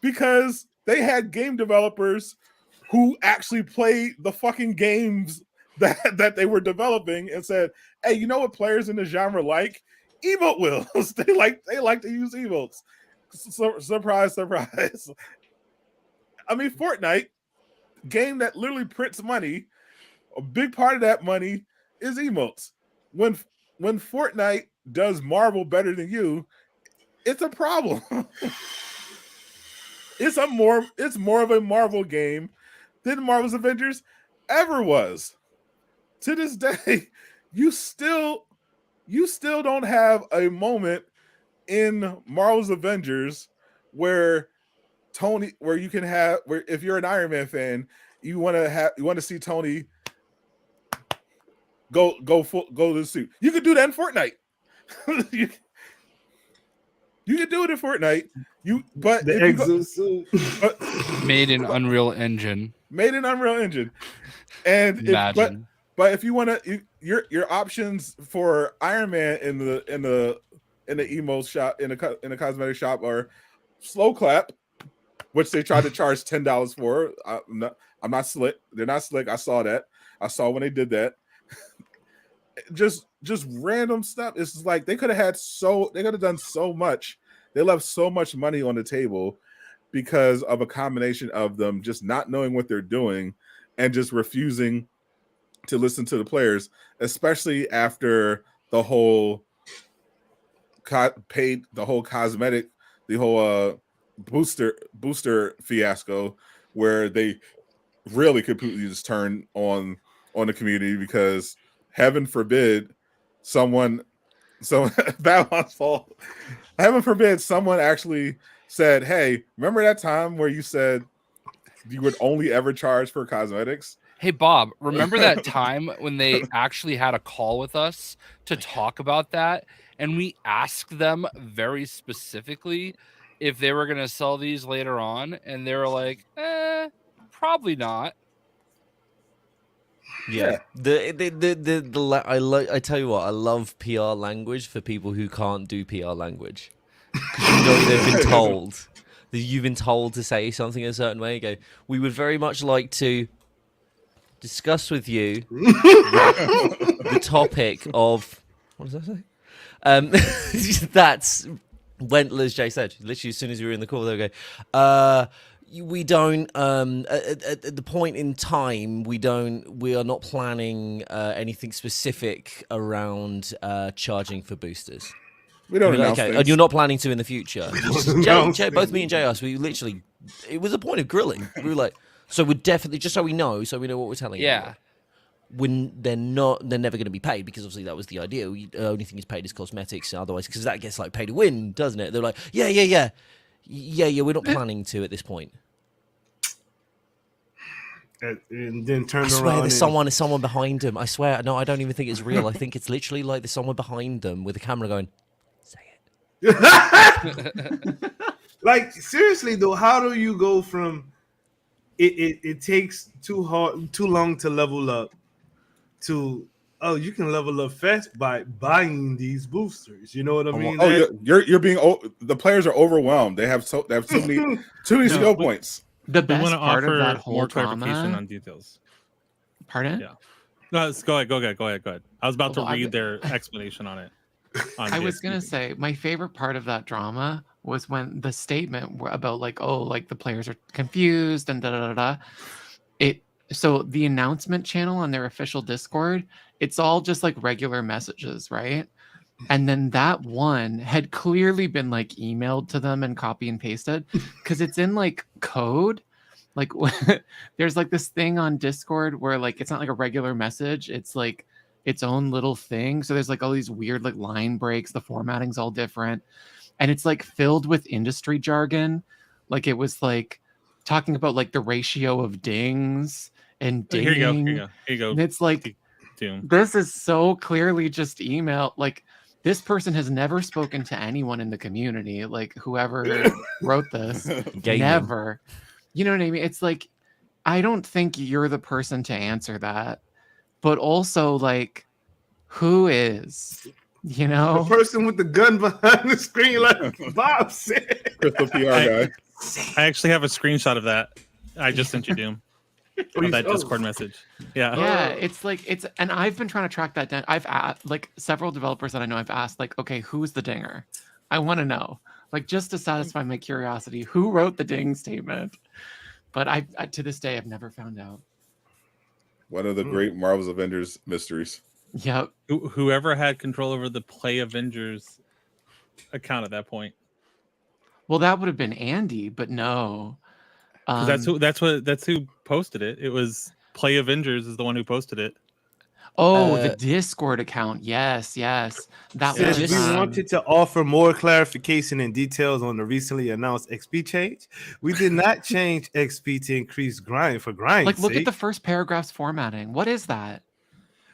because they had game developers who actually played the fucking games that they were developing and said, hey, you know what players in the genre like? Emote wheels. They like to use emotes. Surprise. I mean, Fortnite, game that literally prints money, a big part of that money is emotes. When Fortnite does Marvel better than you, it's a problem. It's more of a Marvel game than Marvel's Avengers ever was. To this day, you still don't have a moment in Marvel's Avengers where if you're an Iron Man fan, you want to see Tony go to the suit. You could do that in Fortnite. you could do it in Fortnite. Made in Unreal Engine. And Imagine. but if you want to, your options for Iron Man in the emo shop in the cosmetic shop are slow clap, which they tried to charge $10 for. I'm not slick. They're not slick. I saw that. I saw when they did that. Just random stuff. It's just like they could have done so much. They left so much money on the table because of a combination of them just not knowing what they're doing and just refusing to listen to the players, especially after the whole booster fiasco, where they really completely just turned on on the community because heaven forbid someone Babylon's fault. Heaven forbid someone actually said, "Hey, remember that time where you said you would only ever charge for cosmetics?" Hey, Bob, remember that time when they actually had a call with us to talk about that? And we asked them very specifically if they were going to sell these later on. And they were like, probably not. Yeah. I tell you what, I love PR language for people who can't do PR language. Because you know they've been told. You've been told to say something a certain way. You go, we would very much like to discuss with you the topic of what does that say? That's when, as Jay said, literally as soon as we were in the call, they would go, we don't at the point in time we are not planning anything specific around charging for boosters. We don't announce okay, things. and you're not planning to in the future. Jay, both me and Jay, we literally, it was a point of grilling. We were like, so we're definitely, just so we know what we're telling you. Yeah. When they're never going to be paid, because obviously that was the idea. The only thing is paid is cosmetics, otherwise, because that gets like pay to win, doesn't it? They're like, yeah. We're not planning to at this point. And then turn I around. swear there's someone behind them. I swear, no, I don't even think it's real. I think it's literally like there's someone behind them with a camera going, say it. Like seriously though, how do you go from it takes too long to level up to you can level up fast by buying these boosters? You know what I mean? You're being the players are overwhelmed. They have too many skill points. The best we want to part offer of that whole more clarification drama, on details. Pardon? Yeah. No, go ahead. I was about to Well, read their explanation on it. I was gonna say my favorite part of that drama was when the statement about like the players are confused and da. So the announcement channel on their official Discord, it's all just like regular messages, right? And then that one had clearly been like emailed to them and copy and pasted because it's in like code. Like there's like this thing on Discord where like it's not like a regular message, it's like its own little thing. So there's like all these weird like line breaks, the formatting's all different, and it's like filled with industry jargon. Like it was like talking about like the ratio of dings and ding. Here you go. And it's like this is so clearly just email. Like this person has never spoken to anyone in the community, like whoever wrote this. Never. You know what I mean? It's like, I don't think you're the person to answer that. But also, like, who is? You know? The person with the gun behind the screen, like Bob said. Crystal PR guy. I actually have a screenshot of that. I just sent you, Doom. Of that Discord message. Yeah, it's like and I've been trying to track that down. I've asked like several developers that I know, I've asked like, okay, who's the dinger? I want to know, like, just to satisfy my curiosity, who wrote the ding statement? But I to this day I've never found out. One of the great Marvel's Avengers mysteries. Yep. Whoever had control over the Play Avengers account at that point. Well, that would have been Andy, but no. That's who posted it. It was Play Avengers is the one who posted it. Oh, the Discord account. Yes. That was. We wanted to offer more clarification and details on the recently announced XP change. We did not change XP to increase grind for grind. Like, look at the first paragraph's formatting. What is that?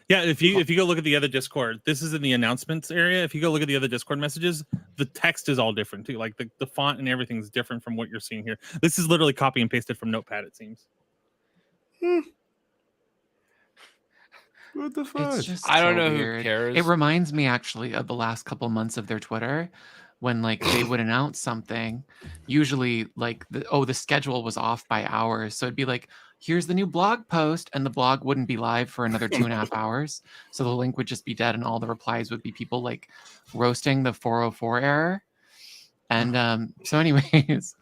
Yeah, if you go look at the other Discord, this is in the announcements area. If you go look at the other Discord messages, the text is all different too. Like the font and everything is different from what you're seeing here. This is literally copy and pasted from Notepad, it seems. What the fuck? I don't know who cares. It reminds me actually of the last couple months of their Twitter when like they would announce something. Usually like the schedule was off by hours. So it'd be like, here's the new blog post, and the blog wouldn't be live for another 2.5 hours. So the link would just be dead, and all the replies would be people like roasting the 404 error. And so anyways,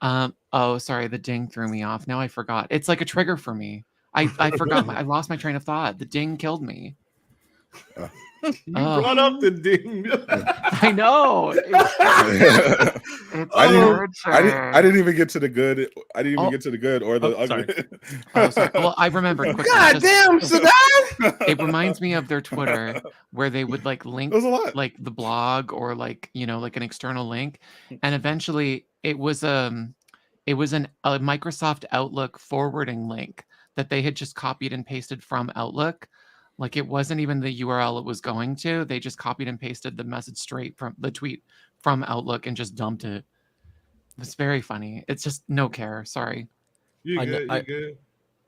oh, sorry, the ding threw me off. Now I forgot. It's like a trigger for me. I forgot. I lost my train of thought. The ding killed me. You brought up the ding. I know. It's I didn't. torture. I didn't even get to the good. I didn't even Oh. get to the good or the ugly. Oh, sorry. Well, I remembered quickly. God damn, Saddam! It reminds me of their Twitter where they would like link There's a lot. like the blog or like, you know, like an external link. And eventually it was a Microsoft Outlook forwarding link that they had just copied and pasted from Outlook. Like it wasn't even the URL it was going to. They just copied and pasted the message straight from the tweet from Outlook and just dumped it. It's very funny. It's just no care. Sorry. You I know- good? You good?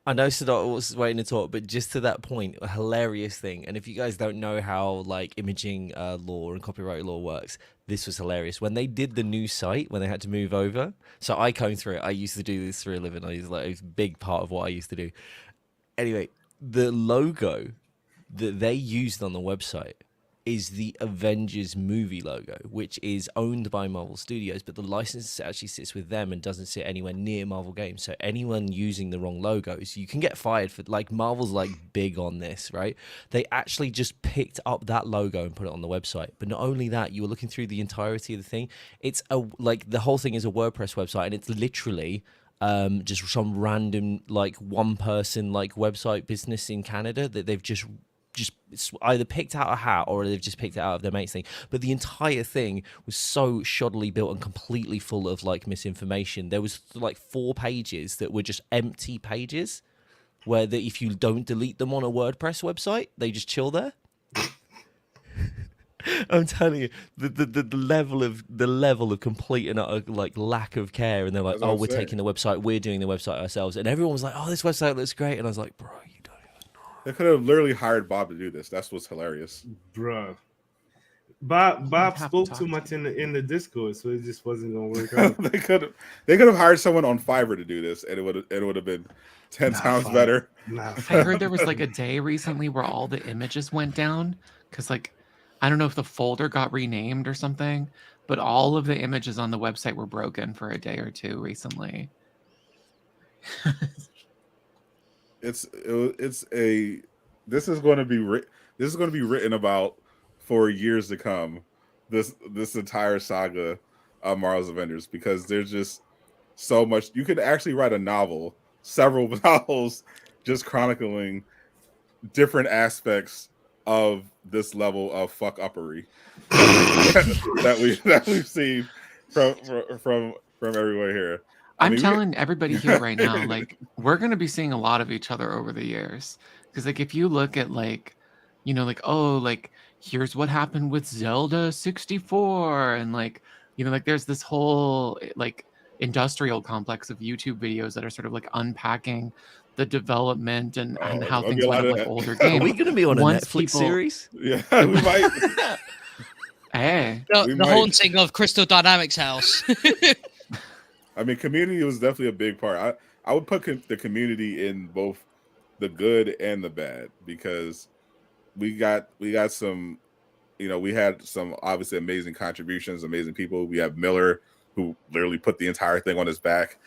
I know Sadat was waiting to talk, but just to that point, a hilarious thing. And if you guys don't know how like imaging law and copyright law works, this was hilarious. When they did the new site, when they had to move over, so I combed through it. I used to do this for a living. It was a big part of what I used to do. Anyway, the logo that they used on the website is the Avengers movie logo, which is owned by Marvel Studios, but the license actually sits with them and doesn't sit anywhere near Marvel Games. So anyone using the wrong logos, you can get fired for, like, Marvel's like big on this, right? They actually just picked up that logo and put it on the website. But not only that, you were looking through the entirety of the thing. It's the whole thing is a WordPress website, and it's literally just some random like one person like website business in Canada that they've just either picked out a hat or they've just picked it out of their mate's thing. But the entire thing was so shoddily built and completely full of like misinformation. There was like 4 pages that were just empty pages where if you don't delete them on a WordPress website, they just chill there. I'm telling you, the level of complete and utter like lack of care, and they're like, "Oh, we're taking the website, we're doing the website ourselves," and everyone was like, "Oh, this website looks great," and I was like, "Bro, you don't even know." They could have literally hired Bob to do this. That's what's hilarious, Bruh. Bob spoke too much in the Discord, so it just wasn't gonna work out. they could have hired someone on Fiverr to do this, and it would have been 10 times better. I heard there was like a day recently where all the images went down because like I don't know if the folder got renamed or something, but all of the images on the website were broken for a day or two recently. This is going to be written about for years to come. This entire saga of Marvel's Avengers, because there's just so much. You could actually write a novel, several novels, just chronicling different aspects of this level of fuck uppery that we've seen from everywhere here. I'm telling everybody here right now, like, we're going to be seeing a lot of each other over the years. Because, like, if you look at, like, you know, like, oh, like, here's what happened with Zelda 64. And, like, you know, like, there's this whole, like, industrial complex of YouTube videos that are sort of, like, unpacking the development and how things went up, like, older games. Are we going to be on a Netflix series? Yeah, we might. Hey. The haunting of Crystal Dynamics house. I mean, community was definitely a big part. I would put the community in both the good and the bad, because we got some, you know, we had some obviously amazing contributions, amazing people. We have Miller, who literally put the entire thing on his back.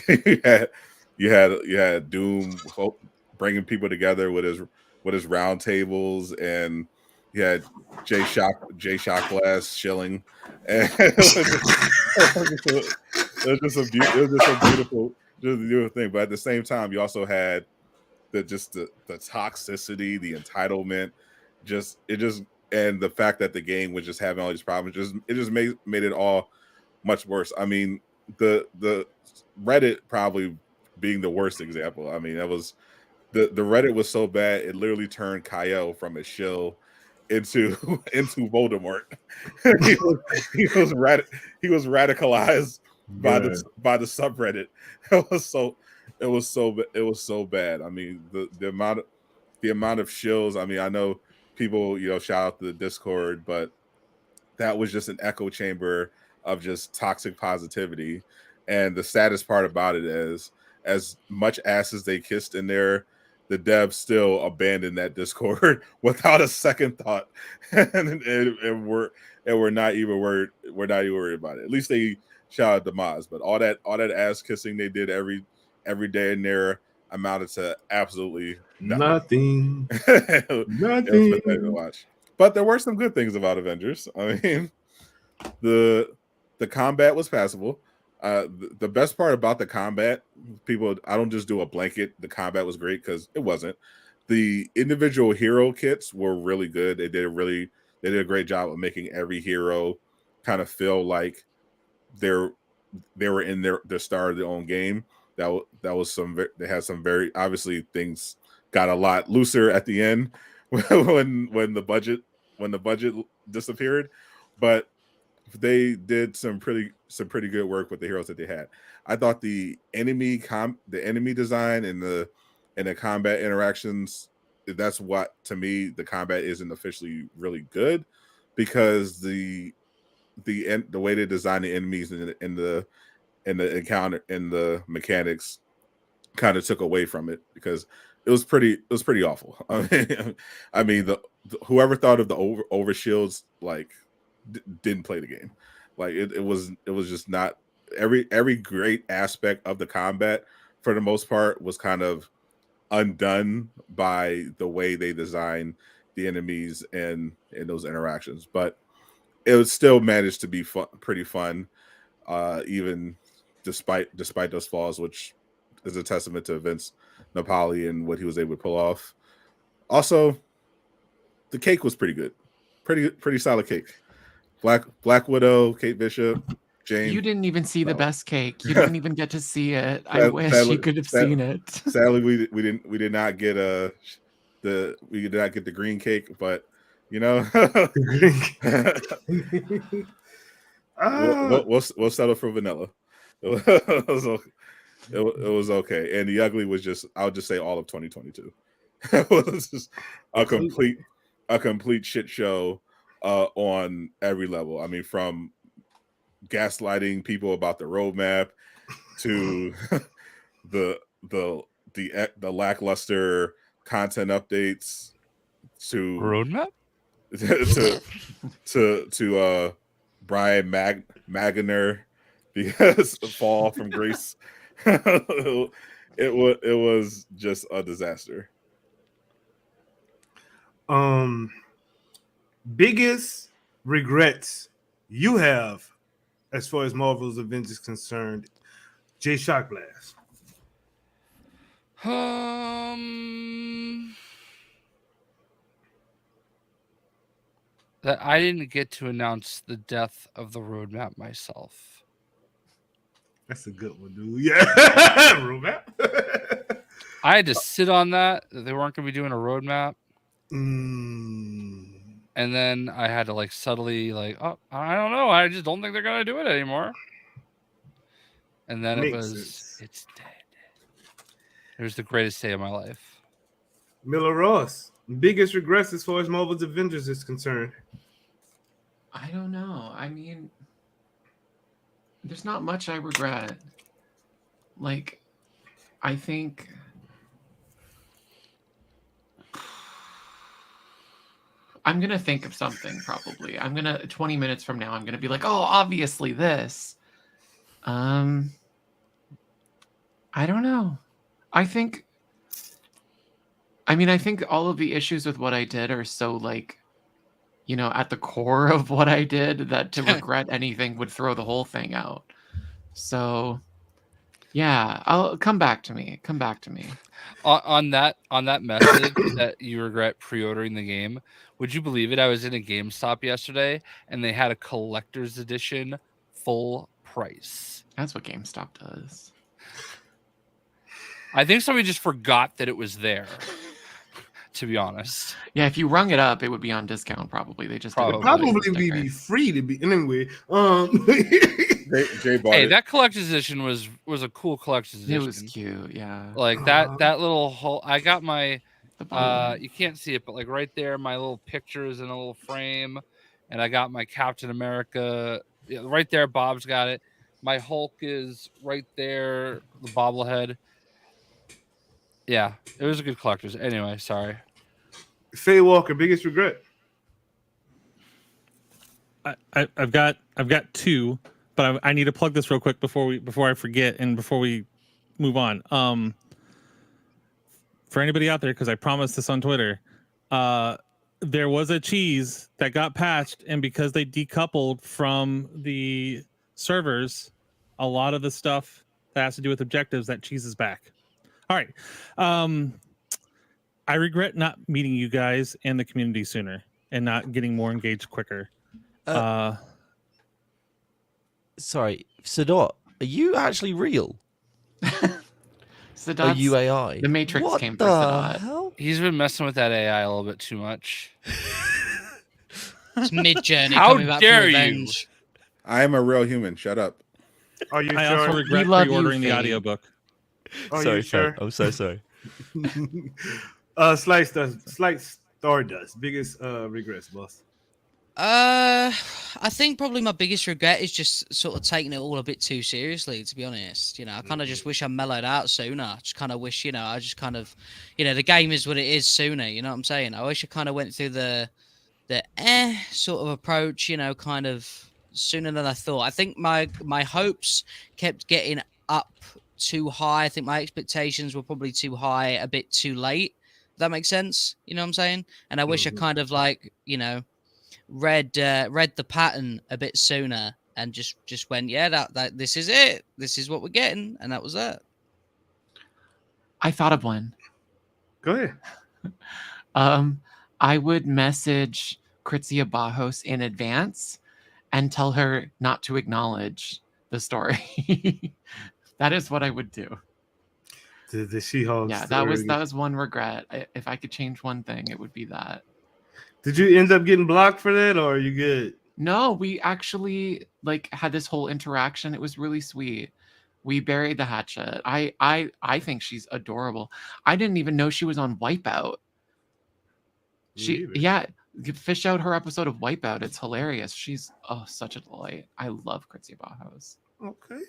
you had Doom bringing people together with his roundtables, and you had Jay Shotglass shilling, and it was just a beautiful thing. But at the same time, you also had the toxicity, the entitlement, and the fact that the game was just having all these problems. It just made it all much worse. I mean, the Reddit probably being the worst example. I mean, that was the Reddit was so bad it literally turned Kyle from a shill into Voldemort. he was radicalized by the subreddit. It was so bad. I mean, the amount of shills. I mean, I know people, you know, shout out to the Discord, but that was just an echo chamber of just toxic positivity. And the saddest part about it is, as much ass as they kissed in there, the devs still abandoned that Discord without a second thought, and we're not even worried. We're not even worried about it. At least they shout out to Maz, but all that ass kissing they did every day in there amounted to absolutely nothing. Nothing. To watch. But there were some good things about Avengers. I mean, the the combat was passable. The best part about the combat, people, I don't just do a blanket. The combat was great because it wasn't. The individual hero kits were really good. They did a great job of making every hero kind of feel like they were in their star of their own game. That was they had some very, obviously things got a lot looser at the end when the budget disappeared, but they did some pretty good work with the heroes that they had. I thought the enemy design and the combat interactions, that's what, to me, the combat isn't officially really good, because the way they design the enemies and the encounter and the mechanics kind of took away from it, because it was pretty awful. I mean, whoever thought of the over shields, like, didn't play the game. Like, it was just not every great aspect of the combat, for the most part, was kind of undone by the way they designed the enemies and those interactions. But it was still managed to be pretty fun, even despite those flaws, which is a testament to Vince Napoli and what he was able to pull off. Also, the cake was pretty good, pretty solid cake. Black Widow, Kate Bishop, Jane. You didn't even see the best cake. You didn't even get to see it. I wish you could have seen it. Sadly, we did not get the green cake, but you know, we'll settle for vanilla. It was okay, and the ugly was just, I'll just say, all of 2022. It was just a complete shit show on every level. I mean, from gaslighting people about the roadmap to the lackluster content updates to roadmap to Brian Magner because fall from grace. It was just a disaster. Biggest regrets you have as far as Marvel's Avengers concerned, Jay Shockblast. That I didn't get to announce the death of the roadmap myself. That's a good one, dude. Yeah, roadmap. I had to sit on that they weren't going to be doing a roadmap. And then I had to subtly oh, I don't know. I just don't think they're going to do it anymore. And then it's dead. It was the greatest day of my life. Miller Ross, biggest regrets as far as Marvel's Avengers is concerned. I don't know. I mean, there's not much I regret. I think I'm going to think of something probably. 20 minutes from now, I'm going to be like, oh, obviously this. I don't know. I think all of the issues with what I did are so at the core of what I did that to regret anything would throw the whole thing out. So yeah, I'll come back to me. On that message that you regret pre-ordering the game, would you believe it? I was in a GameStop yesterday and they had a collector's edition full price. That's what GameStop does. I think somebody just forgot that it was there. To be honest, yeah. If you rung it up, it would be on discount. Probably they just probably be free to be anyway. Jay bought hey, it. That collector's edition was a cool collector's edition. It was cute, yeah. That little whole. I got my. You can't see it, but right there, my little pictures in a little frame, and I got my Captain America right there. Bob's got it. My Hulk is right there. The bobblehead. Yeah, it was a good collector's. Anyway, sorry. Faye Walker, biggest regret. I've got two, but I need to plug this real quick before I forget and before we move on. For anybody out there, because I promised this on Twitter, there was a cheese that got patched, and because they decoupled from the servers, a lot of the stuff that has to do with objectives, that cheese is back. All right. I regret not meeting you guys and the community sooner and not getting more engaged quicker. Sorry, Sadot, are you actually real? Sadat's, Are you AI? The Matrix What came for the Sadat. hell? He's been messing with that AI a little bit too much. It's mid-journey How coming back dare from you? revenge. I am a real human. Shut up. Are you I sure? also regret love you, pre-ordering the Fade. audiobook. Are Sorry, you sure? Fed, I'm so sorry. Slight Stardust. Biggest regrets, boss. I think probably my biggest regret is just sort of taking it all a bit too seriously, to be honest. You know, I kind of just wish I mellowed out sooner. I just kind of wish, you know, I just kind of, you know, the game is what it is sooner. You know what I'm saying? I wish I kind of went through the sort of approach, you know, kind of sooner than I thought. I think my hopes kept getting up too high. I think my expectations were probably too high, a bit too late. If that makes sense? You know what I'm saying? And I wish I kind of like, you know, read the pattern a bit sooner and just went, yeah, that this is it. This is what we're getting, and that was it. I thought of one. Go ahead. I would message Kritzia Bajos in advance and tell her not to acknowledge the story. That is what I would do. The She-Hulk. Yeah, that was one regret. If I could change one thing, it would be that. Did you end up getting blocked for that, or are you good? No, we actually like had this whole interaction. It was really sweet. We buried the hatchet. I think she's adorable. I didn't even know she was on Wipeout. Fish out her episode of Wipeout. It's hilarious. She's such a delight. I love Kritzia Bajos. Okay.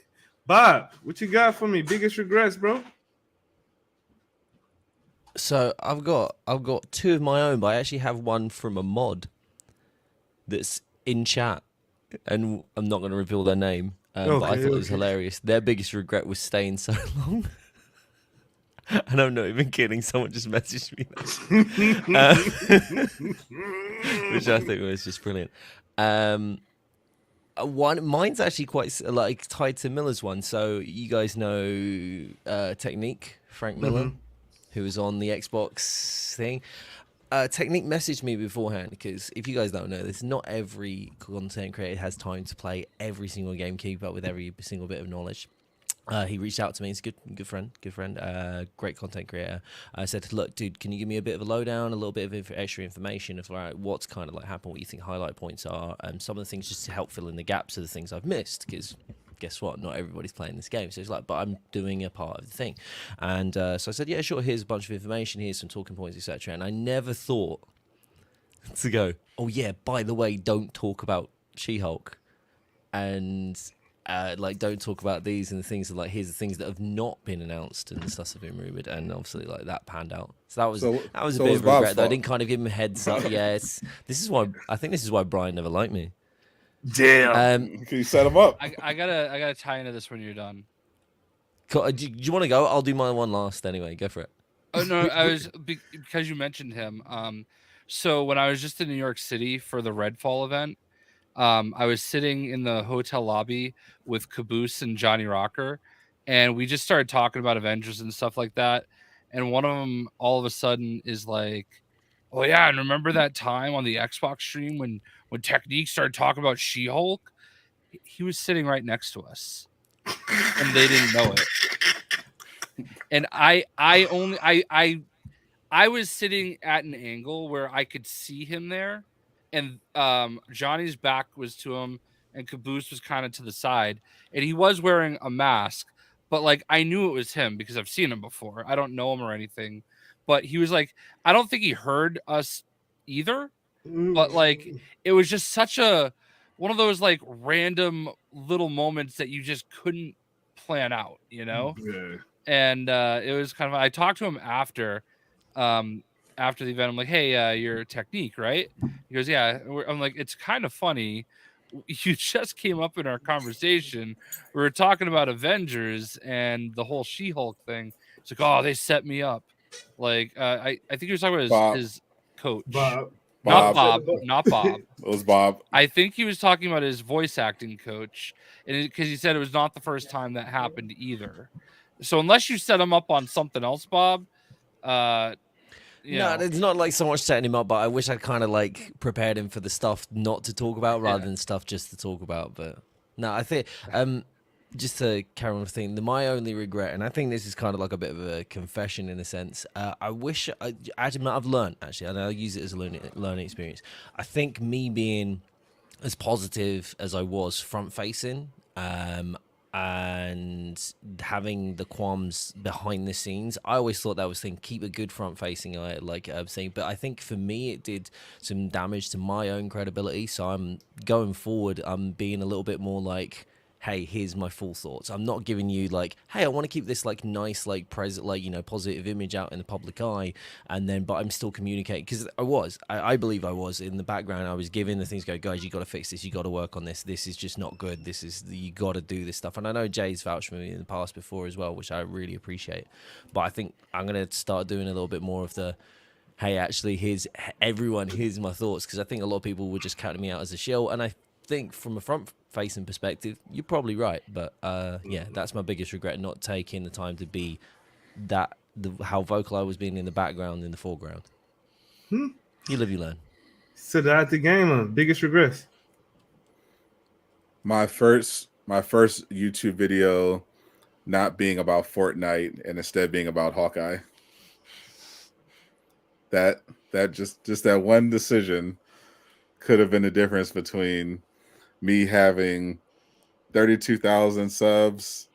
Bob, what you got for me? Biggest regrets, bro? So I've got two of my own, but I actually have one from a mod that's in chat, and I'm not going to reveal their name. But I thought it was hilarious. Their biggest regret was staying so long. And I'm not even kidding. Someone just messaged me that. Which I think was just brilliant. Mine's actually quite like tied to Miller's one. So you guys know Technique, Frank Miller, who was on the Xbox thing. Technique messaged me beforehand, because if you guys don't know this, not every content creator has time to play every single game, keep up with every single bit of knowledge. He reached out to me. He's a good friend, great content creator. I said, look, dude, can you give me a bit of a lowdown, a little bit of extra information of what's kind of like happened, what you think highlight points are, some of the things just to help fill in the gaps of the things I've missed, because guess what? Not everybody's playing this game. So it's like, but I'm doing a part of the thing. And so I said, yeah, sure, here's a bunch of information, here's some talking points, etc. And I never thought to go, oh yeah, by the way, don't talk about She-Hulk. And like, don't talk about these and the things, and like, here's the things that have not been announced and the stuff have been rumored, and obviously like that panned out. So that was a bit of a regret though. I didn't kind of give him a heads up. Yeah, this is why Brian never liked me. Damn. Can you set him up? I gotta tie into this when you're done. Do you want to go? I'll do my one last anyway. Go for it. Oh no, I was because you mentioned him. So when I was just in New York City for the Redfall event, I was sitting in the hotel lobby with Caboose and Johnny Rocker, and we just started talking about Avengers and stuff like that. And one of them all of a sudden is like, oh yeah, and remember that time on the Xbox stream when Technique started talking about She-Hulk? He was sitting right next to us, and they didn't know it. And I was sitting at an angle where I could see him there, and Johnny's back was to him, and Caboose was kind of to the side, and he was wearing a mask, but like I knew it was him because I've seen him before. I don't know him or anything, but he was like, I don't think he heard us either, but like it was just such a one of those like random little moments that you just couldn't plan out, you know? Yeah. And it was kind of, I talked to him after the event. I'm like, hey, you're Technique, right? He goes, yeah. I'm like, it's kind of funny. You just came up in our conversation. We were talking about Avengers and the whole She-Hulk thing. It's like, oh, they set me up. Like, I think he was talking about his coach. Bob. Not Bob. Bob. Not Bob. It was Bob. I think he was talking about his voice acting coach, and because he said it was not the first time that happened either. So unless you set him up on something else, Bob, No, it's not like so much setting him up, but I wish I'd kind of like prepared him for the stuff not to talk about rather than stuff just to talk about. But no, I think just to carry on with the thing, my only regret, and I think this is kind of like a bit of a confession in a sense. I wish I've learned actually, and I'll use it as a learning experience. I think me being as positive as I was front facing, and having the qualms behind the scenes, I always thought that was the thing. Keep a good front facing, like I'm saying. But I think for me, it did some damage to my own credibility. So I'm going forward. I'm being a little bit more like, hey, here's my full thoughts. I'm not giving you like, hey, I want to keep this like nice, like positive image out in the public eye, and then, but I'm still communicating because I believe I was in the background. I was giving the things, guys, you got to fix this, you got to work on this. This is just not good. You got to do this stuff. And I know Jay's vouched for me in the past before as well, which I really appreciate. But I think I'm gonna start doing a little bit more of the, hey, actually, here's my thoughts, because I think a lot of people were just counting me out as a shill, and I think from a front facing perspective, you're probably right, but yeah, that's my biggest regret, not taking the time to be how vocal I was being in the background, in the foreground. You live, you learn. So that the game, biggest regrets. My first YouTube video not being about Fortnite and instead being about Hawkeye. That just that one decision could have been the difference between me having 32,000 subs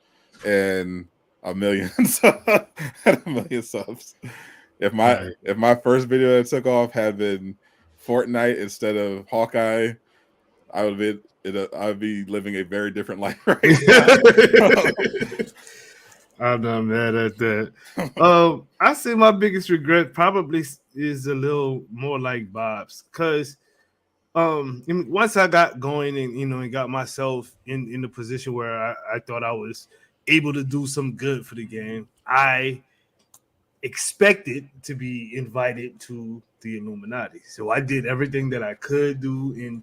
and a million subs. If my first video that took off had been Fortnite instead of Hawkeye, I'd be living a very different life right now. I'm not mad at that. I say my biggest regret probably is a little more like Bob's, because once I got going and got myself in the position where I thought I was able to do some good for the game, I expected to be invited to the Illuminati. So I did everything that I could do and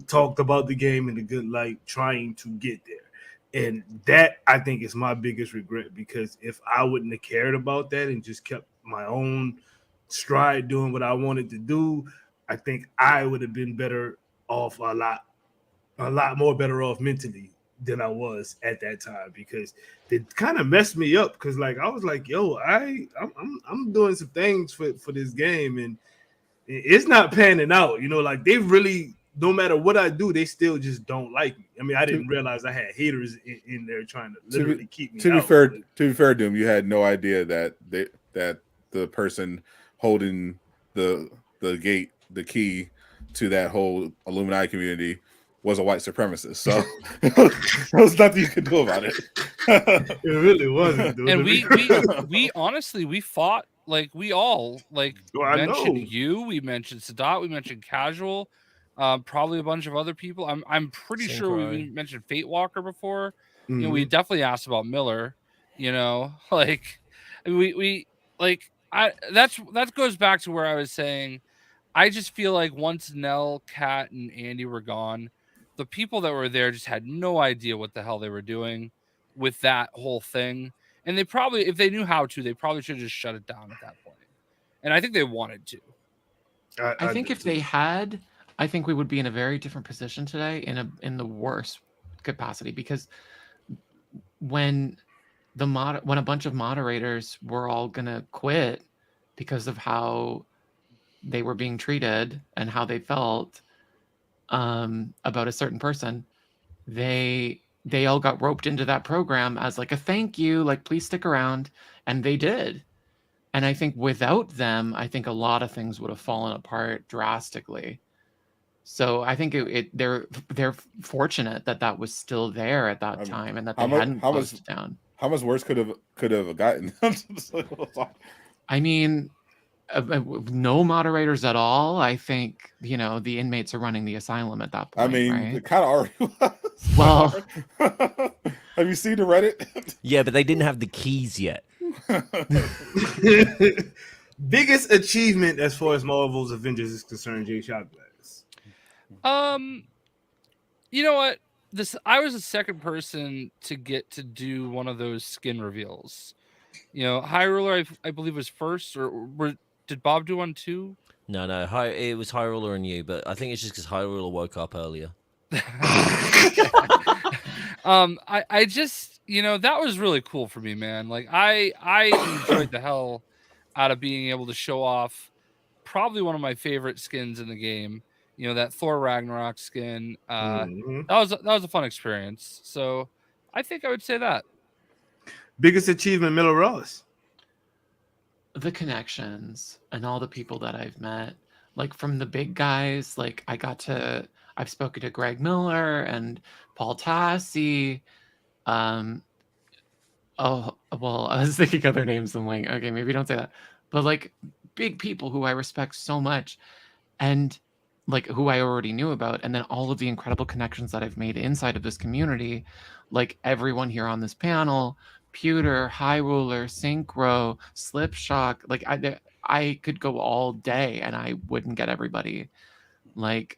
talked about the game in a good light, trying to get there. And that, I think, is my biggest regret, because if I wouldn't have cared about that and just kept my own stride doing what I wanted to do, I think I would have been better off, a lot more better off mentally than I was at that time, because it kind of messed me up. Because I was like, yo, I'm doing some things for this game, and it's not panning out. They really, no matter what I do, they still just don't like me. I mean, I didn't realize I had haters in there trying to literally keep me out. To be fair, Doom, you had no idea that the person holding the gate, the key to that whole Illuminati community, was a white supremacist. So there was nothing you could do about it. It really wasn't. Dude. And we honestly, we fought, we all mentioned you, we mentioned Sadat, we mentioned Casual, probably a bunch of other people. I'm pretty sure we mentioned Fate Walker before. Mm-hmm. We definitely asked about Miller. That goes back to where I was saying, I just feel like once Nell, Kat, and Andy were gone, the people that were there just had no idea what the hell they were doing with that whole thing. And they probably, if they knew how to, they probably should have just shut it down at that point. And I think they wanted to. I think if they had, I think we would be in a very different position today, in the worst capacity, because when a bunch of moderators were all gonna quit because of how they were being treated and how they felt about a certain person, they all got roped into that program as a thank you, please stick around, and they did. And I think without them, I think a lot of things would have fallen apart drastically. So I think they're fortunate that was still there at that time, and that they hadn't closed it down. How much worse could have gotten? I mean, no moderators at all. I think the inmates are running the asylum at that point. I mean, right? it kind of already was. Well, have you seen the Reddit? Yeah, but they didn't have the keys yet. Biggest achievement as far as Marvel's Avengers is concerned, Jay Shotglass. You know what? I was the second person to get to do one of those skin reveals. You know, High Ruler, I believe, was first, did Bob do one too? No, it was High Roller and you, but I think it's just because High Roller woke up earlier. I just, that was really cool for me, man. Like I enjoyed the hell out of being able to show off probably one of my favorite skins in the game. You know, that Thor Ragnarok skin. That was a fun experience. So I think I would say that. Biggest achievement, Miller Ross. The connections and all the people that I've met, like from the big guys. Like I've spoken to Greg Miller and Paul Tassi. Oh well, I was thinking other names and like, okay, maybe don't say that. But like big people who I respect so much, and like who I already knew about, and then all of the incredible connections that I've made inside of this community, like everyone here on this panel, Pewter, High Ruler, Synchro, Slipshock. Like I could go all day and I wouldn't get everybody. Like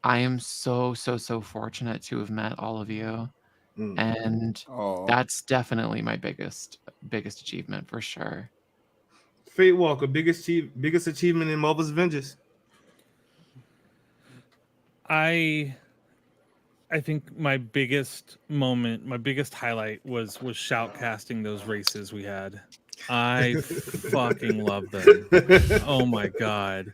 I am so fortunate to have met all of you. And that's definitely my biggest achievement for sure. Fate Walker, biggest achievement in Marvel's Avengers. I think my biggest moment, my biggest highlight was shoutcasting those races we had. I fucking love them. Oh my god.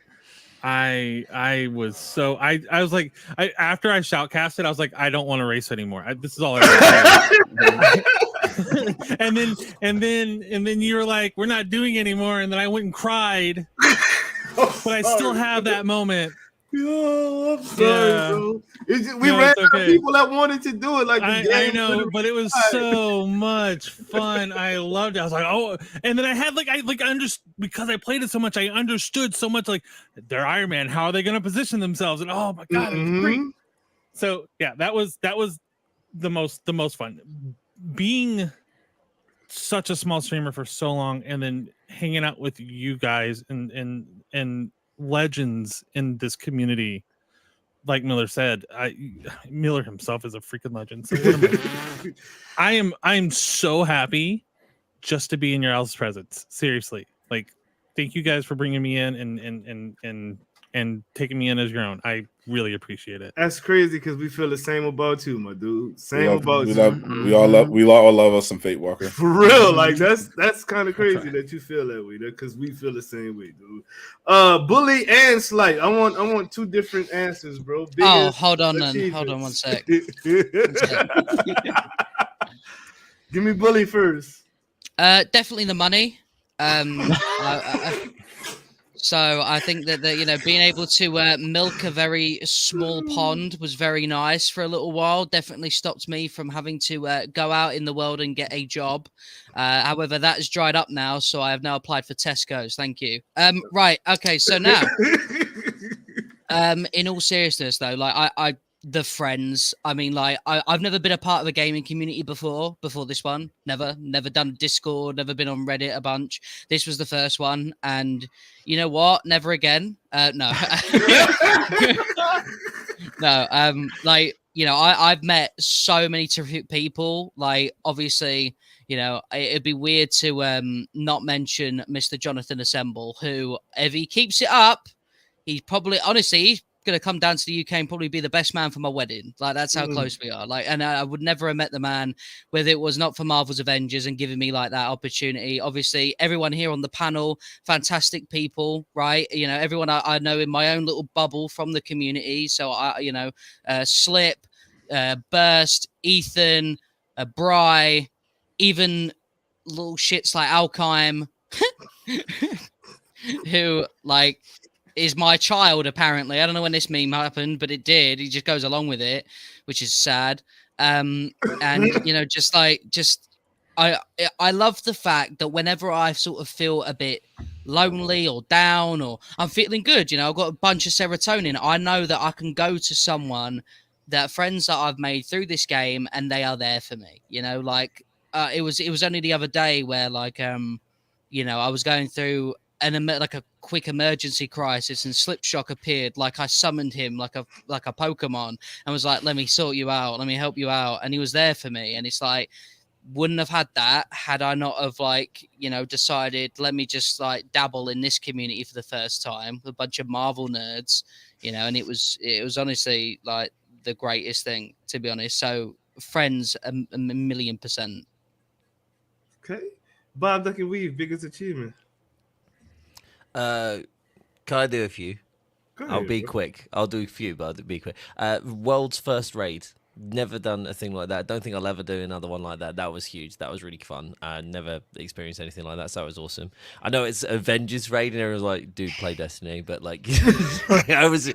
I was so I was like after I shoutcasted, I was like, I don't want to race anymore. This is all I and then you were like, we're not doing anymore, and then I went and cried. But I still have that moment. Yo, I'm sorry, bro. We ran out of people that wanted to do it. Like I know, but it was so much fun. I loved it. I was like, oh, and then I had because I played it so much, I understood so much. Like, they're Iron Man. How are they going to position themselves? And oh my god, it was great. So yeah, that was the most fun. Being such a small streamer for so long, and then hanging out with you guys and legends in this community, like Miller said. Miller himself is a freaking legend. So I'm so happy just to be in your all's presence. Seriously, like, thank you guys for bringing me in and taking me in as your own. I really appreciate it. That's crazy because we feel the same about you, my dude. We all love us some Fate Walker. For real, like that's kind of crazy that you feel that way, because we feel the same way, dude. Bully and Slight. I want two different answers, bro. Hold on one sec. Give me Bully first. Definitely the money. So I think that being able to milk a very small pond was very nice for a little while. Definitely stopped me from having to go out in the world and get a job. However, that has dried up now, so I have now applied for Tesco's. Thank you. Right. Okay. So now, in all seriousness, though, like the friends. I mean, like I've never been a part of a gaming community before this one. Never done Discord, never been on Reddit a bunch. This was the first one, and you know what? Never again. No. No. Like, I've met so many terrific people. Like, obviously, it'd be weird to not mention Mr. Jonathan Assemble, who, if he keeps it up, he's probably, honestly, he's gonna come down to the UK and probably be the best man for my wedding. Like, that's how close we are. Like, and I would never have met the man whether it was not for Marvel's Avengers and giving me like that opportunity. Obviously, everyone here on the panel, fantastic people, right? Everyone I know in my own little bubble from the community. So Slip, Burst, Ethan, Bry, even little shits like Alkheim, who like is my child, apparently. I don't know when this meme happened, but it did. He just goes along with it, which is sad. And I love the fact that whenever I sort of feel a bit lonely or down, or I'm feeling good, I've got a bunch of serotonin, I know that I can go to someone, that friends that I've made through this game, and they are there for me. It was only the other day where I was going through like a quick emergency crisis, and Slipshock appeared. Like I summoned him like a Pokemon, and was like, "Let me sort you out. Let me help you out," and he was there for me. And it's like, wouldn't have had that had I not have decided, let me just like dabble in this community for the first time with a bunch of Marvel nerds, and it was honestly like the greatest thing, to be honest. So friends, a million %. Okay. Bob Ducky Weave, biggest achievement. Can I do a few? I'll be quick. I'll do a few, but I'll be quick. World's first raid. Never done a thing like that. Don't think I'll ever do another one like that. That was huge. That was really fun. I never experienced anything like that, so that was awesome. I know it's Avengers raid, and everyone's like, "Dude, play Destiny," but like, I was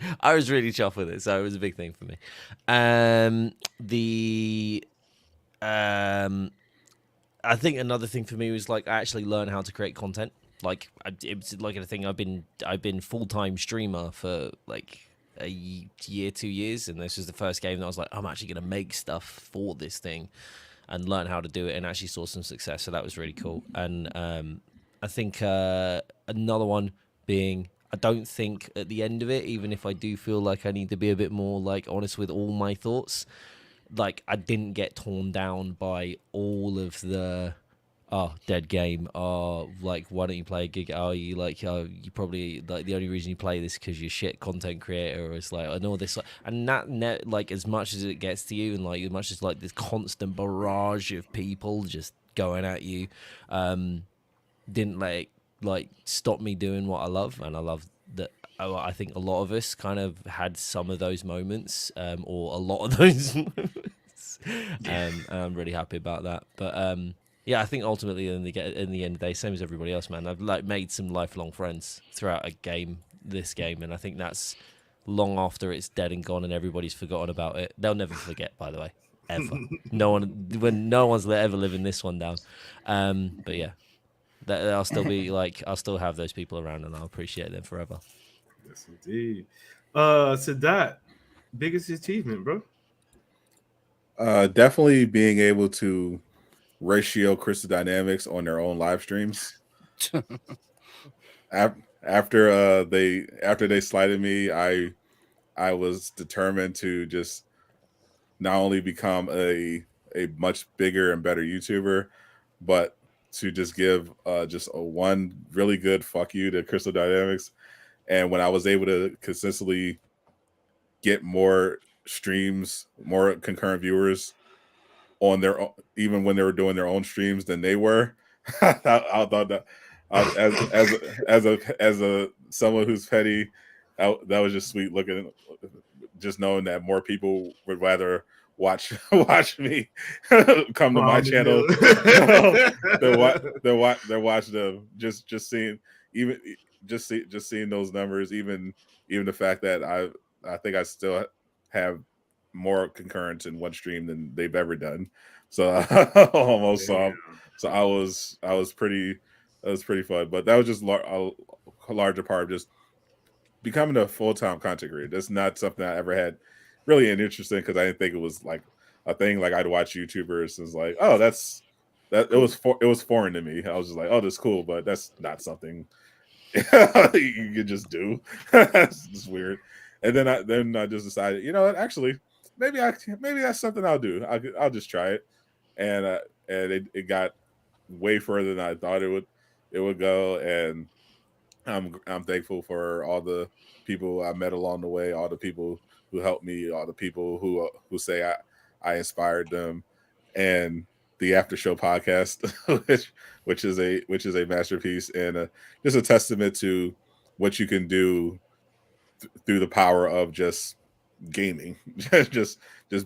really chuffed with it, so it was a big thing for me. I think another thing for me was like I actually learned how to create content. Like it was like a thing. I've been full-time streamer for like a year, 2 years, and this was the first game that I was like, I'm actually gonna make stuff for this thing, and learn how to do it, and actually saw some success. So that was really cool. And I think another one being, I don't think at the end of it, even if I do feel like I need to be a bit more like honest with all my thoughts, like I didn't get torn down by all of the dead game, like why don't you play a gig, you probably like the only reason you play this because you're shit content creator, or it's like I know this, and that like as much as it gets to you, and like as much as like this constant barrage of people just going at you, didn't like stop me doing what I love. And I love that. I think a lot of us kind of had some of those moments, or a lot of those moments. I'm really happy about that. But yeah, I think ultimately in the end of the day, same as everybody else, man, I've like made some lifelong friends throughout this game, and I think that's long after it's dead and gone and everybody's forgotten about it. They'll never forget, by the way, ever. No one's ever living this one down. But yeah, I'll still be like, I'll still have those people around, and I'll appreciate them forever. Yes, indeed. Sadat, biggest achievement, bro? Definitely being able to ratio Crystal Dynamics on their own live streams. After they slighted me, I was determined to just not only become a much bigger and better YouTuber, but to just give just a one really good fuck you to Crystal Dynamics. And when I was able to consistently get more streams, more concurrent viewers on their own, even when they were doing their own streams than they were, I thought that as a someone who's petty, that was just sweet looking, just knowing that more people would rather watch me come to my channel than watch them. Just seeing even just seeing those numbers, even the fact that I think I still have more concurrence in one stream than they've ever done. So almost so I was pretty fun. But that was just a larger part of just becoming a full-time content creator. That's not something I ever had really an interest in, because I didn't think it was like a thing. Like I'd watch YouTubers and it's like, oh, it was foreign to me. I was just like, oh, that's cool, but that's not something you can just do. That's just weird. And then I just decided, you know what, actually, maybe that's something I'll do. I'll just try it. And it got way further than I thought it would go. And I'm thankful for all the people I met along the way, all the people who helped me, all the people who say I inspired them, and the After Show podcast, which is a masterpiece, and just a testament to what you can do through the power of just gaming, just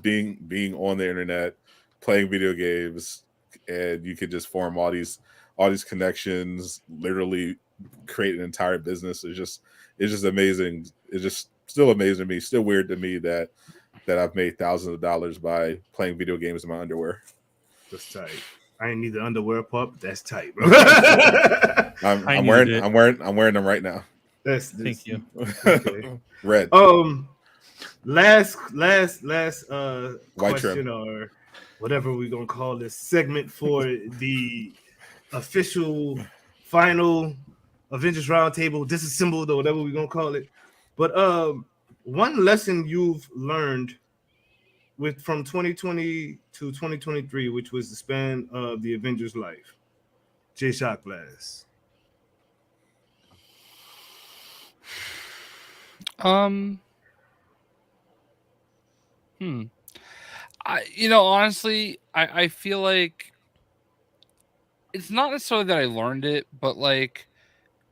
being on the internet, playing video games, and you can just form all these connections, literally create an entire business. It's just amazing. It's just still amazing to me, still weird to me that I've made thousands of dollars by playing video games in my underwear. That's tight. I ain't need the underwear part, but that's tight, bro. I'm wearing them right now. Thank you. Okay. Red. Last White question trim. or whatever we're gonna call this segment for the official final Avengers Roundtable, Disassembled, or whatever we're gonna call it. But one lesson you've learned with from 2020 to 2023, which was the span of the Avengers' life. J Shock Blast. Honestly, I feel like it's not necessarily that I learned it, but like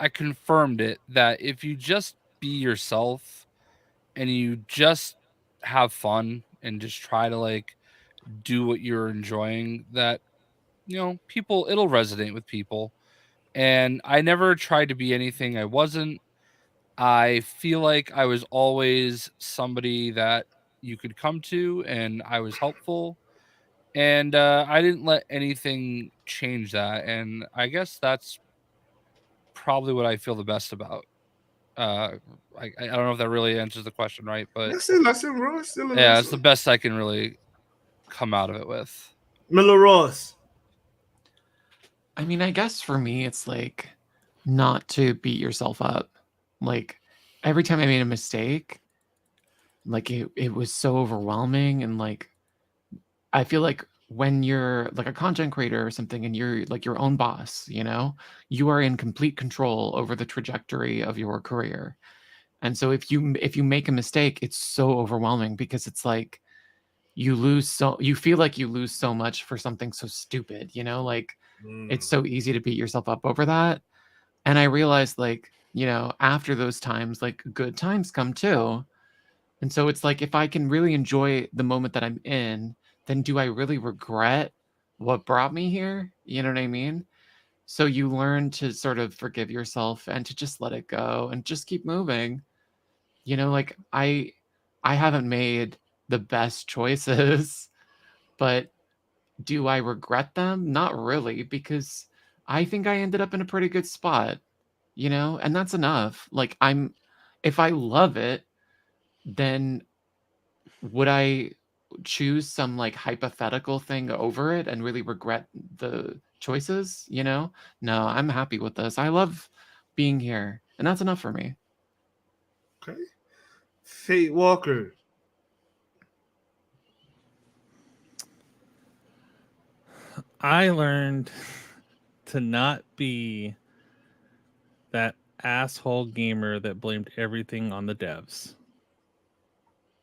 I confirmed it that if you just be yourself and you just have fun and just try to like do what you're enjoying, that people, it'll resonate with people. And I never tried to be anything I wasn't. I feel like I was always somebody that you could come to, and I was helpful. And I didn't let anything change that. And I guess that's probably what I feel the best about. I don't know if that really answers the question, right? But That's a lesson, bro. It's still a yeah, it's lesson. the best I can really come out of it with. Miller Ross. I mean, I guess for me, it's like not to beat yourself up. Like every time I made a mistake, like it was so overwhelming. And like, I feel like when you're like a content creator or something and you're like your own boss, you are in complete control over the trajectory of your career. And so if you make a mistake, it's so overwhelming because it's like you feel like you lose so much for something so stupid, like it's so easy to beat yourself up over that. And I realized like, after those times, like good times come too. And so it's like if I can really enjoy the moment that I'm in, then do I really regret what brought me here? You know what I mean? So you learn to sort of forgive yourself and to just let it go and just keep moving. Like I haven't made the best choices, but do I regret them? Not really, because I think I ended up in a pretty good spot, and that's enough. Like if I love it, then would I choose some like hypothetical thing over it and really regret the choices? No, I'm happy with this. I love being here, and that's enough for me. Okay. Fate Walker. I learned to not be that asshole gamer that blamed everything on the devs.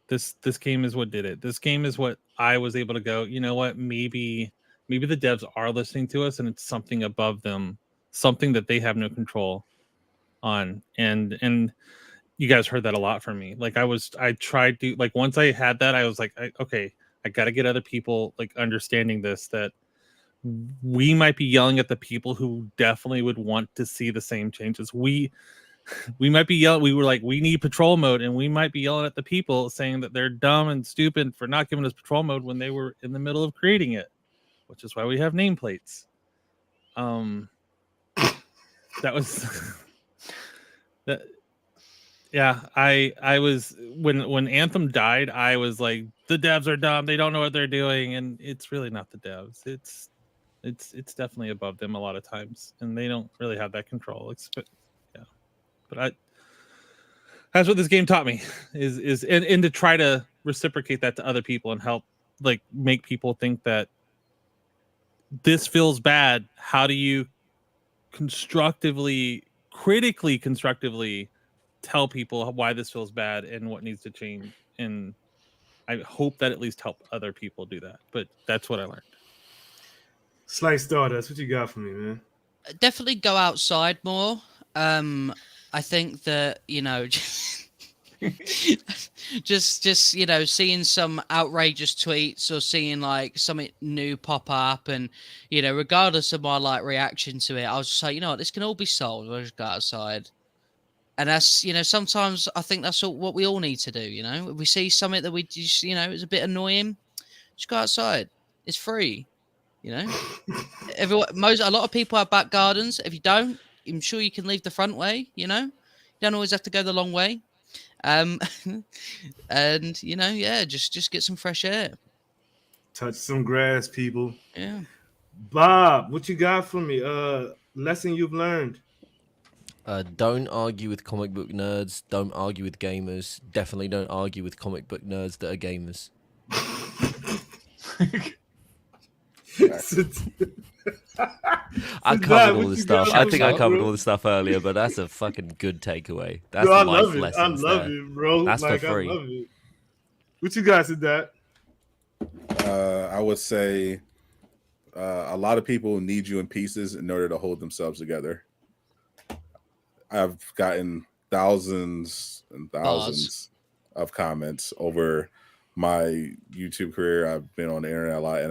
This game is what did it. This game is what I was able to go, you know what, maybe the devs are listening to us and it's something above them, something that they have no control on. And you guys heard that a lot from me. Like I tried to, like, once I had that, I was like, okay, I got to get other people like understanding this, that we might be yelling at the people who definitely would want to see the same changes. We might be yelling, we were like, we need patrol mode, and we might be yelling at the people saying that they're dumb and stupid for not giving us patrol mode when they were in the middle of creating it, which is why we have nameplates. That was that. Yeah, I was when Anthem died, I was like, the devs are dumb, they don't know what they're doing, and it's really not the devs. It's definitely above them a lot of times, and they don't really have that control. Yeah, but that's what this game taught me is and to try to reciprocate that to other people and help like make people think that this feels bad. How do you critically constructively tell people why this feels bad and what needs to change? And I hope that at least help other people do that. But that's what I learned. Slice Stardust, what you got for me, man? Definitely go outside more. I think that just seeing some outrageous tweets or seeing like something new pop up, and regardless of my like reaction to it, I was just like, what, this can all be solved. I'll just go outside. And that's, sometimes I think that's what we all need to do. If we see something that we just, is a bit annoying, just go outside. It's free. A lot of people have back gardens. If you don't, I'm sure you can leave the front way. You don't always have to go the long way. And just get some fresh air. Touch some grass, people. Yeah. Bob, what you got for me? Lesson you've learned. Don't argue with comic book nerds. Don't argue with gamers. Definitely don't argue with comic book nerds that are gamers. I covered all this stuff. I think I covered all this stuff earlier, but that's a fucking good takeaway. That's Bro, I life love it. I lessons love there. it, bro. That's like, for free. I love it. What you guys said that? I would say a lot of people need you in pieces in order to hold themselves together. I've gotten thousands and thousands of comments over my YouTube career. I've been on the internet a lot,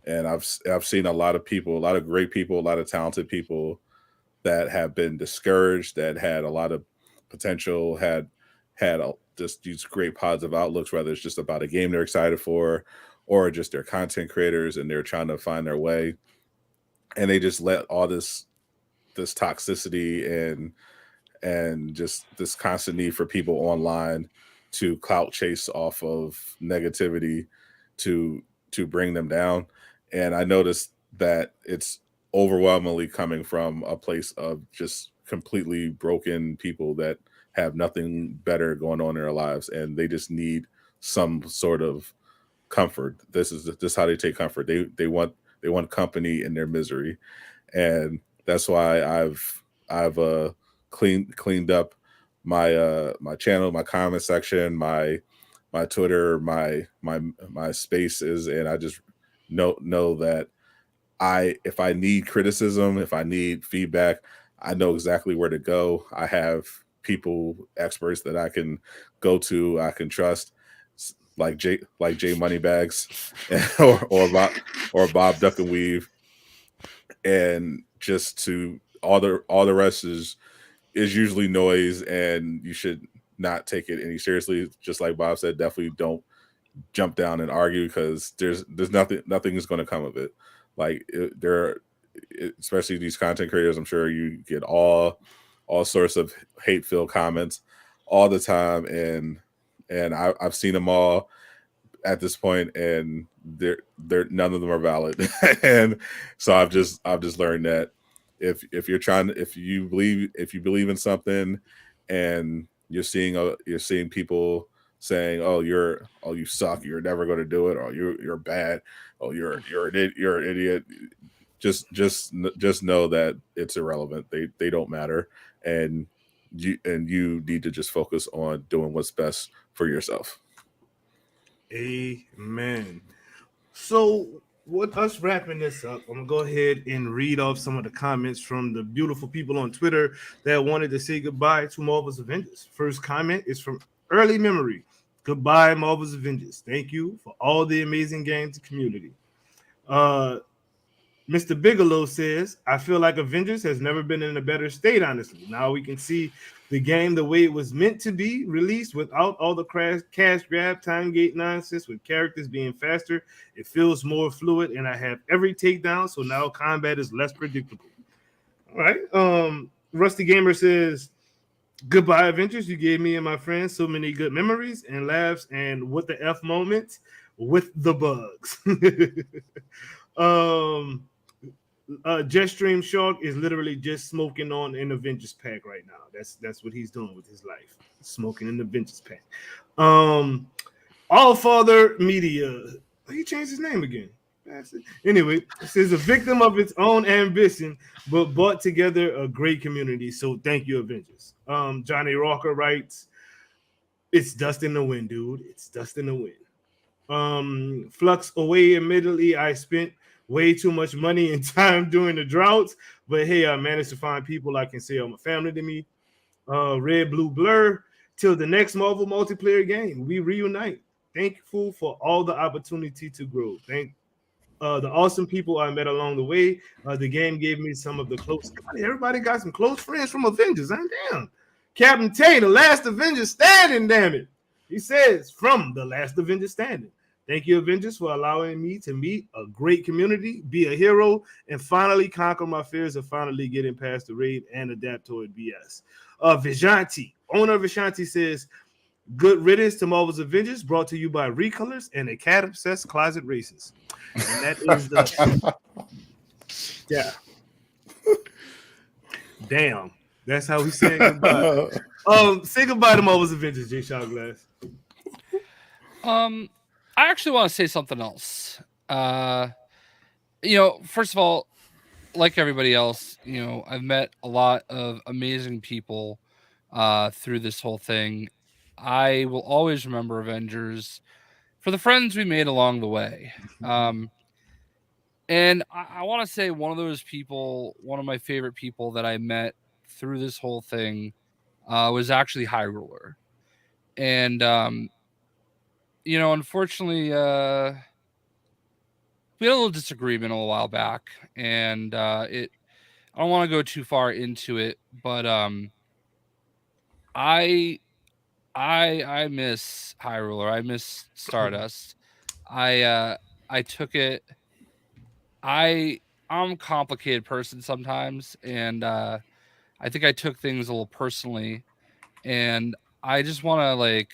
and I've seen a lot of people, a lot of great people, a lot of talented people that have been discouraged, that had a lot of potential, had just these great positive outlooks, whether it's just about a game they're excited for, or just they're content creators and they're trying to find their way, and they just let all this toxicity and just this constant need for people online to clout chase off of negativity to bring them down. And I noticed that it's overwhelmingly coming from a place of just completely broken people that have nothing better going on in their lives, and they just need some sort of comfort. This is how they take comfort. They want company in their misery, and that's why I've cleaned up my channel, my comment section, my Twitter, my spaces, and I just know that if I need criticism, if I need feedback, I know exactly where to go. I have people, experts that I can go to, I can trust, like Jay Moneybags or Bob Duck and Weave, and just to all the rest is usually noise, and you should not take it any seriously. Just like Bob said, definitely don't jump down and argue, because there's nothing is going to come of it. Like especially these content creators, I'm sure you get all sorts of hate-filled comments all the time, and I've seen them all at this point, and they're none of them are valid. And so I've just learned that if you believe in something, and you're seeing people saying, "Oh, you suck, you're never going to do it, or you're bad, oh, you're an idiot," just know that it's irrelevant. They don't matter, and you need to just focus on doing what's best for yourself. Amen. So, with us wrapping this up, I'm gonna go ahead and read off some of the comments from the beautiful people on Twitter that wanted to say goodbye to Marvel's Avengers. First comment is from Early Memory. Goodbye, Marvel's Avengers. Thank you for all the amazing games and community. Mr. Bigelow says, I feel like Avengers has never been in a better state, honestly. Now we can see the game the way it was meant to be released, without all the cash grab, time gate nonsense, with characters being faster. It feels more fluid, and I have every takedown, so now combat is less predictable. All right. Rusty Gamer says, goodbye, Avengers. You gave me and my friends so many good memories and laughs and what the F moments with the bugs. Jetstream Shark is literally just smoking on an Avengers pack right now. That's what he's doing with his life, smoking an Avengers pack. All Father Media, he changed his name again. Anyway, it says a victim of its own ambition, but brought together a great community. So thank you, Avengers. Johnny Rocker writes, it's dust in the wind, dude. It's dust in the wind. Flux away immediately. I spent way too much money and time during the droughts, but hey, I managed to find people I can say are my family to me. Red Blue Blur, till the next Marvel multiplayer game, we reunite. Thankful for all the opportunity to grow. Thank the awesome people I met along the way. The game gave me some of the close. Everybody got some close friends from Avengers. I'm down. Captain Tay, the last Avenger standing, damn it. He says, from the last Avenger standing. Thank you, Avengers, for allowing me to meet a great community, be a hero, and finally conquer my fears of finally getting past the raid and adapt toward BS. Vishanti, owner of Vishanti, says, good riddance to Marvel's Avengers, brought to you by Recolors and a cat-obsessed closet racist. And that is the... Yeah. Damn. That's how we say goodbye. Say goodbye to Marvel's Avengers, J. Shot Glass. I actually want to say something else. First of all, like everybody else, I've met a lot of amazing people through this whole thing. I will always remember Avengers for the friends we made along the way. And I want to say one of those people, one of my favorite people that I met through this whole thing was actually High Ruler. And, unfortunately, we had a little disagreement a while back, and I don't want to go too far into it, but I miss High Ruler. I miss Stardust. I took it. I'm a complicated person sometimes, and I think I took things a little personally, and I just want to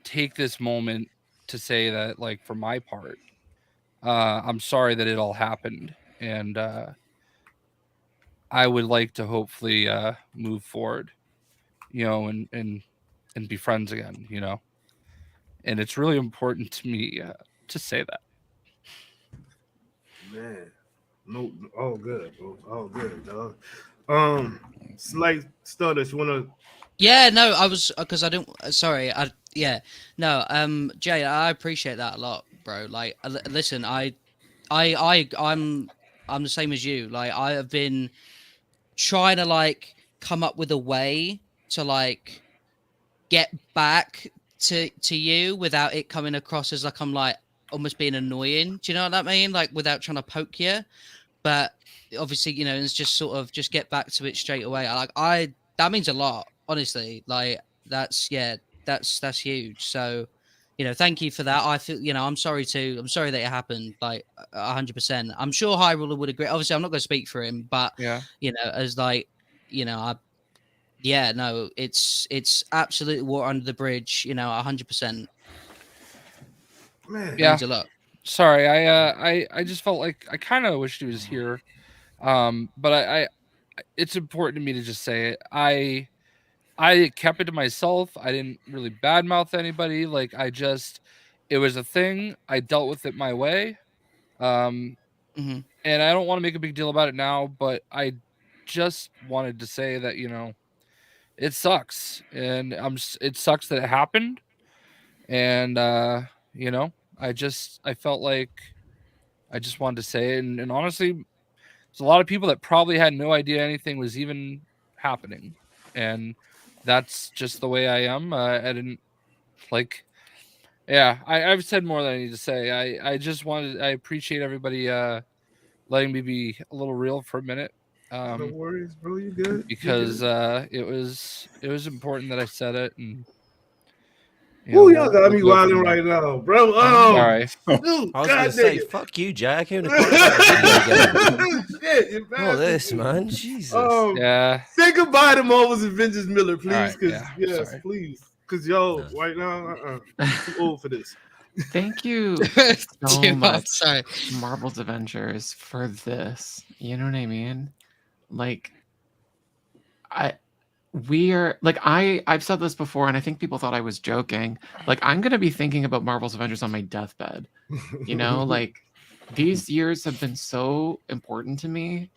take this moment to say that for my part, I'm sorry that it all happened, and I would like to hopefully move forward, and be friends again, and it's really important to me to say that. Man, no, all good, bro. All good, dog. Slight Stardust, you wanna? Yeah, no, I was because I don't. Sorry, no. Jay, I appreciate that a lot, bro. Like, listen, I'm the same as you. Like, I have been trying to come up with a way to get back to you without it coming across as I'm almost being annoying. Do you know what I mean? Without trying to poke you, but obviously, it's just sort of just get back to it straight away. That means a lot, honestly. That's huge. So, thank you for that. I feel, I'm sorry that it happened. 100%. I'm sure High Ruler would agree. Obviously, I'm not going to speak for him, but Yeah. As no, it's absolutely water under the bridge. 100%. Man, Yeah. Means a lot. Sorry, I just felt like I kind of wished he was here, but I it's important to me to just say it. I kept it to myself. I didn't really badmouth anybody. It was a thing. I dealt with it my way. And I don't want to make a big deal about it now, but I just wanted to say that, it sucks. And it sucks that it happened. And, I felt like I just wanted to say it. And honestly, there's a lot of people that probably had no idea anything was even happening. And that's just the way I am. I didn't I've said more than I need to say. I appreciate everybody letting me be a little real for a minute. No worries, bro. You good? Because it was important that I said it, and y'all got me wilding right now, bro. Sorry. Dude, I was God gonna say, dang fuck you, Jack. Who in the fuck Shit, you all this, man. Jesus. Yeah. Say goodbye to Marvel's Avengers Miller, please. Right, Because yeah, sorry. please. Because y'all right now, too old for this. Thank you so Too much, sorry. Marvel's Avengers, for this. You know what I mean? I've said this before, and I think people thought I was joking. I'm gonna be thinking about Marvel's Avengers on my deathbed. These years have been so important to me,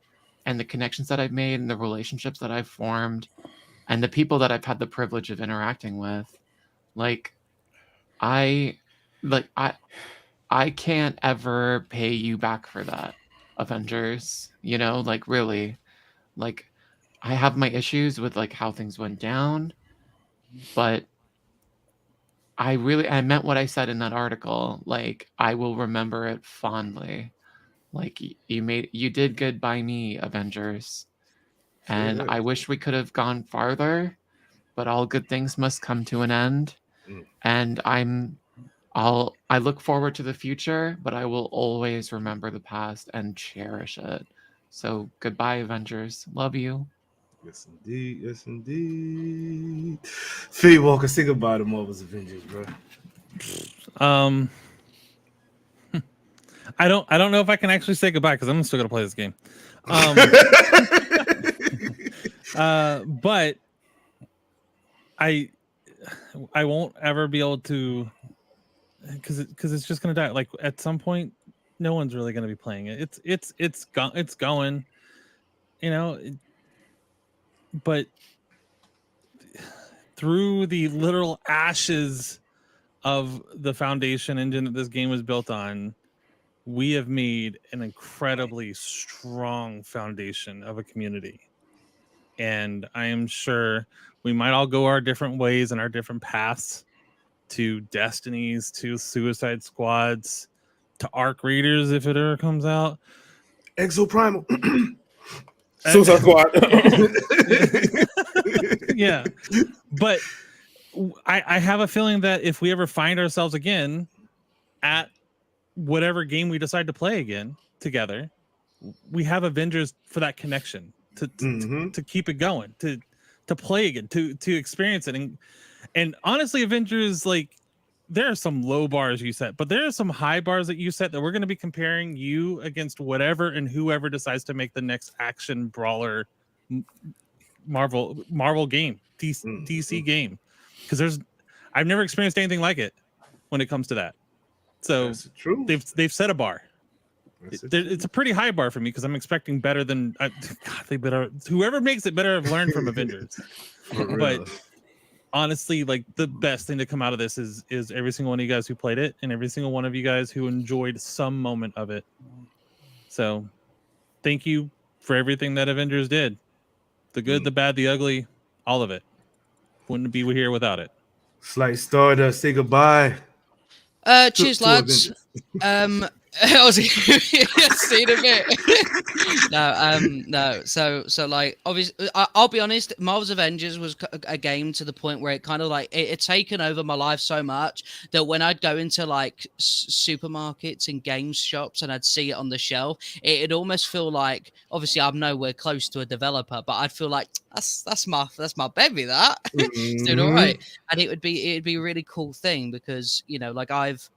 and the connections that I've made, and the relationships that I've formed, and the people that I've had the privilege of interacting with. I can't ever pay you back for that, Avengers. Really. I have my issues with how things went down, but I meant what I said in that article. I will remember it fondly. You did good by me, Avengers. And I wish we could have gone farther, but all good things must come to an end. And I look forward to the future, but I will always remember the past and cherish it. So goodbye, Avengers. Love you. Yes, indeed. Yes, indeed. Faye Walker, say goodbye to Marvel's Avengers, bro. I don't know if I can actually say goodbye because I'm still gonna play this game. But I won't ever be able to, because it's just gonna die. Like at some point, no one's really gonna be playing it. It's going, you know. But through the literal ashes of the foundation engine that this game was built on, we have made an incredibly strong foundation of a community. And I am sure we might all go our different ways and our different paths to Destinies, to Suicide Squads, to Arc Raiders if it ever comes out. Exoprimal. Suicide Squad. Yeah. But I have a feeling that if we ever find ourselves again at whatever game we decide to play again together, we have Avengers for that connection to keep it going, to play again, to experience it. And honestly, Avengers, like, there are some low bars you set, but there are some high bars that you set that we're going to be comparing you against whatever and whoever decides to make the next action brawler Marvel game, DC game, because I've never experienced anything like it when it comes to that. So they've set a bar. It's a pretty high bar for me because I'm expecting better than whoever makes it better have learned from Avengers. But honestly, like, the best thing to come out of this is every single one of you guys who played it and every single one of you guys who enjoyed some moment of it. So thank you for everything that Avengers did. The good, the bad, the ugly, all of it. Wouldn't be here without it. Slight Stardust, say goodbye. Cheers, lads. I was see in a bit. No. So like, obviously, I'll be honest. Marvel's Avengers was a game to the point where it kind of like it had taken over my life so much that when I'd go into like supermarkets and games shops and I'd see it on the shelf, it'd almost feel like, obviously I'm nowhere close to a developer, but I'd feel like that's my baby. That it's doing all right, and it'd be a really cool thing because, you know, like I've,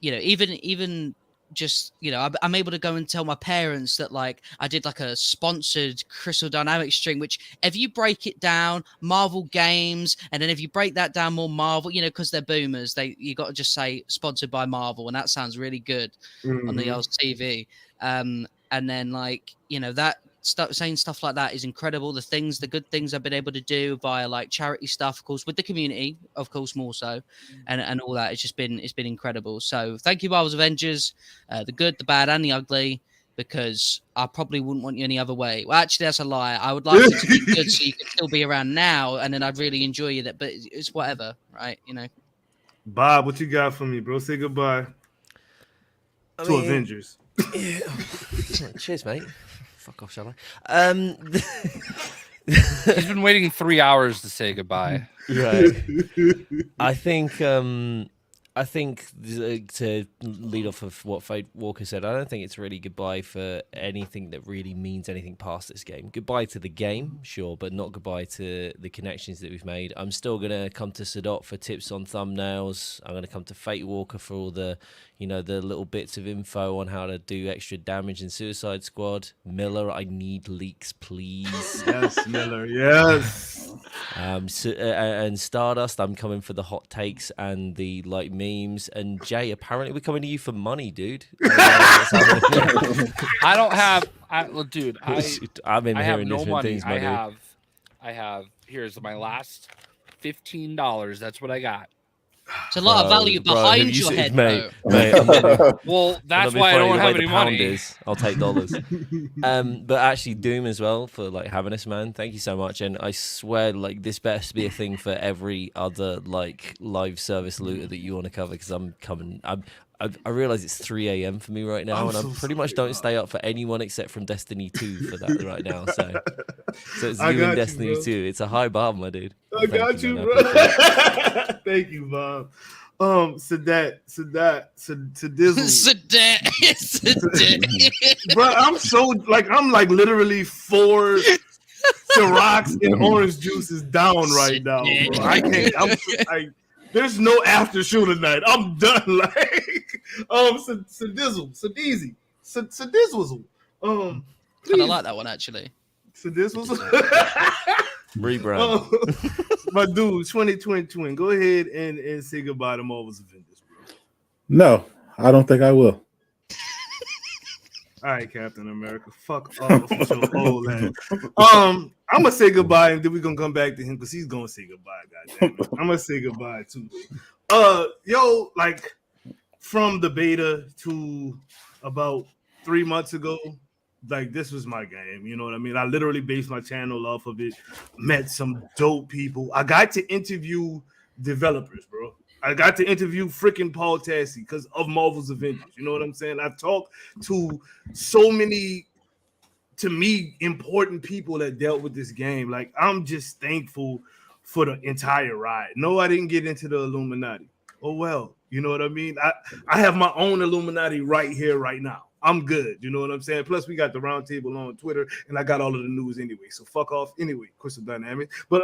you know, even just, you know, I'm able to go and tell my parents that, like, I did like a sponsored Crystal Dynamics stream, which if you break it down, Marvel games, and then if you break that down more Marvel, you know, because they're boomers, you got to just say sponsored by Marvel, and that sounds really good on the old TV. And then, like, you know, that saying stuff like that is incredible. The good things I've been able to do via like charity stuff, of course, with the community, of course, more so, and all that. It's been incredible. So thank you, Marvel's Avengers, the good, the bad, and the ugly, because I probably wouldn't want you any other way. Well, actually, that's a lie. I would like it to be good so you can still be around now, and then I'd really enjoy you. But it's whatever, right? You know. Bob, what you got for me, bro? Say goodbye to Avengers. Yeah. Cheers, mate. Fuck off, shall I? He's been waiting 3 hours to say goodbye. Right. I think to lead off of what Fate Walker said, I don't think it's really goodbye for anything that really means anything past this game. Goodbye to the game, sure, but not goodbye to the connections that we've made. I'm still going to come to Sadot for tips on thumbnails. I'm going to come to Fate Walker for all the, you know, the little bits of info on how to do extra damage in Suicide Squad. Miller, I need leaks, please. Yes, Miller, yes. And Stardust, I'm coming for the hot takes and the like memes. And Jay, apparently we're coming to you for money, dude. I don't have, dude. I'm in I hearing have no different money. things, my dude. I have. Here's my last $15. That's what I got. It's a lot of value behind your head, mate. Well, that's why I don't have any money. I'll take dollars. But actually, Doom as well for like having us, man. Thank you so much. And I swear, like, this best be a thing for every other like live service looter that you want to cover, because I'm coming. I realize it's 3 a.m. for me right now, and I pretty much don't stay up for anyone except from Destiny 2 for that right now. So it's you and Destiny 2. It's a high bar, my dude. I got you, bro. Thank you, Bob. Sadat. Bro, I'm like literally 4 Cirocs and orange juices down right now, bro. I can't. There's no after show tonight. I'm done. Like, Sadizzle. Kind of like that one, actually. So this was Rebrand. my dude, 2020 twin. Go ahead and say goodbye to Marvel's Avengers, bro. No, I don't think I will. All right, Captain America. Fuck off with your old ass. I'm gonna say goodbye, and then we're gonna come back to him because he's gonna say goodbye. Goddamn it. I'm gonna say goodbye too. Yo, like from the beta to about 3 months ago, like this was my game. You know what I mean? I literally based my channel off of it. Met some dope people. I got to interview developers, bro. I got to interview freaking Paul Tassi because of Marvel's Avengers. You know what I'm saying? I've talked to so many, to me, important people that dealt with this game. Like, I'm just thankful for the entire ride. No, I didn't get into the Illuminati. Oh, well, you know what I mean? I have my own Illuminati right here, right now. I'm good. You know what I'm saying? Plus, we got the RoundTable on Twitter, and I got all of the news anyway. So fuck off anyway, Crystal Dynamics. But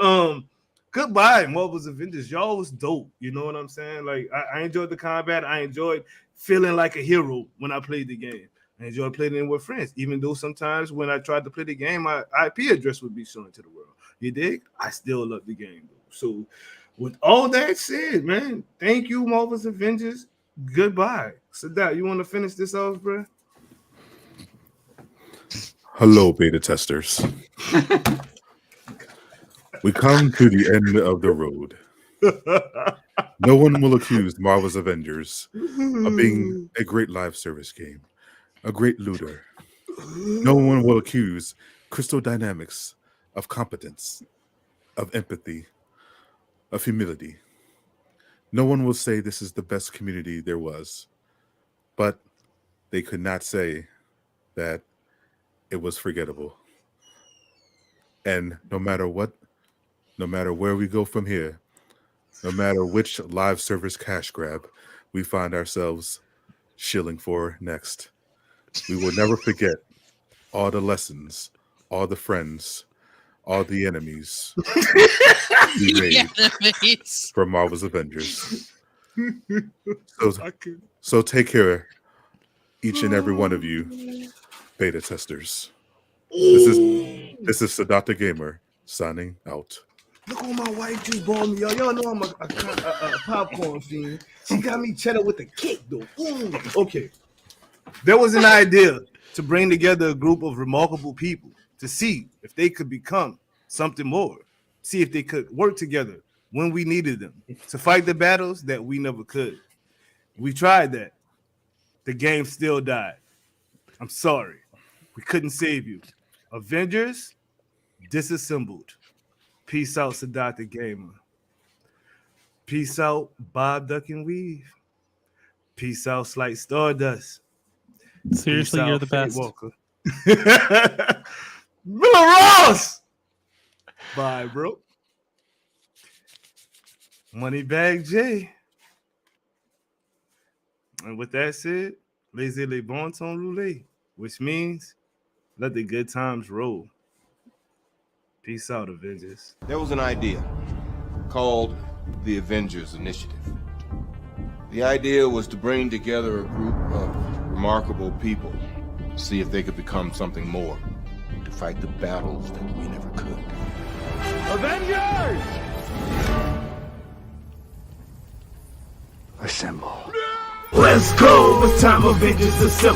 goodbye, Marvel's Avengers. Y'all was dope. You know what I'm saying? Like, I enjoyed the combat. I enjoyed feeling like a hero when I played the game. I enjoyed playing it with friends, even though sometimes when I tried to play the game, my IP address would be shown to the world. You dig? I still love the game, though. So, with all that said, man, thank you, Marvel's Avengers. Goodbye. Sadat, you want to finish this off, bro? Hello, beta testers. We come to the end of the road. No one will accuse Marvel's Avengers of being a great live service game, a great looter. No one will accuse Crystal Dynamics of competence, of empathy, of humility. No one will say this is the best community there was, but they could not say that it was forgettable. And no matter what, no matter where we go from here, no matter which live service cash grab we find ourselves shilling for next, we will never forget all the lessons, all the friends, all the enemies we made from Marvel's Avengers. So take care, each and every one of you, beta testers. This is Sadat Gamer signing out. Look on my wife just bought me, y'all. Y'all know I'm a popcorn fiend. She got me cheddar with the kick, though. Ooh. Okay. There was an idea to bring together a group of remarkable people to see if they could become something more. See if they could work together when we needed them to fight the battles that we never could. We tried that. The game still died. I'm sorry. We couldn't save you. Avengers, Disassembled. Peace out, Sadat the Gamer. Peace out, Bob Duck and Weave. Peace out, Slight Stardust. Seriously, Peace you're out, the Fate best. Walker. Miller Ross! Bye, bro. Moneybag J. And with that said, laissez les bon temps rouler, which means let the good times roll. Peace out, Avengers. There was an idea called the Avengers Initiative. The idea was to bring together a group of remarkable people, see if they could become something more, to fight the battles that we never could. Avengers! Assemble. Let's go! It's time Avengers assemble.